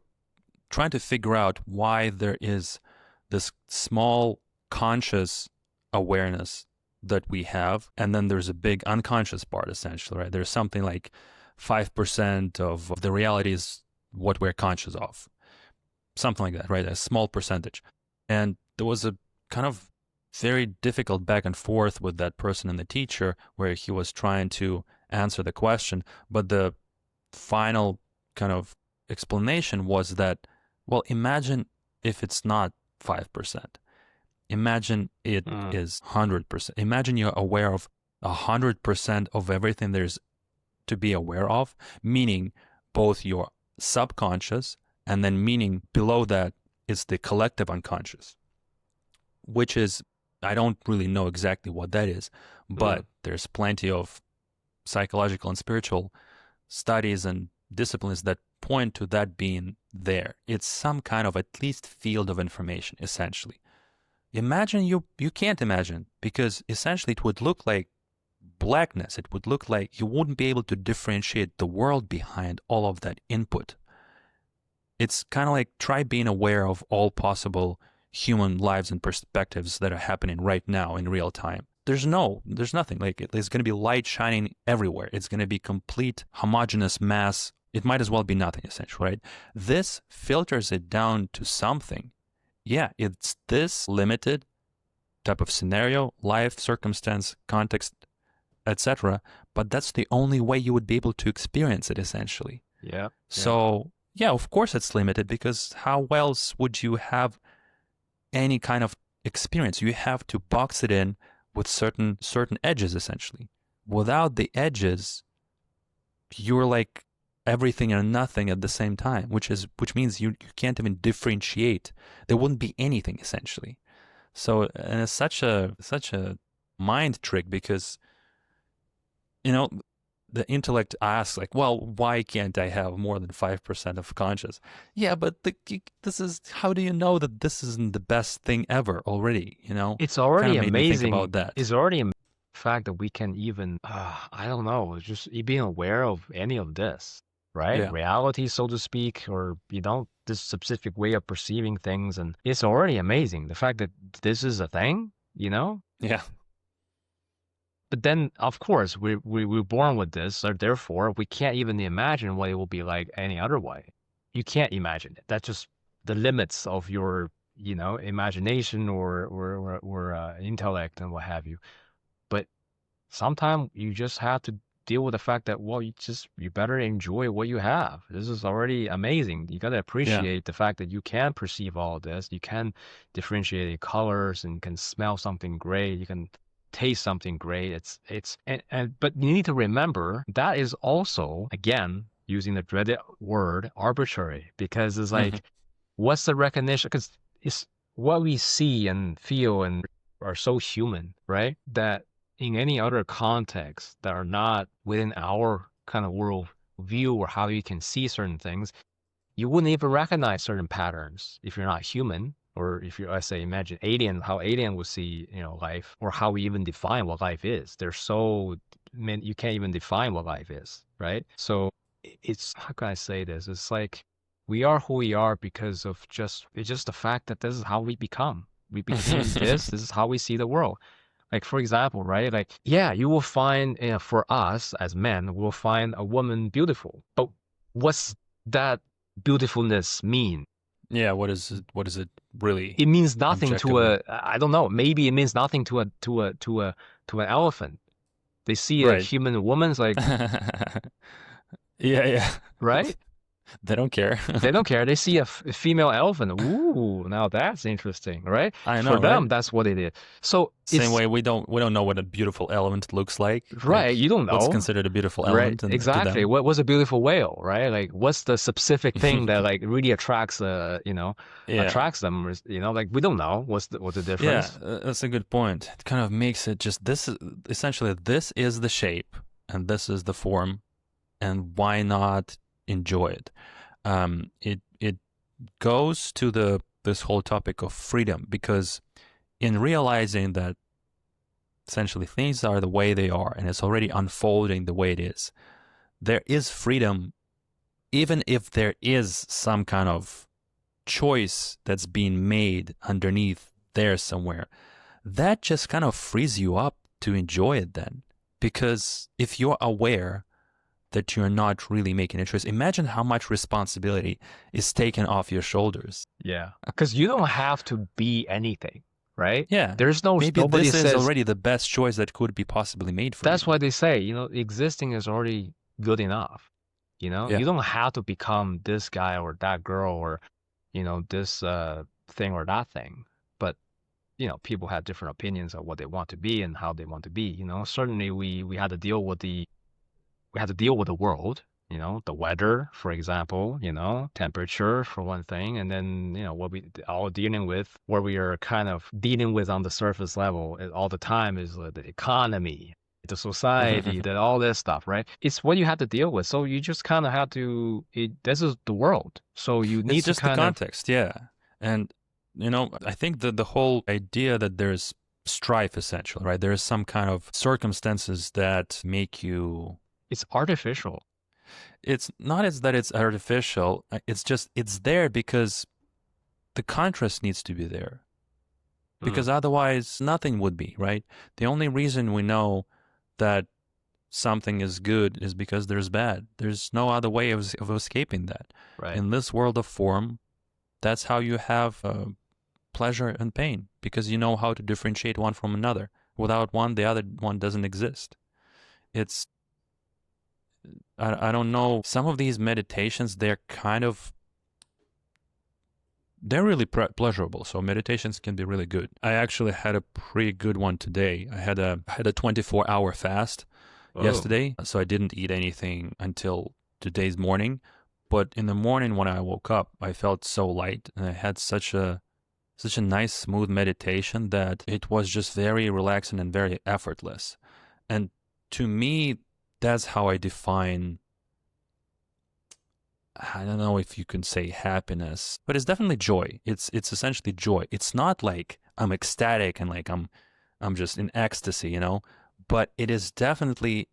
trying to figure out why there is this small conscious awareness that we have, and then there's a big unconscious part essentially, right? There's something like 5% of the reality is what we're conscious of, something like that, right? A small percentage. And there was a kind of very difficult back and forth with that person and the teacher where he was trying to answer the question, but the final kind of explanation was that, well, imagine if it's not 5%. Imagine it is 100%. Imagine you're aware of 100% of everything there's to be aware of, meaning both your subconscious and then meaning below that is the collective unconscious, which is, I don't really know exactly what that is, but there's plenty of psychological and spiritual studies and disciplines that point to that being there. It's some kind of at least field of information, essentially. Imagine you can't imagine, because essentially it would look like blackness. It would look like you wouldn't be able to differentiate the world behind all of that input. It's kind of like try being aware of all possible human lives and perspectives that are happening right now in real time. There's nothing. Like, there's going to be light shining everywhere. It's going to be complete homogeneous mass. It might as well be nothing, essentially, right? This filters it down to something. Yeah, it's this limited type of scenario, life, circumstance, context, etc. But that's the only way you would be able to experience it, essentially. Yeah. So, yeah, of course it's limited, because how else would you have any kind of experience? You have to box it in with certain edges, essentially. Without the edges, you're like everything and nothing at the same time, which means you can't even differentiate. There wouldn't be anything, essentially. So, and it's such a mind trick, because the intellect asks, like, well, why can't I have more than 5% of conscious? Yeah, but this is, how do you know that this isn't the best thing ever already? It's already kind of made me think amazing. about that. It's already a fact that we can even, I don't know, just being aware of any of this, right? Yeah. Reality, so to speak, or, this specific way of perceiving things. And it's already amazing. The fact that this is a thing, Yeah. But then, of course, we're born with this, so therefore we can't even imagine what it will be like any other way. You can't imagine it. That's just the limits of your, imagination or intellect and what have you. But sometimes you just have to deal with the fact that, well, you better enjoy what you have. This is already amazing. You gotta appreciate the fact that you can perceive all of this. You can differentiate the colors and can smell something great. You can taste something great. But you need to remember that is also, again, using the dreaded word arbitrary, because it's like, what's the recognition? Because it's what we see and feel and are so human, right? That in any other context that are not within our kind of world view or how you can see certain things, you wouldn't even recognize certain patterns if you're not human. Or if you, I say, imagine how alien would see, life, or how we even define what life is. They're so, you can't even define what life is, right? So it's, how can I say this? It's like we are who we are because of it's just the fact that this is how we become. We became this is how we see the world. Like, for example, right? Like, yeah, you will find, for us as men, we'll find a woman beautiful. But what's that beautifulness mean? Yeah, what is it really? It means nothing to objectively? I don't know. Maybe it means nothing to an elephant. They see a Right. human woman, it's like, Yeah. right? They don't care. They don't care. They see a female elephant. Ooh, now that's interesting, right? I For know, them, right? that's what it is. So Same it's way we don't know what a beautiful elephant looks like. right. Like, You don't what's know. considered a beautiful Right, elephant and to exactly. them? What was a beautiful whale, right? Like, what's the specific thing that like really attracts, Yeah. attracts them? Like we don't know what's the Yeah, difference. that's a good point. It kind of makes it just, this is essentially, this is the shape and this is the form, and why not enjoy it? It goes to this whole topic of freedom, because in realizing that essentially things are the way they are, and it's already unfolding the way it is. There is freedom, even if there is some kind of choice that's being made underneath there somewhere. That just kind of frees you up to enjoy it then. Because if you're aware that you're not really making a choice, imagine how much responsibility is taken off your shoulders. Yeah. Because you don't have to be anything, right? Yeah. There's no, Maybe nobody this is says, already the best choice that could be possibly made for that's you. why they say, existing is already good enough. Yeah. You don't have to become this guy or that girl or, this thing or that thing. But, people have different opinions of what they want to be and how they want to be. Certainly we had to deal with the world, the weather, for example, temperature for one thing, and then, what we all dealing with, where we are kind of dealing with on the surface level all the time is the economy, the society, that all this stuff, right? It's what you have to deal with. So you just kind of have to, this is the world. So you It's need to just the kind of, context, yeah. And, I think that the whole idea that there's strife essential, right? There is some kind of circumstances that make you. it's artificial. It's not as that it's artificial. It's just, it's there because the contrast needs to be there. Because otherwise, nothing would be, right? The only reason we know that something is good is because there's bad. There's no other way of escaping that. Right. In this world of form, that's how you have pleasure and pain, because you know how to differentiate one from another. Without one, the other one doesn't exist. It's, I don't know, some of these meditations, they're really pleasurable. So meditations can be really good. I actually had a pretty good one today. I had a 24-hour fast yesterday, so I didn't eat anything until today's morning. But in the morning when I woke up, I felt so light, and I had such a nice, smooth meditation that it was just very relaxing and very effortless. And to me, that's how I define, I don't know if you can say happiness, but it's definitely joy. It's essentially joy. It's not like I'm ecstatic and like I'm just in ecstasy, but it is definitely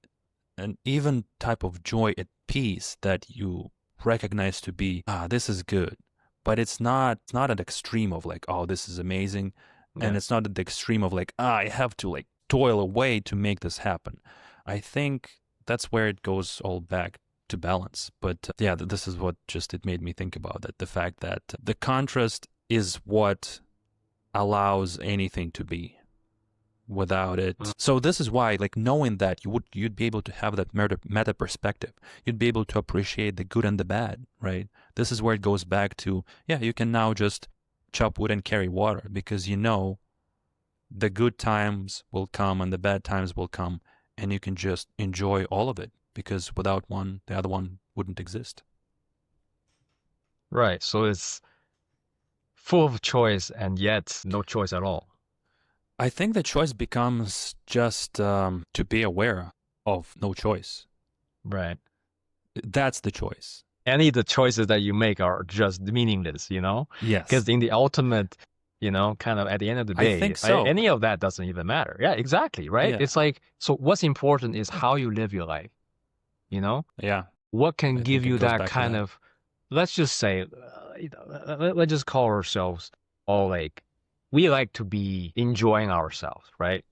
an even type of joy at peace that you recognize to be, this is good. But it's not an extreme of like, oh, this is amazing. And it's not at the extreme of like, I have to like toil away to make this happen. I think that's where it goes all back to balance. But yeah, this is what just it made me think about that. The fact that the contrast is what allows anything to be. Without it, so this is why, like, knowing that you'd be able to have that meta perspective. You'd be able to appreciate the good and the bad, right? This is where it goes back to, yeah, you can now just chop wood and carry water, because the good times will come and the bad times will come, and you can just enjoy all of it, because without one, the other one wouldn't exist. Right. So it's full of choice and yet no choice at all. I think the choice becomes just to be aware of no choice. Right. That's the choice. Any of the choices that you make are just meaningless, Yes. Because in the ultimate, kind of at the end of the day, I think so. any of that doesn't even matter. Yeah, exactly. Right. Yeah. It's like, so what's important is how you live your life, Yeah. What can I give think it you goes that back to kind that. of, let's just say, let's just call ourselves all like, we like to be enjoying ourselves, right?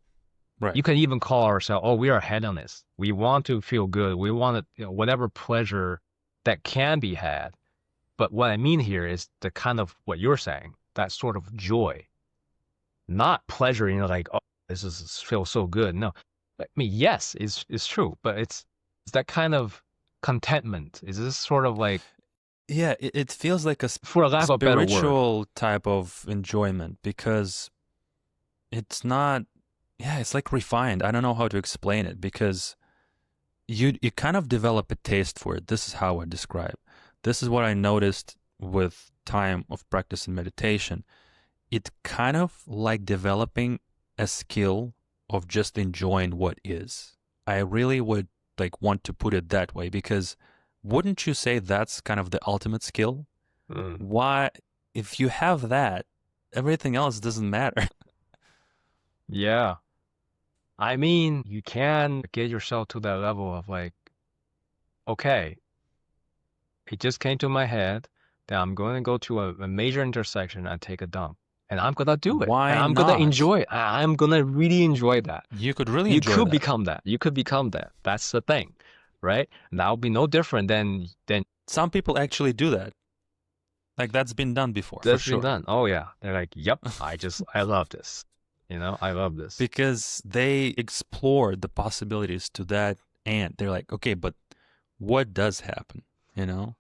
Right. You can even call ourselves, oh, we are hedonists. We want to feel good. We want to, whatever pleasure that can be had. But what I mean here is the kind of what you're saying, that sort of joy, not pleasure, like, oh, feels so good. No, I mean, yes, it's true, but it's that kind of contentment. Is this sort of like, Yeah, it feels like a for lack of a better word, spiritual type of enjoyment, because it's not, yeah, it's like refined. I don't know how to explain it, because you kind of develop a taste for it. This is how I describe. This is what I noticed with time of practice and meditation. It kind of like developing a skill of just enjoying what is. I really would like want to put it that way, because wouldn't you say that's kind of the ultimate skill? Why, if you have that, everything else doesn't matter. Yeah. I mean, you can get yourself to that level of like, okay, it just came to my head that I'm going to go to a major intersection and take a dump. And I'm gonna do it. And Why I'm gonna not? enjoy it. I'm gonna really enjoy that. You could really You enjoy could that. become that. You could become that. That's the thing, right? And that would be no different than Some people actually do that. Like that's been done before, for that's been sure. done. Oh yeah. They're like, yep, I love this. You know, I love this. Because they explored the possibilities to that end. They're like, okay, but what does happen? You know?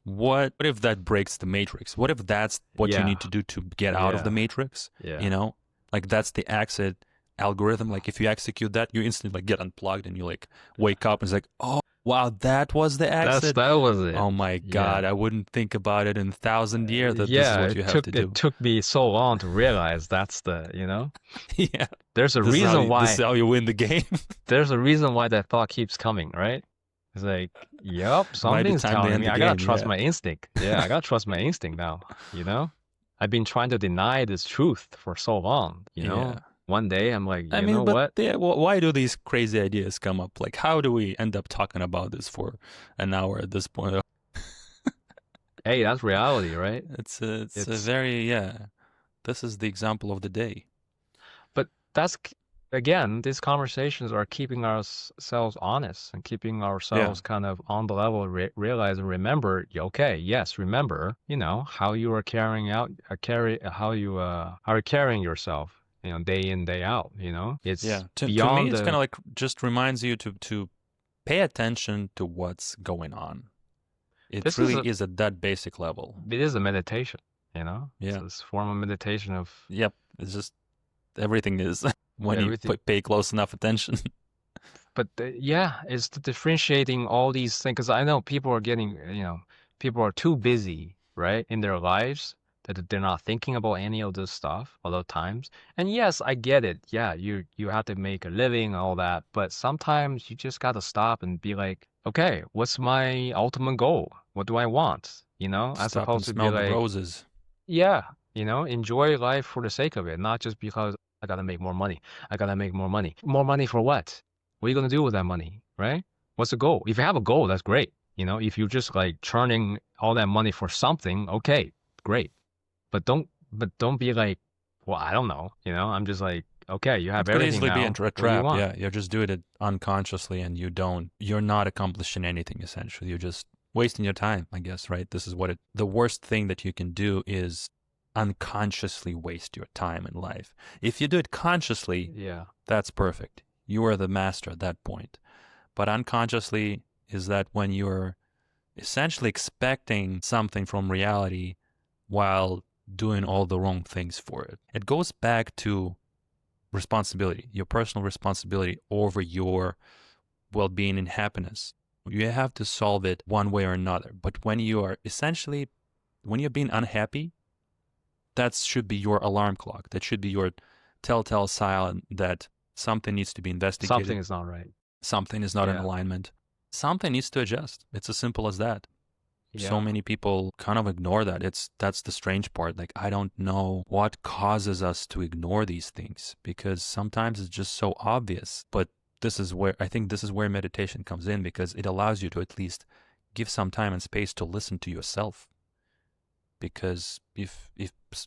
What if that breaks the matrix? What if that's what you Yeah. need to do to get out of the Yeah. matrix? Yeah. You know? Like that's the exit algorithm. Like if you execute that, you instantly like get unplugged and you like wake up and it's like, oh wow, that was the exit. That was it. Oh my God, Yeah. I wouldn't think about it in 1,000 years that this is Yeah, what you have to do. it took me so long to realize that's the, you know? Yeah. There's a This is how reason you, this is why how you win the game. there's a reason why that thought keeps coming, right? It's like, yep, Might be something's time to telling end me. the I gotta game. trust Yeah. my instinct. Yeah, I gotta trust my instinct now, you know? I've been trying to deny this truth for so long, you know? Yeah. One day I'm like, I you mean, know but what? yeah, why do these crazy ideas come up? Like, how do we end up talking about this for an hour at this point? Hey, that's reality, right? It's a It's very, yeah. This is the example of the day. But that's again, these conversations are keeping ourselves honest and keeping ourselves kind of on the level, realize and remember. Okay, yes, remember, you know, how you are carrying out, how are carrying yourself, you know, day in, day out. You know, Yeah. it's To me, beyond it's kind the. of like just reminds you to pay attention to what's going on. It This is really a is at that basic level. it is a meditation. You know, it's Yeah. this form of meditation of Yep. It's just everything is when you everything. pay close enough attention. But yeah, it's the differentiating all these things. Because I know people are getting, you know, people are too busy, right, in their lives that they're not thinking about any of this stuff a lot of times. And yes, I get it. Yeah, you have to make a living and all that. But sometimes you just got to stop and be like, okay, what's my ultimate goal? What do I want? You know, as Stop and opposed to be smell the like, roses. yeah, you know, enjoy life for the sake of it, not just because I gotta make more money. I gotta make more money. More money for what? What are you gonna do with that money, right? What's the goal? If you have a goal, that's great. You know, if you're just like churning all that money for something, okay, great. But don't be like, well, I don't know. You know, I'm just like, okay, you have It could everything easily be now. into a What do you trap. want? Yeah, you're just doing it unconsciously and you're not accomplishing anything essentially. You're just wasting your time, I guess, right? This is the worst thing that you can do is unconsciously waste your time in life. If you do it consciously, Yeah. that's perfect. You are the master at that point. But unconsciously is that when you're essentially expecting something from reality while doing all the wrong things for it. It goes back to responsibility, your personal responsibility over your well being and happiness. You have to solve it one way or another. But when you are essentially, when you're being unhappy, that should be your alarm clock. That should be your telltale sign that something needs to be investigated. Something is not right. Something is not in Yeah. alignment. Something needs to adjust. It's as simple as that. So Yeah. many people kind of ignore that. That's the strange part. Like I don't know what causes us to ignore these things because sometimes it's just so obvious. But this is where I think this is where meditation comes in because it allows you to at least give some time and space to listen to yourself. Because if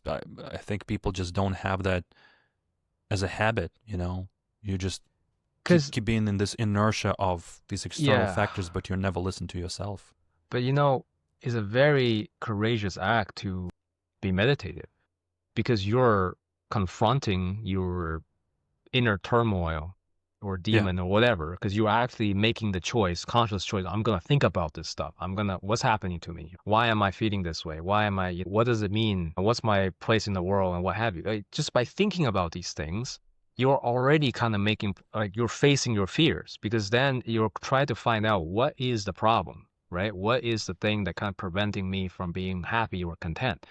I think people just don't have that as a habit, you know, you just keep being in this inertia of these external Yeah. factors, but you never listen to yourself. But you know, it's a very courageous act to be meditative because you're confronting your inner turmoil or Yeah. demon or whatever, because you're actually making the choice, conscious choice. I'm going to think about this stuff. What's happening to me? Why am I feeling this way? What does it mean? What's my place in the world and what have you? Like, just by thinking about these things, you're already kind of making, like, you're facing your fears because then you're trying to find out what is the problem, right? What is the thing that kind of preventing me from being happy or content,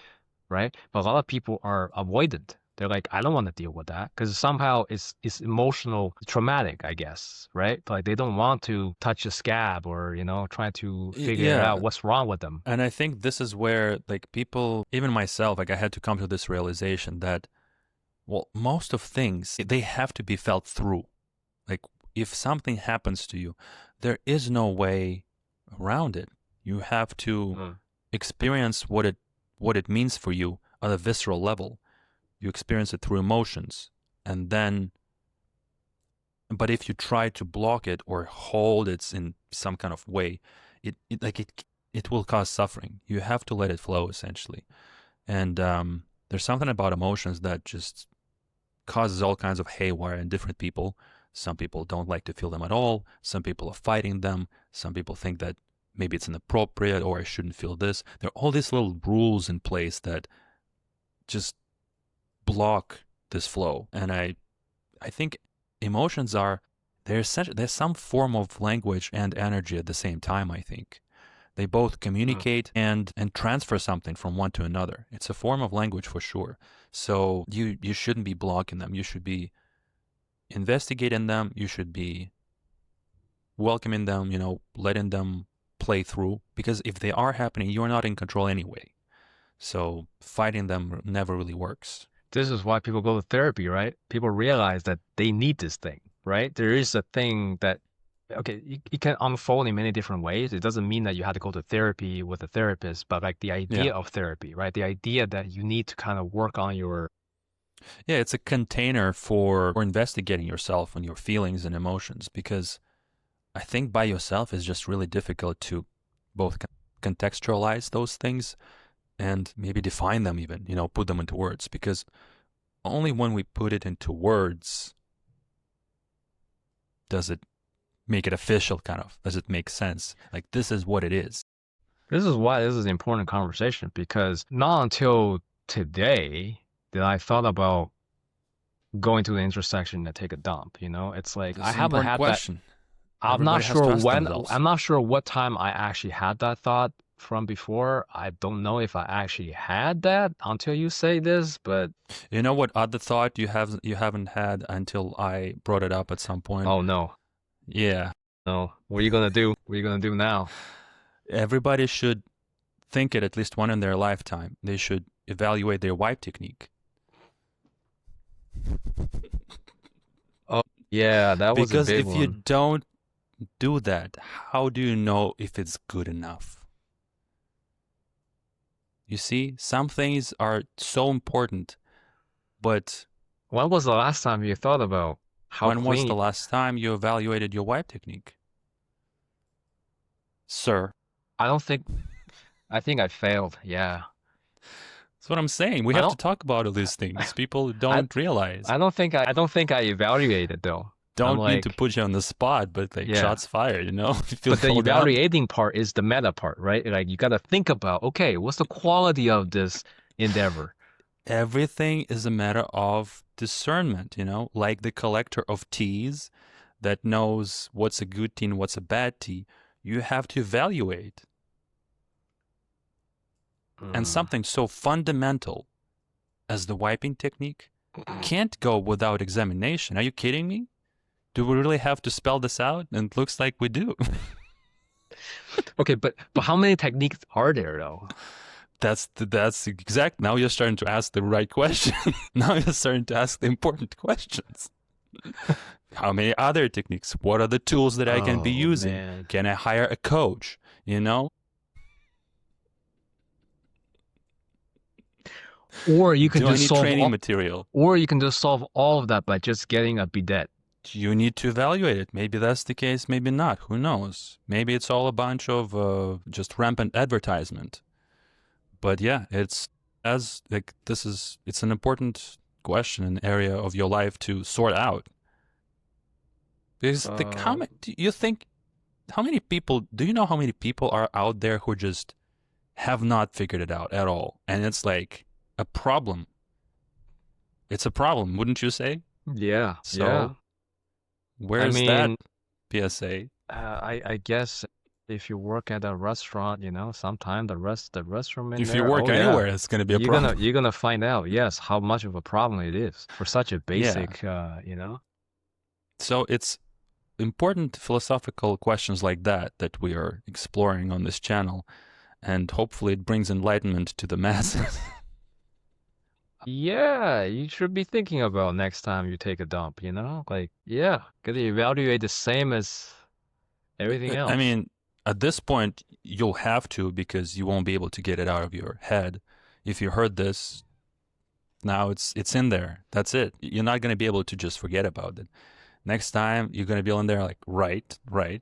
right? But a lot of people are avoidant. They're like, I don't want to deal with that because somehow it's emotional traumatic, I guess, right? Like they don't want to touch a scab or, you know, try to figure Yeah. out what's wrong with them. And I think this is where like people, even myself, like I had to come to this realization that Well, most of things, they have to be felt through. Like if something happens to you, there is no way around it. You have to Mm. experience what it means for you on a visceral level. You experience it through emotions. And then, but if you try to block it or hold it in some kind of way, it will cause suffering. You have to let it flow, essentially. And there's something about emotions that just causes all kinds of haywire in different people. Some people don't like to feel them at all. Some people are fighting them. Some people think that maybe it's inappropriate or I shouldn't feel this. There are all these little rules in place that just block this flow. And I think emotions are, there's some form of language and energy at the same time, I think. They both communicate and transfer something from one to another. It's a form of language for sure. So you shouldn't be blocking them. You should be investigating them. You should be welcoming them, letting them play through. Because if they are happening, you're not in control anyway. So fighting them never really works. This is why people go to therapy, right? People realize that they need this thing, right? There is a thing that, okay, it can unfold in many different ways. It doesn't mean that you have to go to therapy with a therapist, but like the idea Yeah. of therapy, right? The idea that you need to kind of work on your. Yeah, it's a container for investigating yourself and your feelings and emotions, because I think by yourself is just really difficult to both contextualize those things and maybe define them even, put them into words, because only when we put it into words does it make it official, kind of. Does it make sense? Like, this is what it is. This is why this is an important conversation, because not until today did I thought about going to the intersection and take a dump, It's like This I is an haven't important had that. question. I'm not Everybody has to sure ask when, themselves. I'm not sure what time I actually had that thought from before. I don't know if I actually had that until you say this, but You know what other thought you haven't had until I brought it up at some point? oh no, Yeah. no. What are you gonna do? What are you gonna do now? Everybody should think it at least one in their lifetime. They should evaluate their wipe technique. Oh yeah, that was a Because big if you one. don't do that, how do you know if it's good enough? You see, some things are so important, but When was the last time you thought about how when was the clean? last time you evaluated your wipe technique, sir? I don't think. I think I failed. Yeah. That's what I'm saying. We I have to don't. talk about all these things. People I. don't realize. I don't think. I don't think I evaluated though. I'm Don't mean to like, put you on the spot, but like yeah. shots fired, you feel But the called out. evaluating part is the meta part, right? Like you got to think about, okay, what's the quality of this endeavor? Everything is a matter of discernment, like the collector of teas that knows what's a good tea and what's a bad tea. You have to evaluate. And something so fundamental as the wiping technique can't go without examination. Are you kidding me? Do we really have to spell this out? And it looks like we do. Okay, but how many techniques are there though? That's exact. Now you're starting to ask the right question. Now you're starting to ask the important questions. How many other techniques? What are the tools that I can be Oh using? man. Can I hire a coach? Or you can Do I just need solve training all, material? or you can just solve all of that by just getting a bidet. You need to evaluate it. Maybe that's the case, maybe not. Who knows? Maybe it's all a bunch of just rampant advertisement. But yeah, it's an important question, an area of your life to sort out. Because do you think, do you know how many people are out there who just have not figured it out at all? And it's like a problem. It's a problem, wouldn't you say? Yeah, So, yeah. where's that PSA? I guess if you work at a restaurant, sometime the restroom in If you there, work oh yeah, anywhere, it's going to be a problem. you're gonna find out, yes, how much of a problem it is for such a Yeah. basic, So it's important philosophical questions like that we are exploring on this channel, and hopefully it brings enlightenment to the masses. Yeah, you should be thinking about next time you take a dump, you know? Like, yeah, gotta evaluate the same as everything I else. mean, at this point, you'll have to because you won't be able to get it out of your head. If you heard this, now it's in there. That's it. You're not going to be able to just forget about it. Next time, you're going to be in there like, right,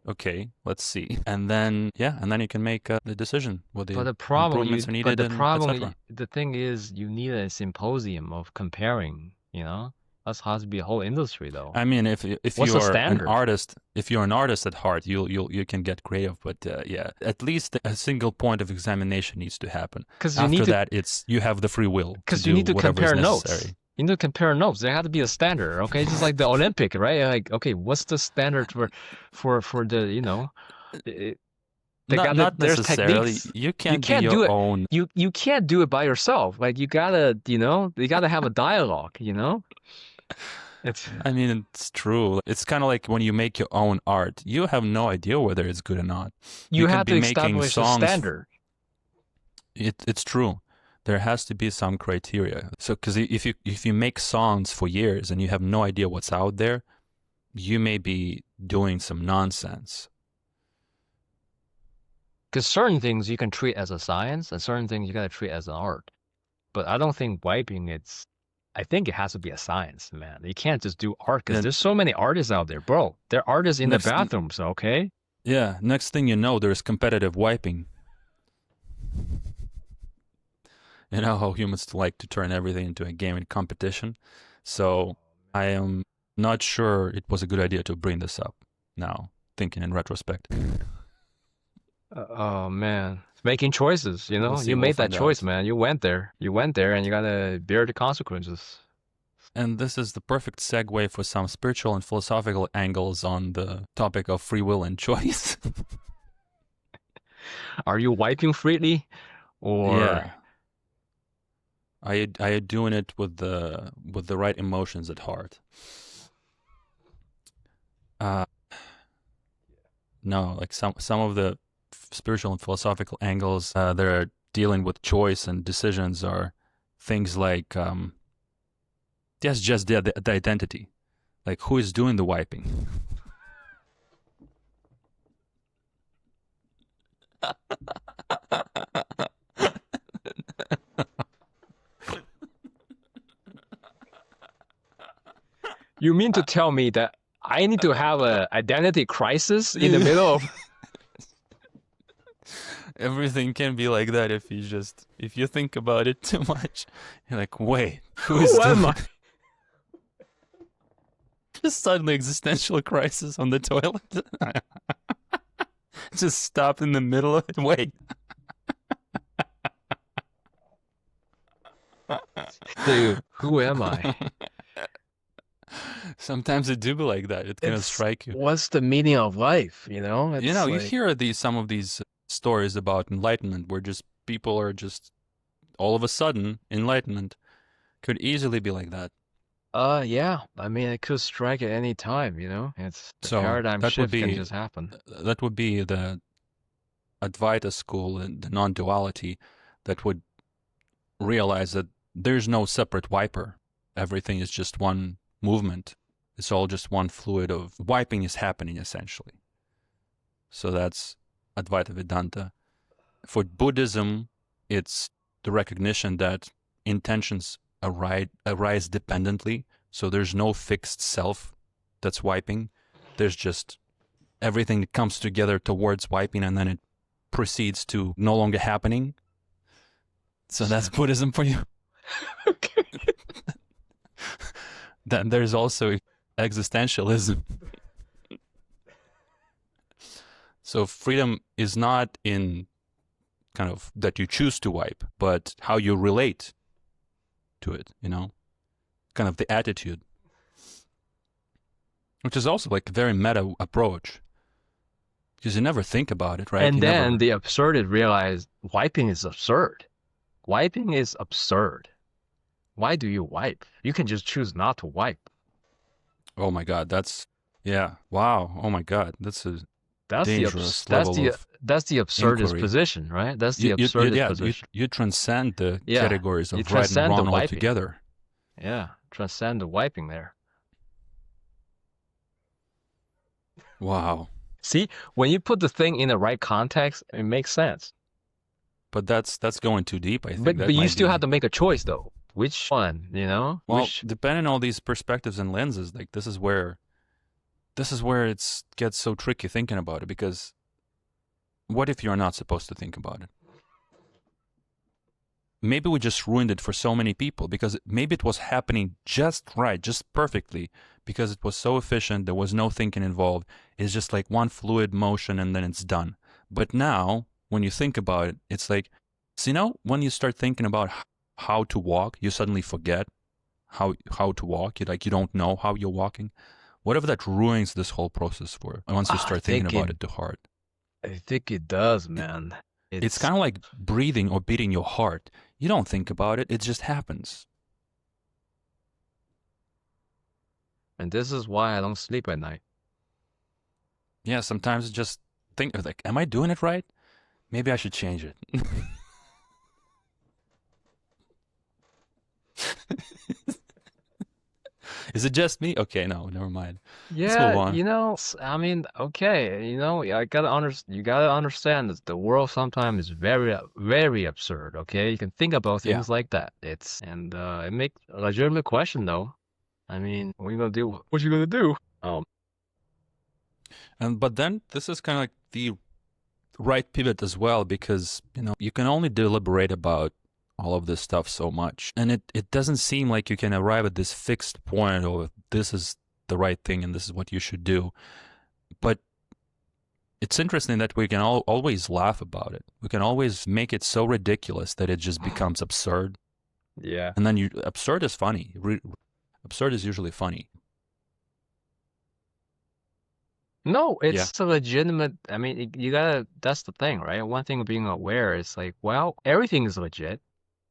okay, let's see. And then, yeah, and then you can make the decision what But the the problem you improvements are but needed the and problem etc. the thing is you need a symposium of comparing, you know? That has to be a whole industry though. I mean, if What's you the are an standard? artist, if you're an artist at heart, you can get creative. But yeah, at least a single point of examination needs to happen. Because After that, it's you have the free will to you do need to whatever is compare notes. necessary. You need to compare notes. There had to be a standard, okay? Just like the Olympic, right? Like, okay, what's the standard for the, you know, it, Not there's necessarily. techniques. You You can't be can't your do it. own. You can't do it by yourself. Like you gotta have a dialogue, you know? It's I mean, it's true. It's kind of like when you make your own art. You have no idea whether it's good or not. You you can have be to making establish a songs. standard. It's true. There has to be some criteria. So, because if you make songs for years and you have no idea what's out there, you may be doing some nonsense. Because certain things you can treat as a science, and certain things you gotta treat as an art. But I don't think wiping I think it has to be a science, man. You can't just do art because Then there's so many artists out there, bro. They're artists in the next, bathrooms, okay? yeah, next thing you know, there's competitive wiping. You know how humans like to turn everything into a game in competition. So I am not sure it was a good idea to bring this up now, thinking in retrospect. Oh man, making choices. You We'll know, see. you We'll made that find choice, out. man. You went there. You went there, and you gotta bear the consequences. And this is the perfect segue for some spiritual and philosophical angles on the topic of free will and choice. Are you wiping freely, or Yeah. Are you doing it with the right emotions at heart? Uh, no, like some of the spiritual and philosophical angles that are dealing with choice and decisions are things like just the identity, like who is doing the wiping. you mean to tell me that I need to have a identity crisis in the middle of? Everything can be like that if you think about it too much. You're like, wait, who is Who am doing? I? Just suddenly existential crisis on the toilet. Just stop in the middle of it. Wait. Dude, who am I? Sometimes it do be like that. It kind of It's strike you. what's the meaning of life? You know, You it's know, you like, hear some of these stories about enlightenment where just people are just all of a sudden enlightenment could easily be like that. yeah. I mean, it could strike at any time. You know, it's the So paradigm shift can just happen. that would be the Advaita school and the non-duality that would realize that there's no separate wiper. Everything is just one movement. It's all just one fluid of wiping is happening essentially. So that's Advaita Vedanta. For Buddhism, it's the recognition that intentions arise dependently. So there's no fixed self that's wiping. There's just everything that comes together towards wiping and then it proceeds to no longer happening. So that's Buddhism for you. Okay. Then there's also existentialism. So freedom is not in kind of that you choose to wipe, but how you relate to it, you know? Kind of the attitude. Which is also like a very meta approach. Because you never think about it, right? And you then never... the absurdist realized wiping is absurd. Wiping is absurd. Why do you wipe? You can just choose not to wipe. Oh my God, that's... Yeah, wow, oh my God, that's a... dangerous level of that's the absurdist inquiry. position, right? That's the absurdist position. You transcend the Yeah, categories you of right and transcend the wrong wiping. altogether. Yeah, transcend the wiping there. Wow. See, when you put the thing in the right context, it makes sense. But that's going too deep, I think. But you still have to make a choice though. Which one, you know? Well, depending on all these perspectives and lenses, like this is where it gets so tricky thinking about it, because what if you're not supposed to think about it? Maybe we just ruined it for so many people, because maybe it was happening just right, just perfectly, because it was so efficient, there was no thinking involved. It's just like one fluid motion and then it's done. But now, when you think about it, it's like, so, you know, when you start thinking about how to walk, you suddenly forget how to walk. You don't know how you're walking. Whatever that ruins this whole process for, once you start thinking about it too hard. I think it does, man. It's kind of like breathing or beating your heart. You don't think about it, it just happens. And this is why I don't sleep at night. Yeah, sometimes just think like, am I doing it right? Maybe I should change it. Is it just me? Okay, no, never mind. Yeah, let's move on. you know, I mean, okay, you know, you gotta understand that the world sometimes is very, very absurd. Okay, you can think about things like that. It makes a legitimate question though. I mean, what are you gonna do? What you gonna do? But then this is kind of like the right pivot as well, because you can only deliberate about all of this stuff so much, and it doesn't seem like you can arrive at this fixed point of this is the right thing and this is what you should do. But it's interesting that we can always laugh about it. We can always make it so ridiculous that it just becomes absurd. Yeah. And then absurd is funny. Absurd is usually funny. No, it's a legitimate. I mean, you gotta. That's the thing, right? One thing of being aware is like, well, everything is legit.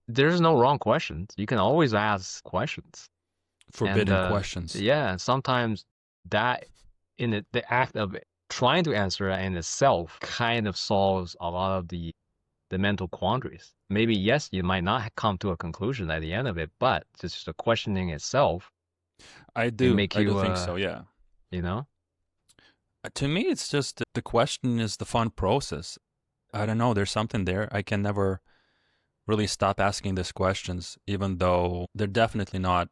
There's no wrong questions. You can always ask questions. Forbidden questions. Yeah, and sometimes that in the act of trying to answer it in itself kind of solves a lot of the mental quandaries. Maybe yes, you might not come to a conclusion at the end of it, but just the questioning itself. I do think so. Yeah. You know. To me, it's just the question is the fun process. I don't know. There's something there. I can never really stop asking these questions, even though they're definitely not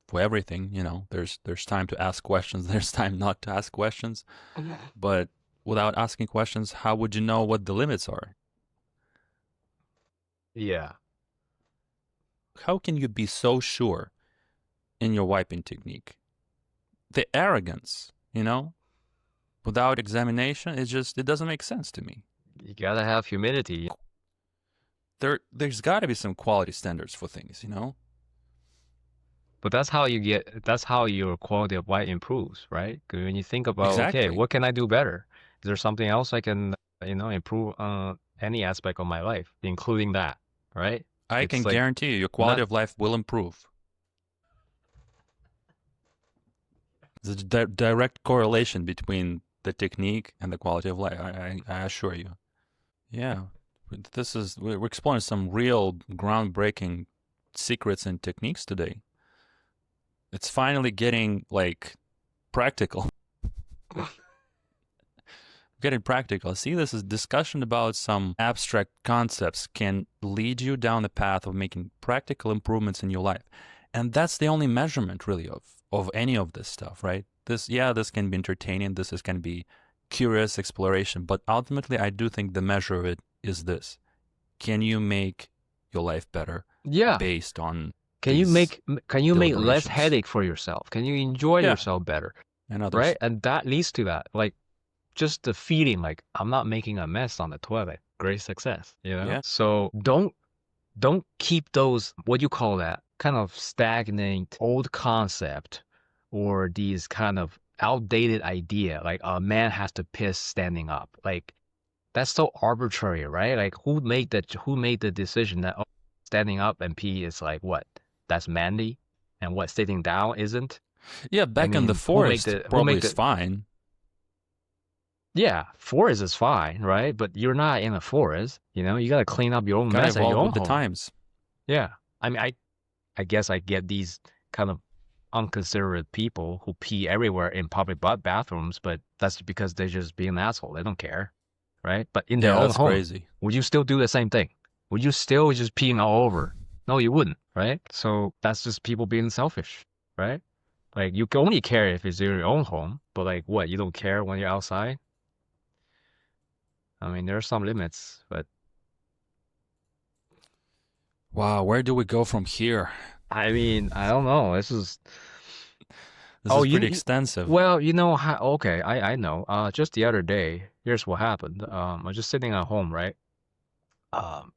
for everything. There's time to ask questions. There's time not to ask questions. But without asking questions, how would you know what the limits are? Yeah. How can you be so sure in your wiping technique? The arrogance, without examination, it doesn't make sense to me. You gotta have humility. There's got to be some quality standards for things, But that's how your quality of life improves, right? Because when you think about, okay, what can I do better? Is there something else I can, improve any aspect of my life, including that, right? I can guarantee you your quality of life will improve. There's a direct correlation between the technique and the quality of life. I assure you. Yeah, we're exploring some real groundbreaking secrets and techniques today. It's finally getting practical. Getting practical. See, this is discussion about some abstract concepts can lead you down the path of making practical improvements in your life. And that's the only measurement really of any of this stuff, right? This can be entertaining. This can be curious exploration. But ultimately, I do think the measure of it is this. Can you make your life better? Yeah. Based on Can you make less headache for yourself? Can you enjoy yourself better? And others. Right? And that leads to that. Just the feeling I'm not making a mess on the toilet. Great success. Yeah. So don't keep those, what do you call that? Kind of stagnant old concept or these kind of outdated idea, like a man has to piss standing up. That's so arbitrary, right? Who made the decision that standing up and pee is what? That's manly, and what sitting down isn't? Yeah, back in the forest probably is fine. Yeah, forest is fine, right? But you're not in a forest, you know. You gotta clean up your own Gotta mess at your evolve own with the home. times. Yeah, I mean, I guess I get these kind of unconsiderate people who pee everywhere in public bathrooms, but that's because they're just being an asshole. They don't care, right? But in their Yeah, own that's home, crazy. would you still do the same thing? Would you still just peeing all over? No, you wouldn't, right? So that's just people being selfish, right? Like you can only care if it's in your own home, but like what? You don't care when you're outside? I mean, there are some limits, but Wow, where do we go from here? I mean, I don't know. This is This oh, is pretty extensive. well, you know how, okay, I know. Just the other day, here's what happened. I was just sitting at home, right? Um,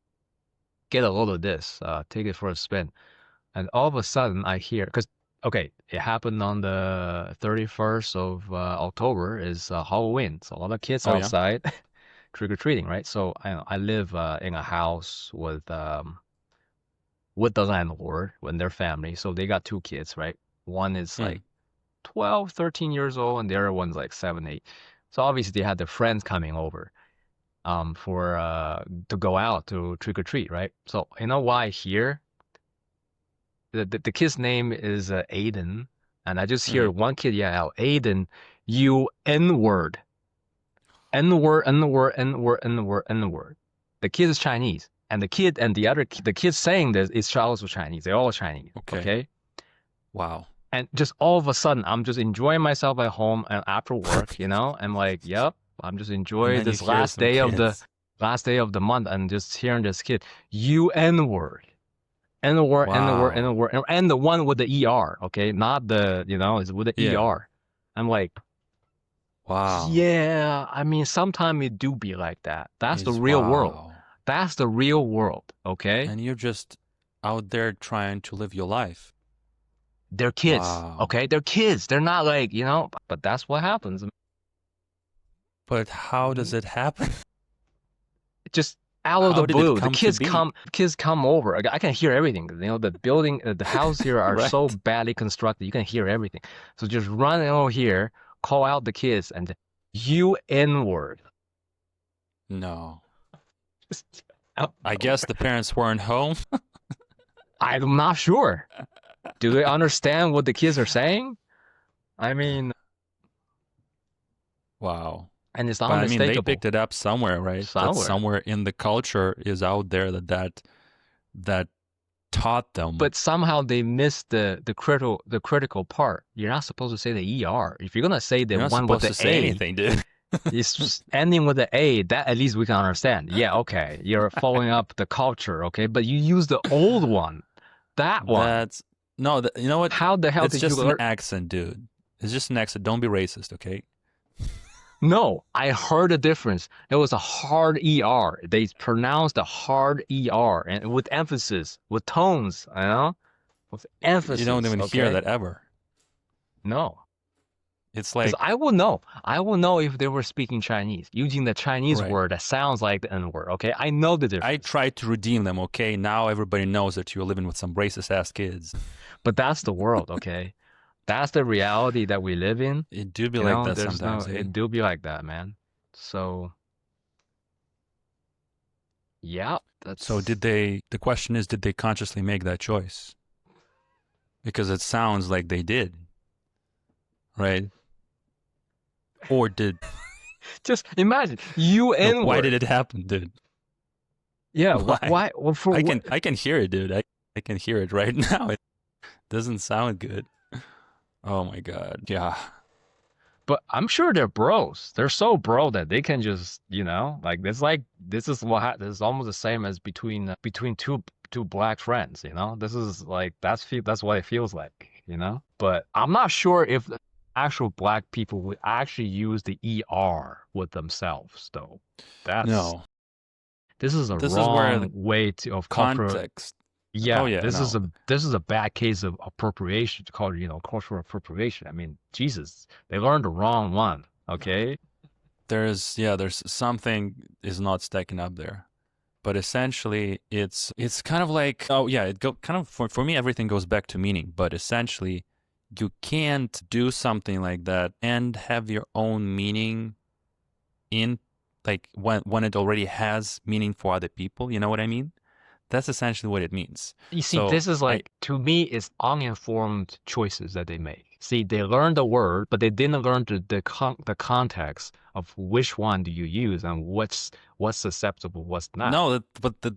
get a load of this, take it for a spin. And all of a sudden I hear, because, okay, it happened on the 31st of October is Halloween. So a lot of kids Oh yeah. outside trick-or-treating, right? So I live in a house with the landlord and their family. So they got two kids, right? One is Hmm. like 12, 13 years old, and the other one's like 7, 8. So obviously they had their friends coming over for to go out to trick or treat, right? So you know why here? The kid's name is Aiden, and I just Hmm. hear one kid yell out, Aiden, you N word. N word, N word, N word, N word, N word. The kid is Chinese. And the kid saying this is also Chinese. They're all Chinese. Okay. Okay. Wow. And just all of a sudden, I'm just enjoying myself at home and after work, you know. I'm like, yep, I'm just And enjoying then you this hear some kids. last day of the month, and just hearing this kid, you N word, N word, N word, Wow. N word, and the one with the ER, okay, not the, you know, is with the Yeah. ER. I'm like, Wow. yeah, I mean, sometimes it do be like that. That's the Is real world. wow. That's the real world, okay? And you're just out there trying to live your life. They're kids, Wow. okay? They're kids. They're not like, you know, but that's what happens. But how does it happen? Just out of the How did it blue, come to be? kids come over. I can hear everything. You know, the building, the house here are so Right. badly constructed. You can hear everything. So just run over here, call out the kids, and you N word. No. Out I of guess the parents weren't home. I'm not sure. Do they understand what the kids are saying? I mean, Wow. and it's But I mean, they unmistakable picked it up somewhere, right? That somewhere. somewhere in the culture is out there that taught them. But somehow they missed the critical part. You're not supposed to say the ER. If you're gonna say the You're not one with supposed the to say A, anything, dude. it's ending with the A. That at least we can understand. Yeah, okay. You're following up the culture, okay? But you use the old one. That one. That's no, you know what? How the hell It's did you just an learn? accent, dude. It's just an accent. Don't be racist, okay? No, I heard the difference. It was a hard ER. They pronounced a hard ER and with emphasis, with tones, you know? With You don't emphasis, even hear okay? that ever. No. It's Because like, I will know. I will know if they were speaking Chinese, using the Chinese right. word that sounds like the N word, okay? I know the I difference. tried to redeem them, okay? Now everybody knows that you're living with some racist ass kids. But that's the world, okay? That's the reality that we live in. It do be You like know, that there's no, sometimes, eh? it do be like that, man. So, yeah, So that's the question is, did they consciously make that choice? Because it sounds like they did, right? Or did, just imagine you no, N why did word. it happen, dude? Yeah, Why? why? Well, for what? I can hear it, dude. I can hear it right now. It doesn't sound good. Oh my God. Yeah. But I'm sure they're bros. They're so bro that they can just, you know, like this is this is almost the same as between two black friends, you know. This is like that's what it feels like, you know. But I'm not sure if the actual black people would actually use the ER with themselves, though. That's No. this is a This is where wrong the way to of cultural. context. Oh Yeah, yeah, no. this is a bad case of appropriation to call it, you know, cultural appropriation. I mean, Jesus, they learned the wrong one. Okay. There's something is not stacking up there. But essentially it's kind of like, oh yeah, it go kind of for me everything goes back to meaning, but essentially you can't do something like that and have your own meaning in, like when it already has meaning for other people. You know what I mean? That's essentially what it means. You see, So this is I like, to me, it's uninformed choices that they make. See, they learned the word, but they didn't learn the context of which one do you use and what's acceptable, what's not. no,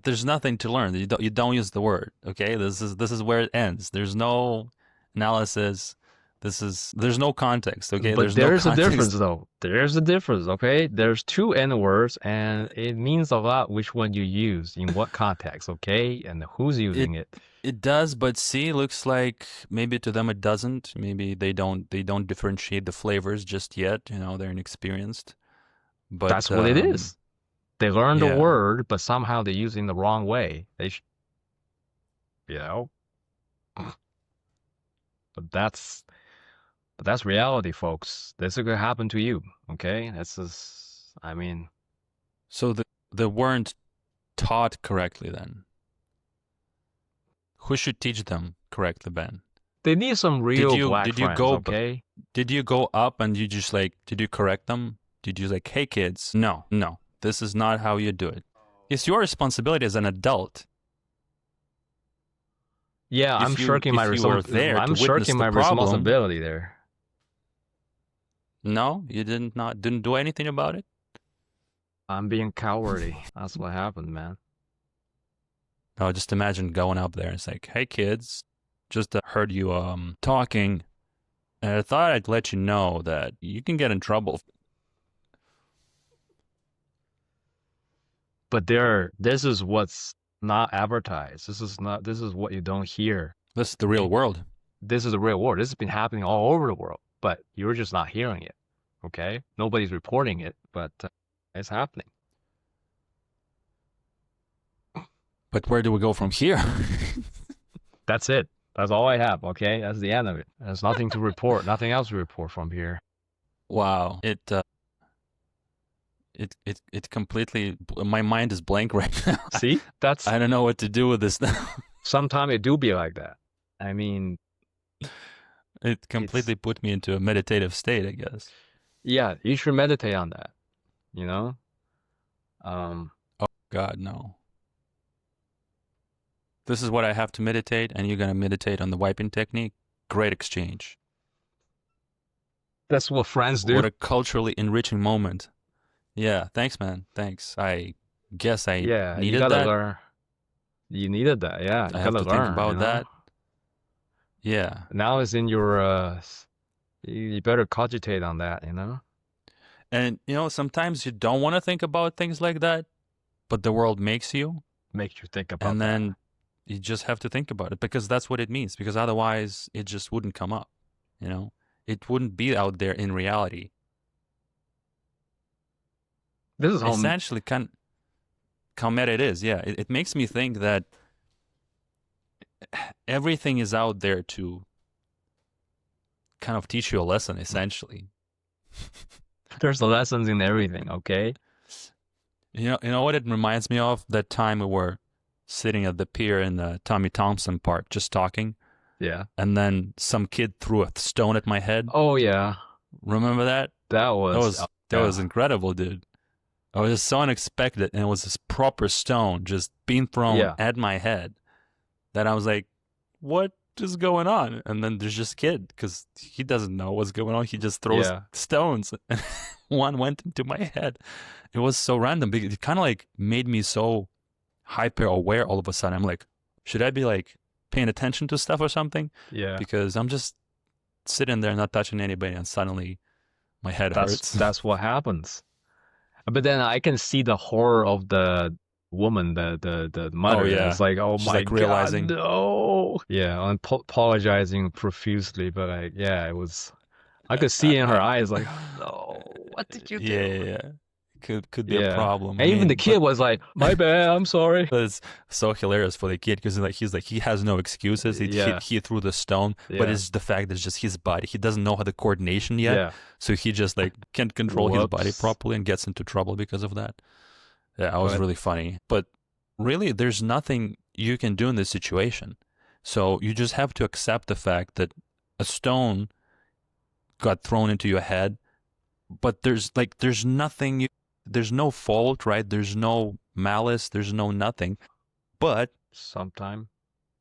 there's nothing to learn. You don't use the word. Okay, this is where it ends. There's no analysis. There's no context. Okay, But there's no there's a difference, context. though. There's a difference, okay? There's two N words, and it means a lot which one you use in what context, okay? And who's It using it. it does, but see, looks like maybe to them it doesn't. Maybe they don't differentiate the flavors just yet. They're inexperienced. But That's what it is. They learned the yeah. word, but somehow they're using the wrong way. You know? But that's reality, folks. This is gonna happen to you, okay? This is, I mean, So they weren't taught correctly then. Who should teach them correctly, Ben? they need some Did real you black did you friends, go okay? did you go up and you just like did you correct them? Did you like, hey kids, no, no, this is not how you do it. It's your responsibility as an adult. Yeah, If you if you were there to I'm witness shirking the my problem, responsibility there. no, you didn't do anything about it. I'm being cowardly. That's what happened, man. No, just imagine going up there and it's like, hey kids, just heard you talking, and I thought I'd let you know that you can get in trouble. But this is what's not advertised. This is what you don't hear. This is the real world. This is the real world. This has been happening all over the world, but you're just not hearing it. Okay? Nobody's reporting it, but it's happening. But where do we go from here? That's it. That's all I have. Okay? That's the end of it. There's nothing to report. Nothing else to report from here. Wow. It completely, my mind is blank right now. See? That's I don't know what to do with this now. sometimes it do be like that. I mean, It completely put me into a meditative state, I guess. yeah, you should meditate on that. You know? Um, Oh God, no. This is what I have to meditate, and you're gonna meditate on the wiping technique. Great exchange. that's what friends do. What a culturally enriching moment. Yeah, thanks, man. Thanks. I guess I Yeah, you needed gotta that. learn. You needed that. Yeah, you I have gotta to think learn, about that. Yeah. Now it's in your you better cogitate on that, you know? And sometimes you don't want to think about things like that, but the world makes you, Make you think about and that. then you just have to think about it because that's what it means. Because otherwise, it just wouldn't come up. It wouldn't be out there in reality. This is how Essentially, how meta it is. Yeah, it makes me think that everything is out there to kind of teach you a lesson, essentially. there's the lessons in everything, okay? You know what it reminds me of? That time we were sitting at the pier in the Tommy Thompson Park just talking, Yeah. and then some kid threw a stone at my head. Oh yeah. Remember that? That was That was incredible, dude. It was just so unexpected, and it was this proper stone just being thrown Yeah. at my head that I was like, what is going on? And then there's just a kid, because he doesn't know what's going on. He just throws Yeah. stones. One went into my head. It was so random. It kind of like made me so hyper aware all of a sudden. I'm like, should I be like paying attention to stuff or something? Yeah. Because I'm just sitting there not touching anybody, and suddenly my head hurts. That's what happens. But then I can see the horror of the woman, the mother. Oh, yeah. It's like, oh She's, my like, realizing. God, no. Yeah, I'm apologizing profusely, but like, yeah, it was. I could see in her eyes, like, no, what did you do? Yeah. Could be a problem. And even the kid was like, my bad, I'm sorry. It's so hilarious for the kid because he has no excuses. He threw the stone, but it's the fact that it's just his body. He doesn't know how the coordination yet, Yeah. so he just like can't control his body Whoops. properly and gets into trouble because of that. Yeah, it was really funny. But really, there's nothing you can do in this situation. So you just have to accept the fact that a stone got thrown into your head, but there's nothing there's no fault, right? There's no malice, there's no nothing. But Sometime.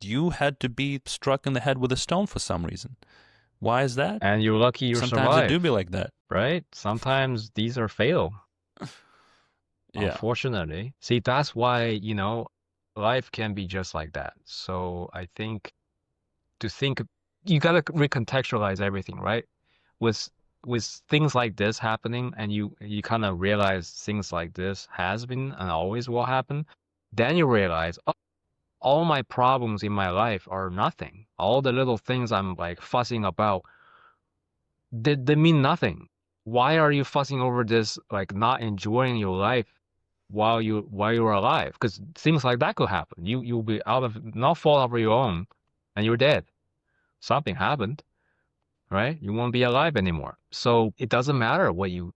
you had to be struck in the head with a stone for some reason. Why is that? And you're lucky you Sometimes it do survive, be like that. right? Sometimes these are fatal, Yeah. unfortunately. See, that's why, life can be just like that. So I think to think you gotta recontextualize everything, right? With with things like this happening and you kind of realize things like this has been and always will happen, then you realize, oh, all my problems in my life are nothing. All the little things I'm like fussing about, they mean nothing. Why are you fussing over this, like not enjoying your life while you're alive? Because things like that could happen. You'll be out of not fault of your own, and you're dead. Something happened, right? You won't be alive anymore. So it doesn't matter what you.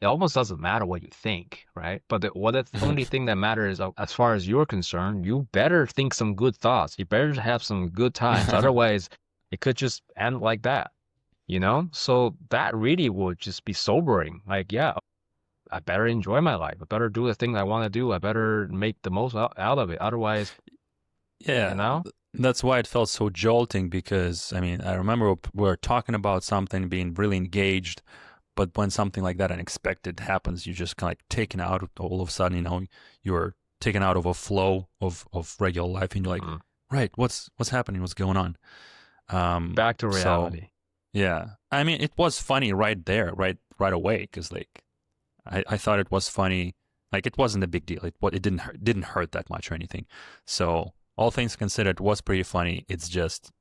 It almost doesn't matter what you think, right? But the only thing that matters, as far as you're concerned, you better think some good thoughts. You better have some good times. Otherwise, it could just end like that. So that really would just be sobering. Like, yeah, I better enjoy my life. I better do the thing I want to do. I better make the most out of it. Otherwise, you Yeah, know that's why it felt so jolting because, I mean, I remember we were talking about something, being really engaged, but when something like that unexpected happens, you just kind of like taken out all of a sudden, you're taken out of a flow of regular life and you're like, Mm. right, what's happening? What's going on? Back to So reality. yeah, I mean, it was funny right there, right away, because like I thought it was funny. Like it wasn't a big deal. It didn't hurt that much or anything. So all things considered, it was pretty funny. It's just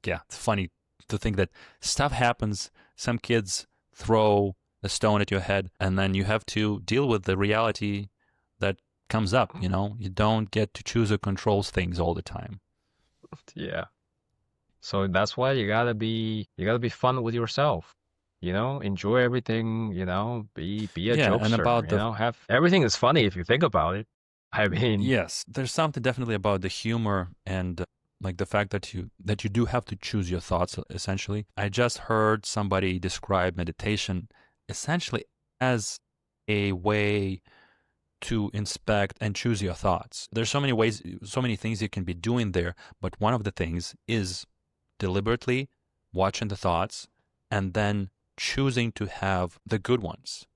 yeah, it's funny to think that stuff happens. Some kids throw a stone at your head, and then you have to deal with the reality that comes up. You don't get to choose or control things all the time. Yeah. So that's why you gotta be fun with yourself. Enjoy everything, be a Yeah, and jokester, about the have everything is funny if you think about it. I mean, yes, there's something definitely about the humor and like the fact that you do have to choose your thoughts essentially. I just heard somebody describe meditation essentially as a way to inspect and choose your thoughts. There's so many ways, so many things you can be doing there, but one of the things is deliberately watching the thoughts and then choosing to have the good ones.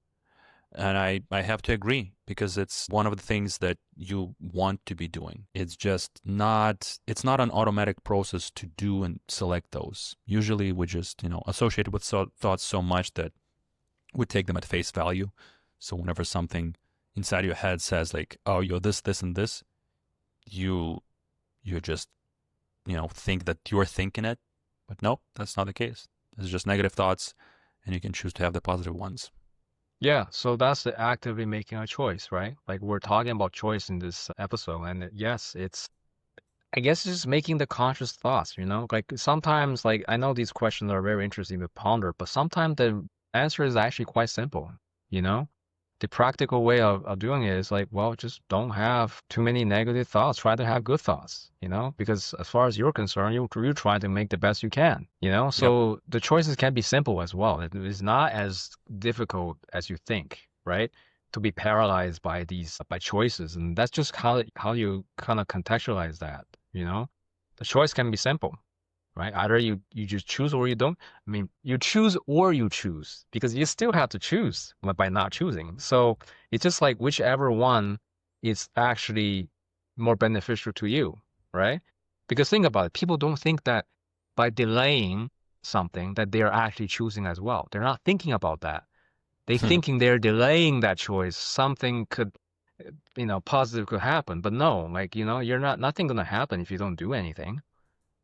And I have to agree because it's one of the things that you want to be doing. It's not an automatic process to do and select those. Usually we just, associate with thoughts so much that we take them at face value. So whenever something inside your head says like, oh, you're this, and this, you just, think that you're thinking it. But no, that's not the case. It's just negative thoughts and you can choose to have the positive ones. yeah, so that's the actively making a choice, right? Like we're talking about choice in this episode, and yes, I guess it's just making the conscious thoughts. Like sometimes, like I know these questions are very interesting to ponder, but sometimes the answer is actually quite simple, you know? The practical way of doing it is like, well, just don't have too many negative thoughts. Try to have good thoughts. Because as far as you're concerned, you're trying to make the best you can. Yep. So the choices can be simple as well. It is not as difficult as you think, right? To be paralyzed by by choices. And that's just how you kind of contextualize that. The choice can be simple, right? Either you just choose or you don't. I mean, you choose or you choose because you still have to choose by not choosing. So it's just like whichever one is actually more beneficial to you, right? Because think about it, people don't think that by delaying something that they are actually choosing as well. They're not thinking about that. They thinking they're delaying that choice. Something could, positive could happen. But no, like, you're nothing gonna happen if you don't do anything.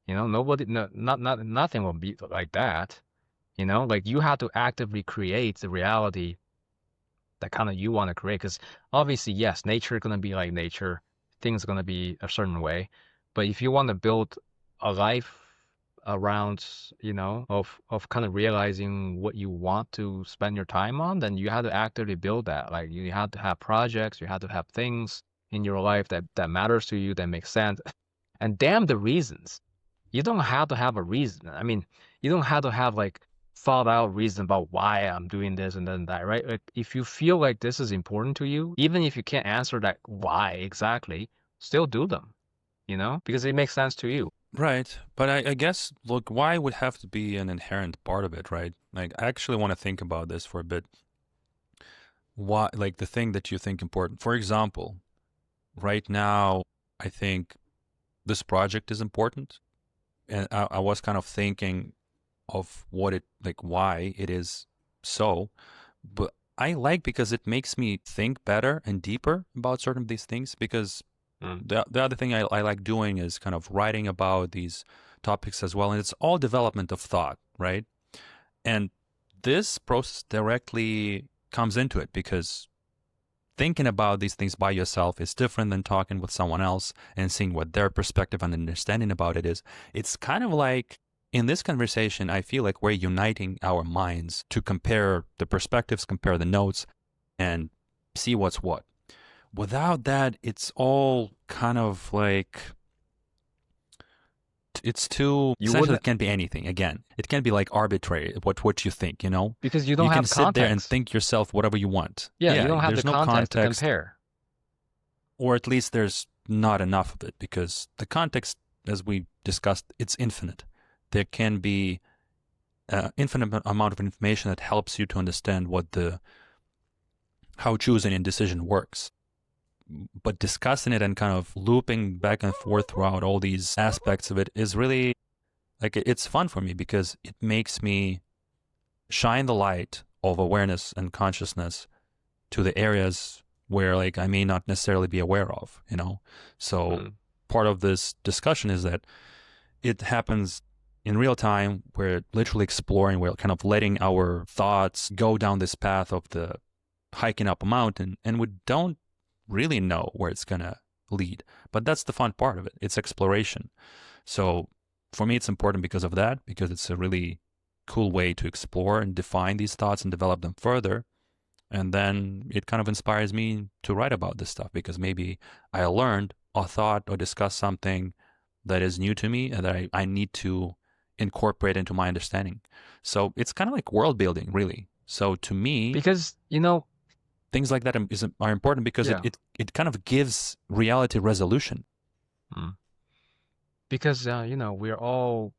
Nobody, no, nothing will be like that. Like you have to actively create the reality that kind of you want to create. Because obviously, yes, nature gonna be like nature. Things gonna be a certain way. But if you want to build a life around, of kind of realizing what you want to spend your time on, then you have to actively build that. Like you have to have projects, you have to have things in your life that matters to you, that makes sense. And damn the reasons. You don't have to have a reason. I mean, you don't have to have like thought out reason about why I'm doing this and then that, right? Like if you feel like this is important to you, even if you can't answer that why exactly, still do them, because it makes sense to you. Right. But I guess, look, why would have to be an inherent part of it, right? Like, I actually want to think about this for a bit. Why, like, the thing that you think important. For example, right now, I think this project is important. And I was kind of thinking of what it, like, why it is so. But I like because it makes me think better and deeper about certain of these things because the other thing I like doing is kind of writing about these topics as well. And it's all development of thought, right? And this process directly comes into it because thinking about these things by yourself is different than talking with someone else and seeing what their perspective and understanding about it is. It's kind of like in this conversation, I feel like we're uniting our minds to compare the perspectives, compare the notes, and see what's what. Without that, it's all kind of like it's too You essentially wouldn't it can be anything. Again, it can be like arbitrary what you think, because you You don't can have sit there and context. think yourself whatever you want. Yeah, you don't have the There's no context to context, compare. or at least there's not enough of it because the context, as we discussed, it's infinite. There can be infinite amount of information that helps you to understand how choosing and decision works. But discussing it and kind of looping back and forth throughout all these aspects of it is really like it's fun for me because it makes me shine the light of awareness and consciousness to the areas where like I may not necessarily be aware of, So part of this discussion is that it happens in real time. We're literally exploring, we're kind of letting our thoughts go down this path of the hiking up a mountain, and we don't really know where it's going to lead. But that's the fun part of it. It's exploration. So for me, it's important because of that, because it's a really cool way to explore and define these thoughts and develop them further. And then it kind of inspires me to write about this stuff because maybe I learned or thought or discussed something that is new to me and that I need to incorporate into my understanding. So it's kind of like world building, really. So to me, Because, things like that are important because yeah. it kind of gives reality resolution. Because, we're all,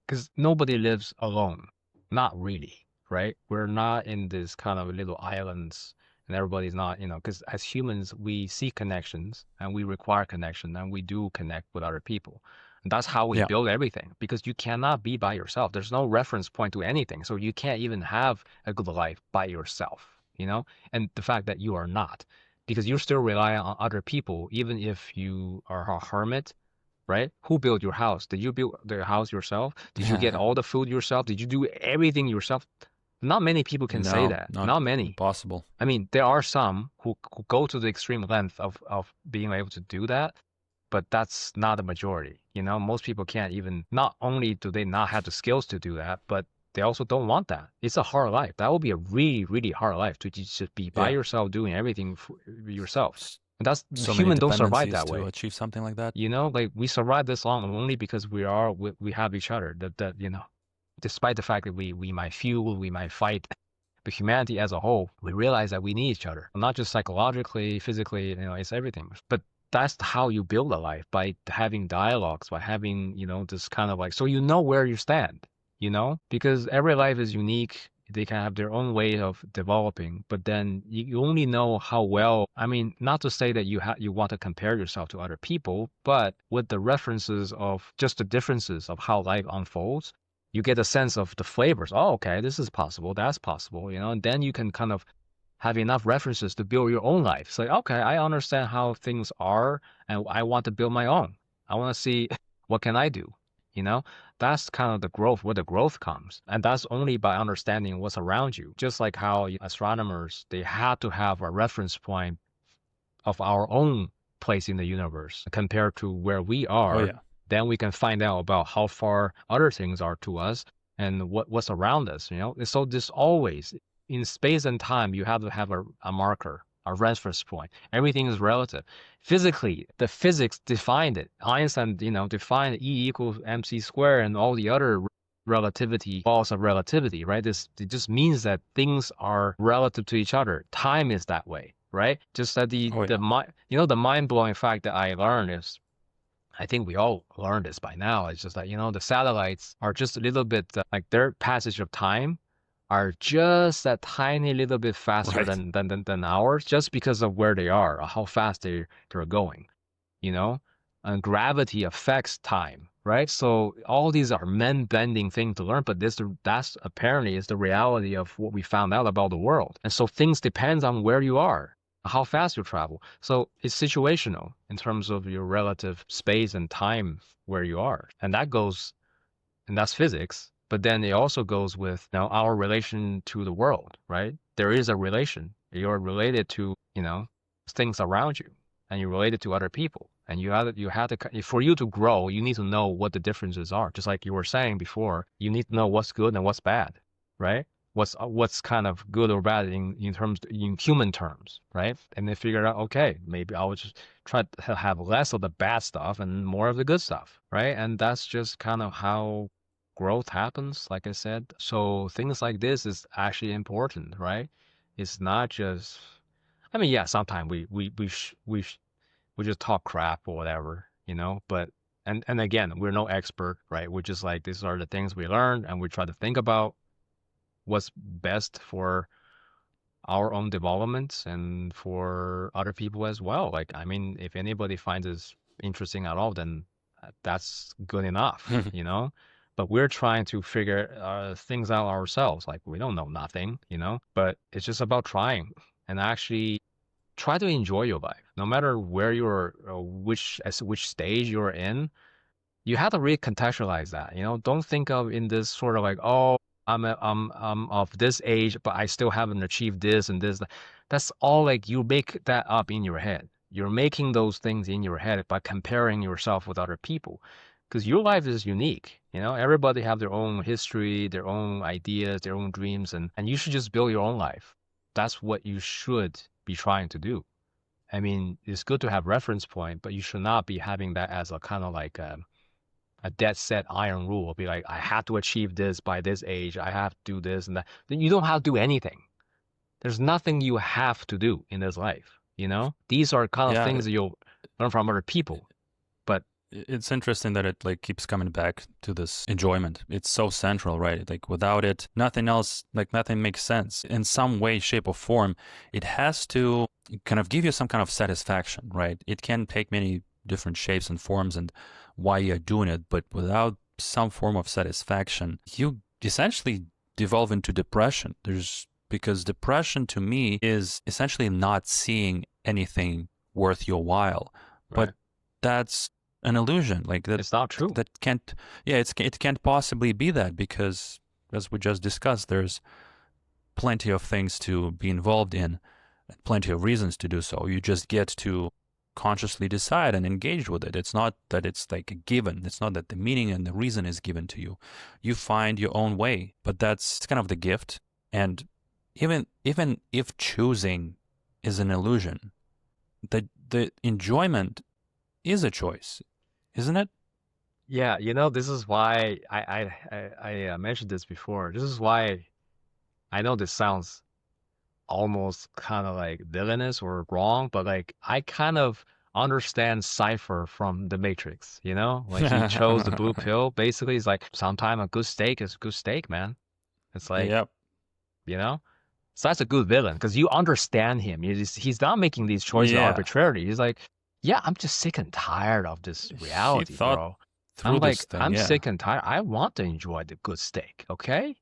because nobody lives alone. Not really, right? We're not in this kind of little islands and everybody's not, because as humans, we see connections and we require connection and we do connect with other people. And that's how we Yeah. build everything because you cannot be by yourself. There's no reference point to anything. So you can't even have a good life by yourself, and the fact that you are not, because you're still relying on other people, even if you are a hermit, right? Who built your house? Did you build the house yourself? Did you get all the food yourself? Did you do everything yourself? Not many people can say No, that. not Not many. possible. I mean, there are some who go to the extreme length of being able to do that, but that's not the majority. Most people can't even, not only do they not have the skills to do that, but they also don't want that. It's a hard life. That would be a really, really hard life to just be by Yeah. yourself doing everything for yourself. And that's So many human don't survive dependencies that way. to achieve something like that. Like we survived this long only because we have each other. That despite the fact that we might fuel, we might fight, but humanity as a whole, we realize that we need each other, not just psychologically, physically. It's everything. But that's how you build a life, by having dialogues, by having this kind of like, so where you stand. Because every life is unique. They can have their own way of developing, but then you only know how well. I mean, not to say that you want to compare yourself to other people, but with the references of just the differences of how life unfolds, you get a sense of the flavors. Oh, okay, this is possible, that's possible, and then you can kind of have enough references to build your own life. It's like, okay, I understand how things are, and I want to build my own. I want to see what can I do, you know? That's kind of the growth, where the growth comes. And that's only by understanding what's around you. Just like how astronomers, they had to have a reference point of our own place in the universe compared to where we are. Oh yeah. Then we can find out about how far other things are to us and what's around us. So this always, in space and time, you have to have a marker, our reference point. Everything is relative. Physically, the physics defined it. Einstein, defined E equals mc squared and all the other relativity laws of relativity, right? It just means that things are relative to each other. Time is that way, right? Just that Oh yeah. the mind-blowing fact that I learned is, I think we all learned this by now. It's just that, the satellites are just a little bit like their passage of time are just that tiny little bit faster Right. than ours, just because of where they are, or how fast they're going, you know? And gravity affects time, right? So all these are men-bending things to learn, but that's apparently is the reality of what we found out about the world. And so things depends on where you are, how fast you travel. So it's situational in terms of your relative space and time where you are. And that's physics. But then it also goes with our relation to the world, right? There is a relation. You're related to, things around you, and you're related to other people. And for you to grow, you need to know what the differences are. Just like you were saying before, you need to know what's good and what's bad, right? What's kind of good or bad in human terms, right? And then figure out, okay, maybe I would just try to have less of the bad stuff and more of the good stuff, right? And that's just kind of how growth happens, like I said. So things like this is actually important, right? It's not just, I mean, yeah, sometimes we just talk crap or whatever, but and again, we're no expert, right? We're just like, these are the things we learned, and we try to think about what's best for our own development and for other people as well. Like, I mean, if anybody finds this interesting at all, then that's good enough, But we're trying to figure things out ourselves. Like, we don't know nothing, but it's just about trying and actually try to enjoy your life, no matter where you're, or which stage you're in. You have to really contextualize that. Don't think of in this sort of like, oh, I'm of this age, but I still haven't achieved this and this. That's all, like, you make that up in your head. You're making those things in your head by comparing yourself with other people, because your life is unique. Everybody have their own history, their own ideas, their own dreams, and you should just build your own life. That's what you should be trying to do. I mean, it's good to have reference point, but you should not be having that as a kind of like a dead set iron rule. Be like, I have to achieve this by this age. I have to do this and that. Then you don't have to do anything. There's nothing you have to do in this life. These are kind of Yeah. things that you'll learn from other people. But It's interesting that it like keeps coming back to this enjoyment. It's so central, right? Like without it, nothing else, like nothing makes sense. In some way, shape, or form, it has to kind of give you some kind of satisfaction, right? It can take many different shapes and forms and why you're doing it, but without some form of satisfaction, you essentially devolve into depression. Because depression to me is essentially not seeing anything worth your while. right. But that's an illusion. Like that, It's not true. that can't, yeah, it can't possibly be that, because as we just discussed, there's plenty of things to be involved in, plenty of reasons to do so. You just get to consciously decide and engage with it. It's not that it's like a given. It's not that the meaning and the reason is given to you. You find your own way, but that's kind of the gift. And even if choosing is an illusion, the enjoyment is a choice, isn't it? Yeah, this is why I mentioned this before. This is why I know this sounds almost kind of like villainous or wrong, but like I kind of understand Cypher from The Matrix, Like, he chose the blue pill. Basically, it's like, sometimes a good steak is a good steak, man. It's like, Yep. you know? So that's a good villain, because you understand him. He's not making these choices Yeah. arbitrarily. He's like, yeah, I'm just sick and tired of this He reality, thought bro. through this thing. I'm Yeah. sick and tired. I want to enjoy the good steak, okay?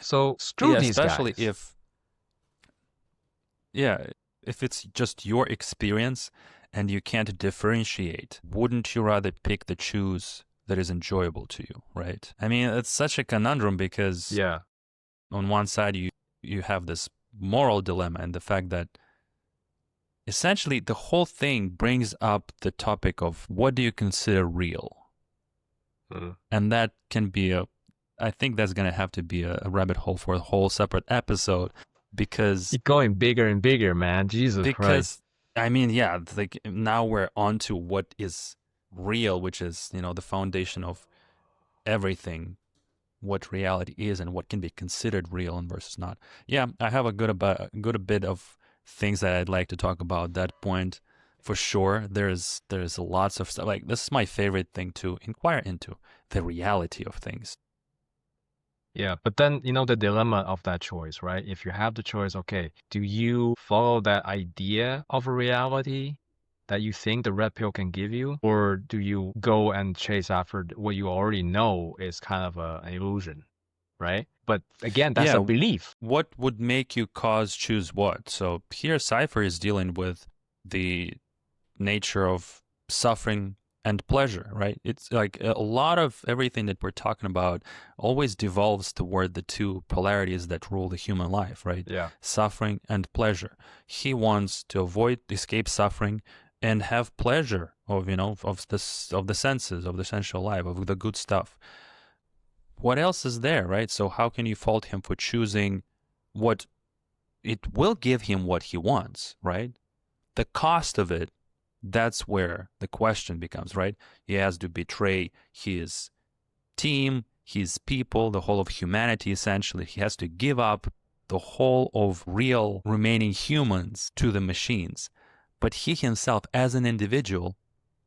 So screw Yeah. these Especially guys. if it's just your experience and you can't differentiate, wouldn't you rather pick the choose that is enjoyable to you, right? I mean, it's such a conundrum, because Yeah, on one side you have this moral dilemma, and the fact that essentially the whole thing brings up the topic of what do you consider real. And that can be I think that's going to have to be a rabbit hole for a whole separate episode. because Keep going bigger and bigger, man. Jesus Christ. because I mean, yeah, like now we're on to what is real, which is, the foundation of everything, what reality is and what can be considered real and versus not. Yeah, I have a good bit of things that I'd like to talk about that point for sure. There's lots of stuff. Like, this is my favorite thing to inquire into, the reality of things. Yeah, but then the dilemma of that choice, right? If you have the choice, okay, do you follow that idea of a reality that you think the red pill can give you, or do you go and chase after what you already know is kind of an illusion, right? But again, that's a Yeah, belief. what would make you choose what? So here Cypher is dealing with the nature of suffering and pleasure, right? It's like a lot of everything that we're talking about always devolves toward the two polarities that rule the human life, right? Yeah. Suffering and pleasure. He wants to escape suffering and have pleasure of, of the senses, of the sensual life, of the good stuff. What else is there, right? So how can you fault him for choosing what it will give him what he wants, right? The cost of it, that's where the question becomes, right? He has to betray his team, his people, the whole of humanity, essentially. He has to give up the whole of real remaining humans to the machines. But he himself, as an individual,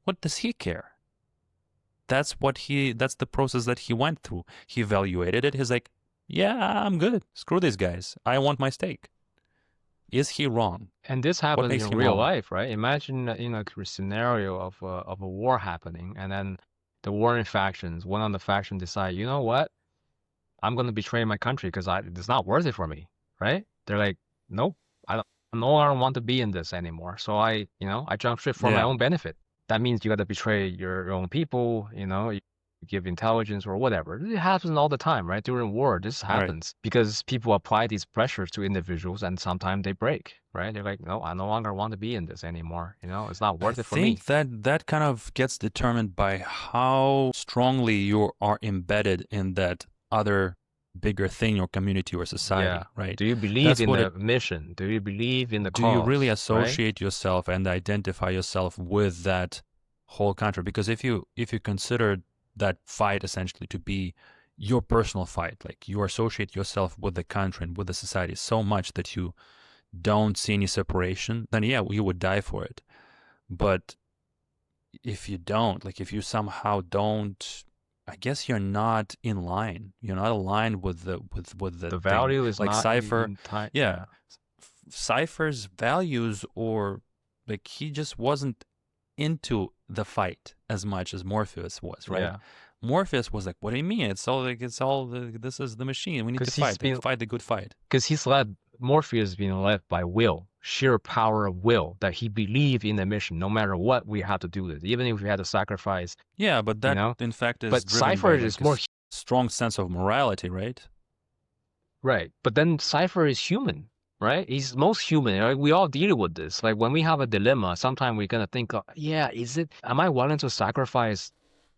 what does he care? That's the process that he went through. He evaluated it. He's like, yeah, I'm good. Screw these guys. I want my steak. Is he wrong? And this What happens makes in him real wrong? life, right? Imagine a scenario of a war happening, and then the warring factions, one of the faction decide, you know what? I'm gonna betray my country because it's not worth it for me, right? They're like, nope, I don't, no longer want to be in this anymore. So I jump ship for my Yeah, own benefit. That means you got to betray your own people, you give intelligence or whatever. It happens all the time, right? During war, this right. happens because people apply these pressures to individuals and sometimes they break, right? They're like, no, I no longer want to be in this anymore. It's not I worth it for me. think that kind of gets determined by how strongly you are embedded in that other bigger thing or community or Yeah. society, right? Do you believe That's in what the it mission? Do you believe in the do you really cause, right? associate yourself and identify yourself with that whole country? Because if you consider that fight essentially to be your personal fight, like you associate yourself with the country and with the society so much that you don't see any separation, then yeah, you would die for it. But if you don't, like if you somehow don't, I guess you're not in line. You're not aligned with the The thing. value is Like not Cypher, in time. yeah, Yeah. Cypher's values, or like he just wasn't into the fight as much as Morpheus was, right? Yeah. Morpheus was like, "What do you mean? This is the machine. We need to Because he's fight. Like been, fight the good fight." because he's led, Morpheus has been led by will, sheer power of will, that he believed in the mission, no matter what we have to do this, even if we had to sacrifice, Yeah, but you that know. in fact is But driven Cypher by is like more, strong sense of morality, right? right. But then Cypher is human, right? He's most human. Right? We all deal with this. Like when we have a dilemma, sometimes we're gonna think, yeah, am I willing to sacrifice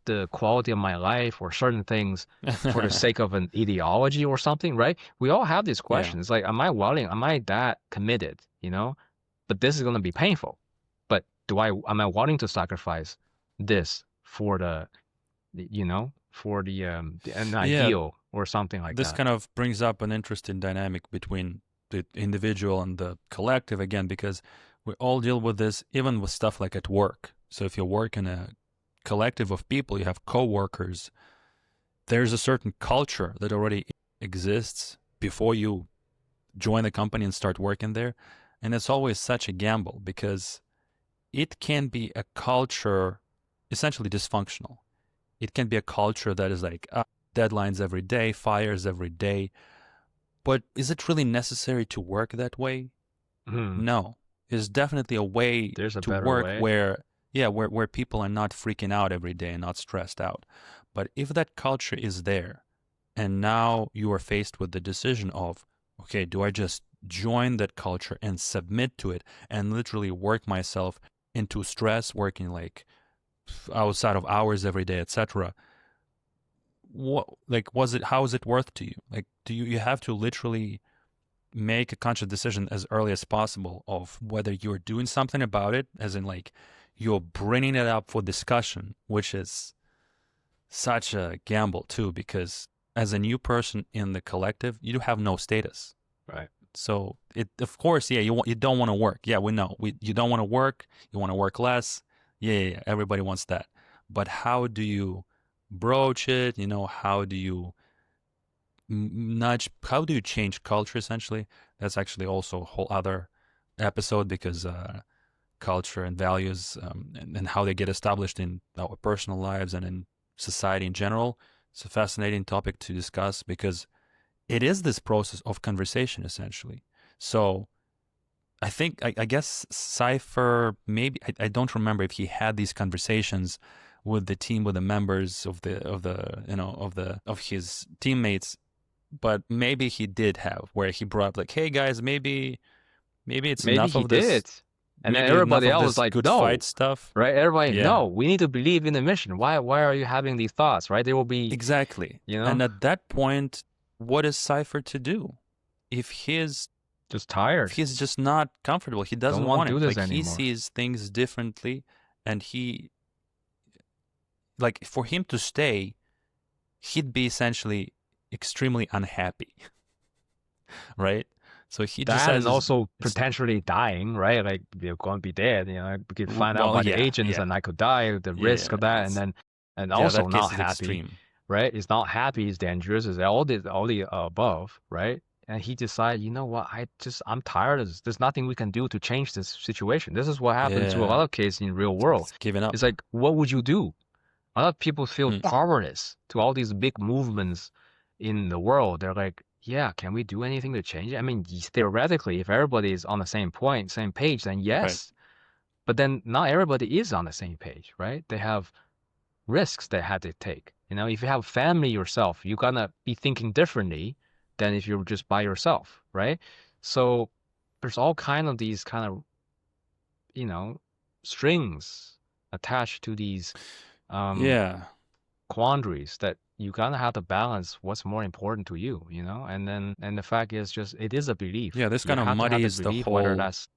the quality of my life or certain things for the sake of an ideology or something, right? We all have these Yeah. questions. Like, am I that committed, But this is gonna be painful. But am I willing to sacrifice this for an Yeah, ideal or something like this that? kind of brings up an interesting dynamic between the individual and the collective again, because we all deal with this even with stuff like at work. So if you work in a collective of people, you have co-workers, there's a certain culture that already exists before you join the company and start working there. And it's always such a gamble because it can be a culture essentially dysfunctional. It can be a culture that is like deadlines every day, fires every day. But is it really necessary to work that way? Hmm. No. There's definitely a way There's a to better work way. where, yeah, where people are not freaking out every day and not stressed out. But if that culture is there, and now you are faced with the decision of, okay, do I just join that culture and submit to it and literally work myself into stress, working like outside of hours every day, etc. What, like, how is it worth to you? Like, do you have to literally make a conscious decision as early as possible of whether you're doing something about it, as in like you're bringing it up for discussion, which is such a gamble too, because as a new person in the collective, you have no status. Right. So it, of course, yeah, you don't want to work. Yeah, we know. You don't want to work. You want to work less. Yeah, everybody wants that. But how do you broach it? How do you nudge? How do you change culture? Essentially, that's actually also a whole other episode, because culture and values, and how they get established in our personal lives and in society in general. It's a fascinating topic to discuss, because it is this process of conversation, essentially. So I think, I guess Cypher, maybe, I don't remember if he had these conversations with the team, with the members of his teammates, but maybe he did have, where he brought up like, hey guys, maybe it's Maybe enough he of this, did. And then maybe enough everybody of else was this like, good no, fight stuff. right? Everybody, Yeah, no, we need to believe in the mission. Why are you having these thoughts, right? There will be, exactly. And at that point, what is Cypher to do? If he's just tired. just not comfortable, he doesn't Don't want want to it. do this Like, he anymore. sees things differently, and like, for him to stay, he'd be essentially extremely unhappy, right? So he That decides and also potentially dying, right? Like you're going to be dead. We could find out by the agents, and I could die. The risk of that, and also that not case is happy, extreme. right? It's not happy. It's dangerous. It's all the above, right? And he decided, you know what? I'm tired of this. There's nothing we can do to change this situation. This is what happens to a lot of cases in real world. It's giving up. It's like, what would you do? A lot of people feel Mm. powerless to all these big movements in the world. They're like, yeah, can we do anything to change it? I mean, theoretically, if everybody is on the same point, same page, then yes. Right. But then not everybody is on the same page, right? They have risks they had to take. If you have family yourself, you're gonna be thinking differently than if you're just by yourself, right? So there's all kind of these kind of, strings attached to these quandaries that you gotta have to balance what's more important to you, and the fact is just it is a belief. Yeah, this You kind of have to have the muddies the belief whether whole. that's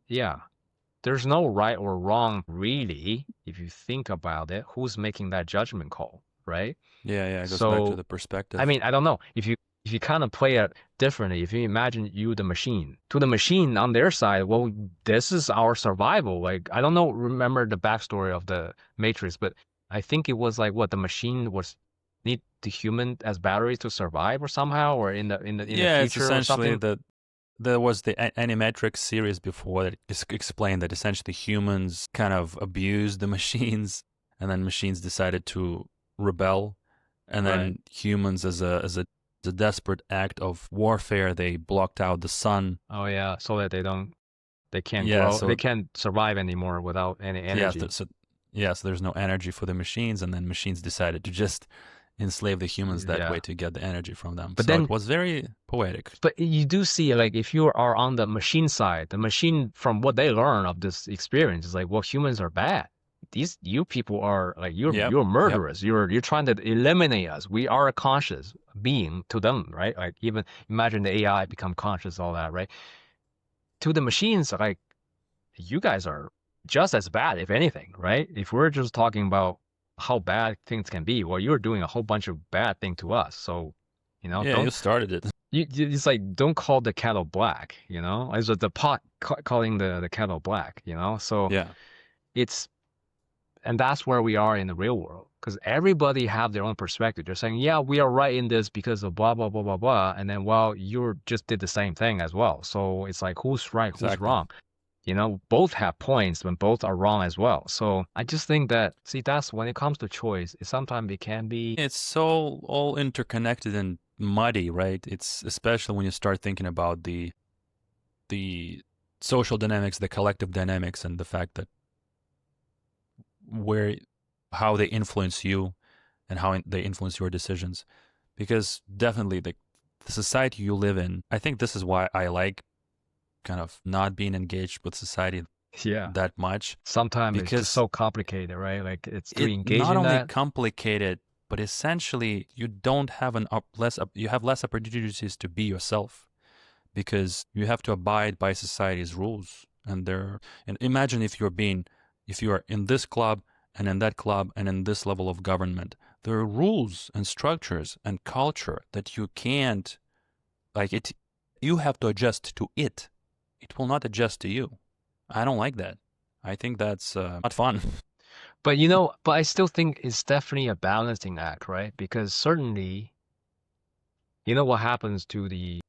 there's no right or wrong really if you think about it. Who's making that judgment call, right? Yeah, it goes back to So the perspective. I mean, I don't know if you kind of play it differently. If you imagine you the machine, to the machine on their side, well, this is our survival. Like I don't know, remember the backstory of the Matrix, but I think it was like what the machine was need the human as batteries to survive or somehow, or in the Yeah, it's future or essentially something. there was the Animatrix series before that explained that essentially humans kind of abused the machines, and then machines decided to rebel, and then Right. humans, as a desperate act of warfare, they blocked out the sun. Oh yeah, so that they can't Yeah, grow, they so can't survive anymore without any energy. so there's no energy for the machines, and then machines decided to just enslave the humans that Yeah. way to get the energy from them. But So then it was very poetic. But you do see, like, if you are on the machine side, the machine, from what they learn of this experience, is like, well, humans are bad. You people are like, you're murderers. You're trying to eliminate us. We are a conscious being to them, right? Like, even imagine the AI become conscious, all that, right? To the machines, like, you guys are just as bad, if anything, right? If we're just talking about how bad things can be, well, you're doing a whole bunch of bad thing to us. So, Yeah, don't you started it. it's like, don't call the kettle black, It's the pot calling the kettle black, So Yeah. and that's where we are in the real world, because everybody have their own perspective. They're saying, yeah, we are right in this because of blah blah blah blah blah, and then, well, you just did the same thing as well. So it's like, who's right, who's Exactly. wrong? Both have points, but both are wrong as well. So I just think that, see, that's when it comes to choice, sometimes it can be. It's so all interconnected and muddy, right? It's especially when you start thinking about the social dynamics, the collective dynamics, and the fact that how they influence you and how they influence your decisions. Because definitely the society you live in, I think this is why I like kind of not being engaged with society that much. Sometimes it's Because just so complicated, right? Like, it's to engage not in only that. complicated, but essentially you don't have you have less opportunities to be yourself, because you have to abide by society's rules. And imagine if you are in this club and in that club and in this level of government, there are rules and structures and culture that you can't, like it, you have to adjust to it. It will not adjust to you. I don't like that. I think that's not fun. But but I still think it's definitely a balancing act, right? Because certainly, what happens to the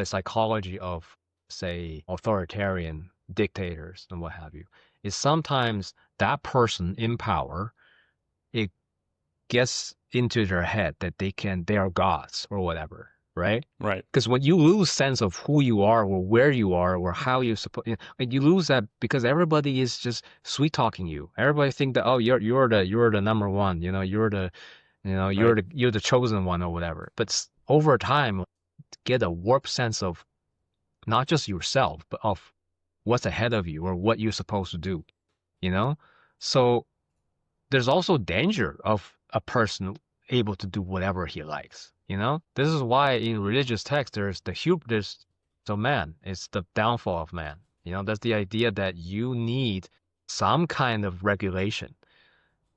psychology of, say, authoritarian dictators and what have you, is sometimes that person in power, it gets into their head that they are gods or whatever, right? Right. Because when you lose sense of who you are or where you are or how you're supposed, you lose that because everybody is just sweet talking you. Everybody think that, oh, you're the number one, Right. you're the chosen one or whatever. But over time, get a warped sense of not just yourself, but of what's ahead of you or what you're supposed to do, you know? So there's also danger of a person able to do whatever he likes. This is why in religious texts there's so man. It's the downfall of man. That's the idea that you need some kind of regulation.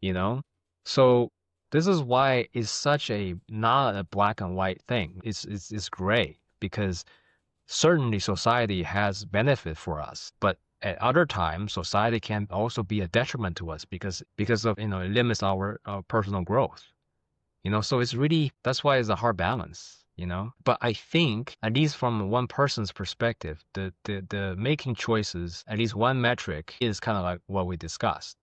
You know, so this is why it's such a not a black and white thing. It's gray because certainly society has benefit for us, but at other times society can also be a detriment to us because of it limits our personal growth. So it's really that's why it's a hard balance. But I think at least from one person's perspective, the making choices, at least one metric is kind of like what we discussed.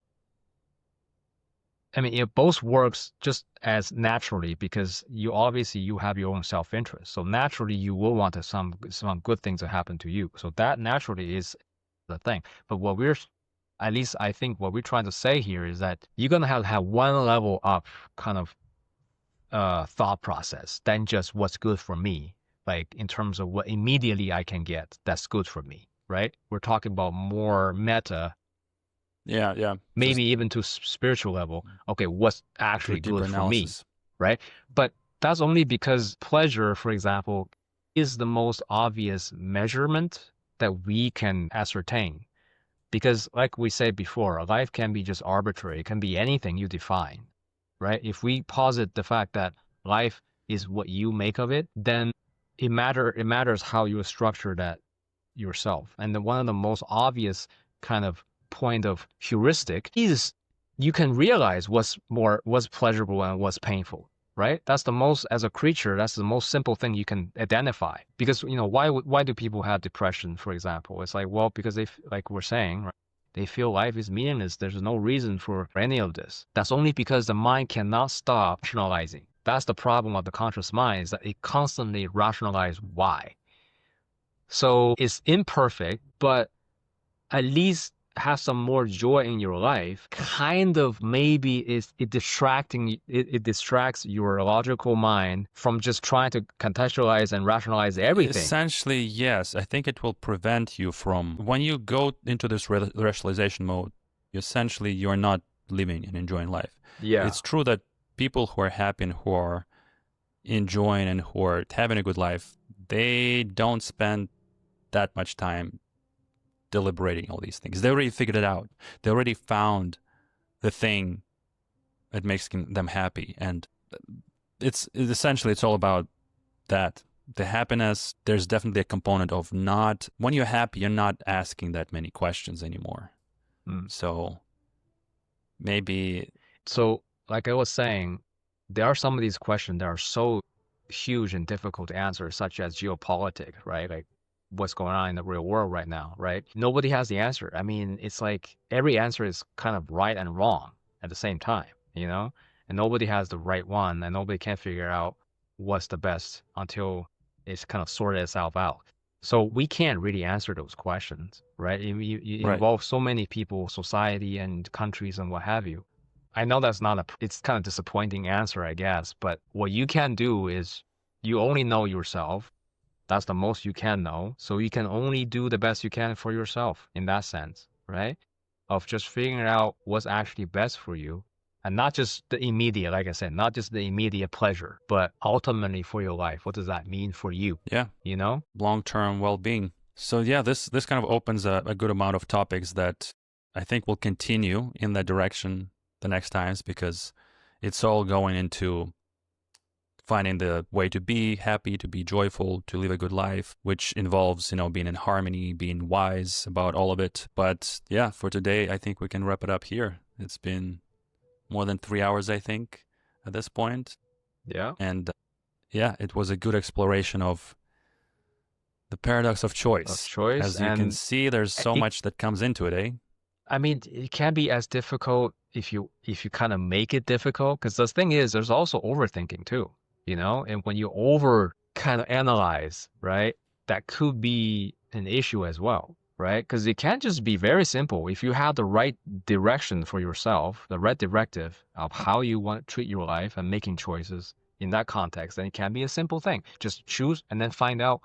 I mean, it both works just as naturally because you have your own self-interest. So naturally, you will want some good things to happen to you. So that naturally is the thing. But at least I think what we're trying to say here is that you're gonna have one level up kind of thought process than just what's good for me, like in terms of what immediately I can get that's good for me, right? We're talking about more meta, Yeah. maybe Just even to spiritual level. Okay, what's do actually deeper good for me, analysis. right? But that's only because pleasure, for example, is the most obvious measurement that we can ascertain. Because, like we said before, life can be just arbitrary. It can be anything you define, right? If we posit the fact that life is what you make of it, then it matters how you structure that yourself. And one of the most obvious kind of point of heuristic is you can realize what's pleasurable and what's painful, right? That's the most, as a creature, that's the most simple thing you can identify. Because why do people have depression, for example? It's like, well, because like we're saying, right? They feel life is meaningless. There's no reason for any of this. That's only because the mind cannot stop rationalizing. That's the problem of the conscious mind, is that it constantly rationalizes why. So it's imperfect, but at least have some more joy in your life. Kind of maybe it distracts your logical mind from just trying to contextualize and rationalize everything. Essentially, yes. I think it will prevent you from, when you go into this rationalization mode, essentially you're not living and enjoying life. Yeah. It's true that people who are happy and who are enjoying and who are having a good life, they don't spend that much time deliberating all these things. They already figured it out. They already found the thing that makes them happy. And essentially, it's all about that. The happiness, there's definitely a component of not, when you're happy, you're not asking that many questions anymore. So maybe. So, like I was saying, there are some of these questions that are so huge and difficult to answer, such as geopolitics, right? Like what's going on in the real world right now, right? Nobody has the answer. I mean, it's like every answer is kind of right and wrong at the same time, and nobody has the right one, and nobody can figure out what's the best until it's kind of sorted itself out. So we can't really answer those questions, right? It Right. involves so many people, society, and countries, and what have you. I know that's not it's kind of disappointing answer, I guess, but what you can do is you only know yourself. That's the most you can know. So you can only do the best you can for yourself in that sense, right? Of just figuring out what's actually best for you And not just the immediate, like I said, not just the immediate pleasure, but ultimately for your life. What does that mean for you? Yeah. You know? Long-term well-being. So yeah, this kind of opens a good amount of topics that I think will continue in that direction the next times, because it's all going into finding the way to be happy, to be joyful, to live a good life, which involves, being in harmony, being wise about all of it. But yeah, for today, I think we can wrap it up here. It's been more than 3 hours, I think, at this point. Yeah. And yeah, it was a good exploration of the paradox of Of choice. choice. As you can And see, there's so it, much that comes into it, eh? I mean, it can be as difficult if you kind of make it difficult. Because the thing is, there's also overthinking too, And when you over kind of analyze, right, that could be an issue as well, right? Because it can't just be very simple. If you have the right direction for yourself, the right directive of how you want to treat your life and making choices in that context, then it can be a simple thing. Just choose and then find out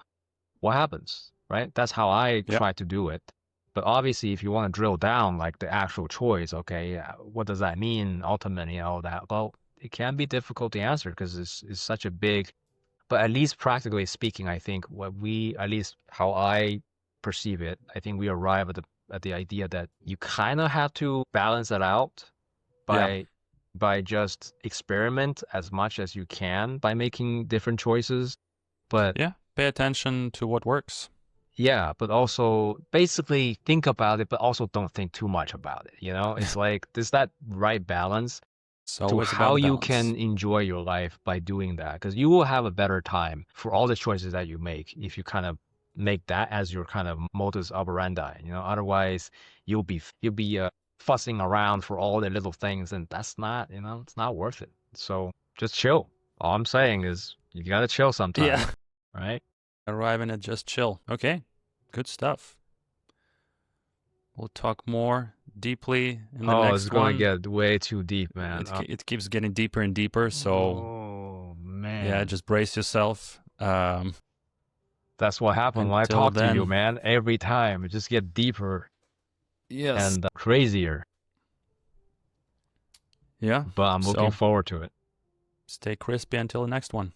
what happens, right? That's how I Yeah. try to do it. But obviously, if you want to drill down like the actual choice, okay, what does that mean ultimately, and all that? Well, it can be difficult to answer because it's such a big, but at least practically speaking, I think at least how I perceive it, I think we arrive at the idea that you kind of have to balance it out Yeah. by just experiment as much as you can by making different choices. But Yeah. Pay attention to what works. yeah, but also basically think about it, but also don't think too much about it. It's like there's that right balance It's to always about how the you balance. can enjoy your life by doing that. Because you will have a better time for all the choices that you make if you kind of make that as your kind of modus operandi. Otherwise you'll be fussing around for all the little things, and that's not, it's not worth it. So just chill. All I'm saying is you gotta chill sometime, Yeah. right? Arriving at just chill. Okay. Good stuff. We'll talk more deeply in the Oh, it's next gonna one. get way too deep, man. It keeps getting deeper and deeper. So Oh yeah, man. just brace yourself. That's what happened when I Until talk to you, then, man. Every time it just get deeper yes. and crazier. Yeah. But I'm looking So forward to it. stay crispy until the next one.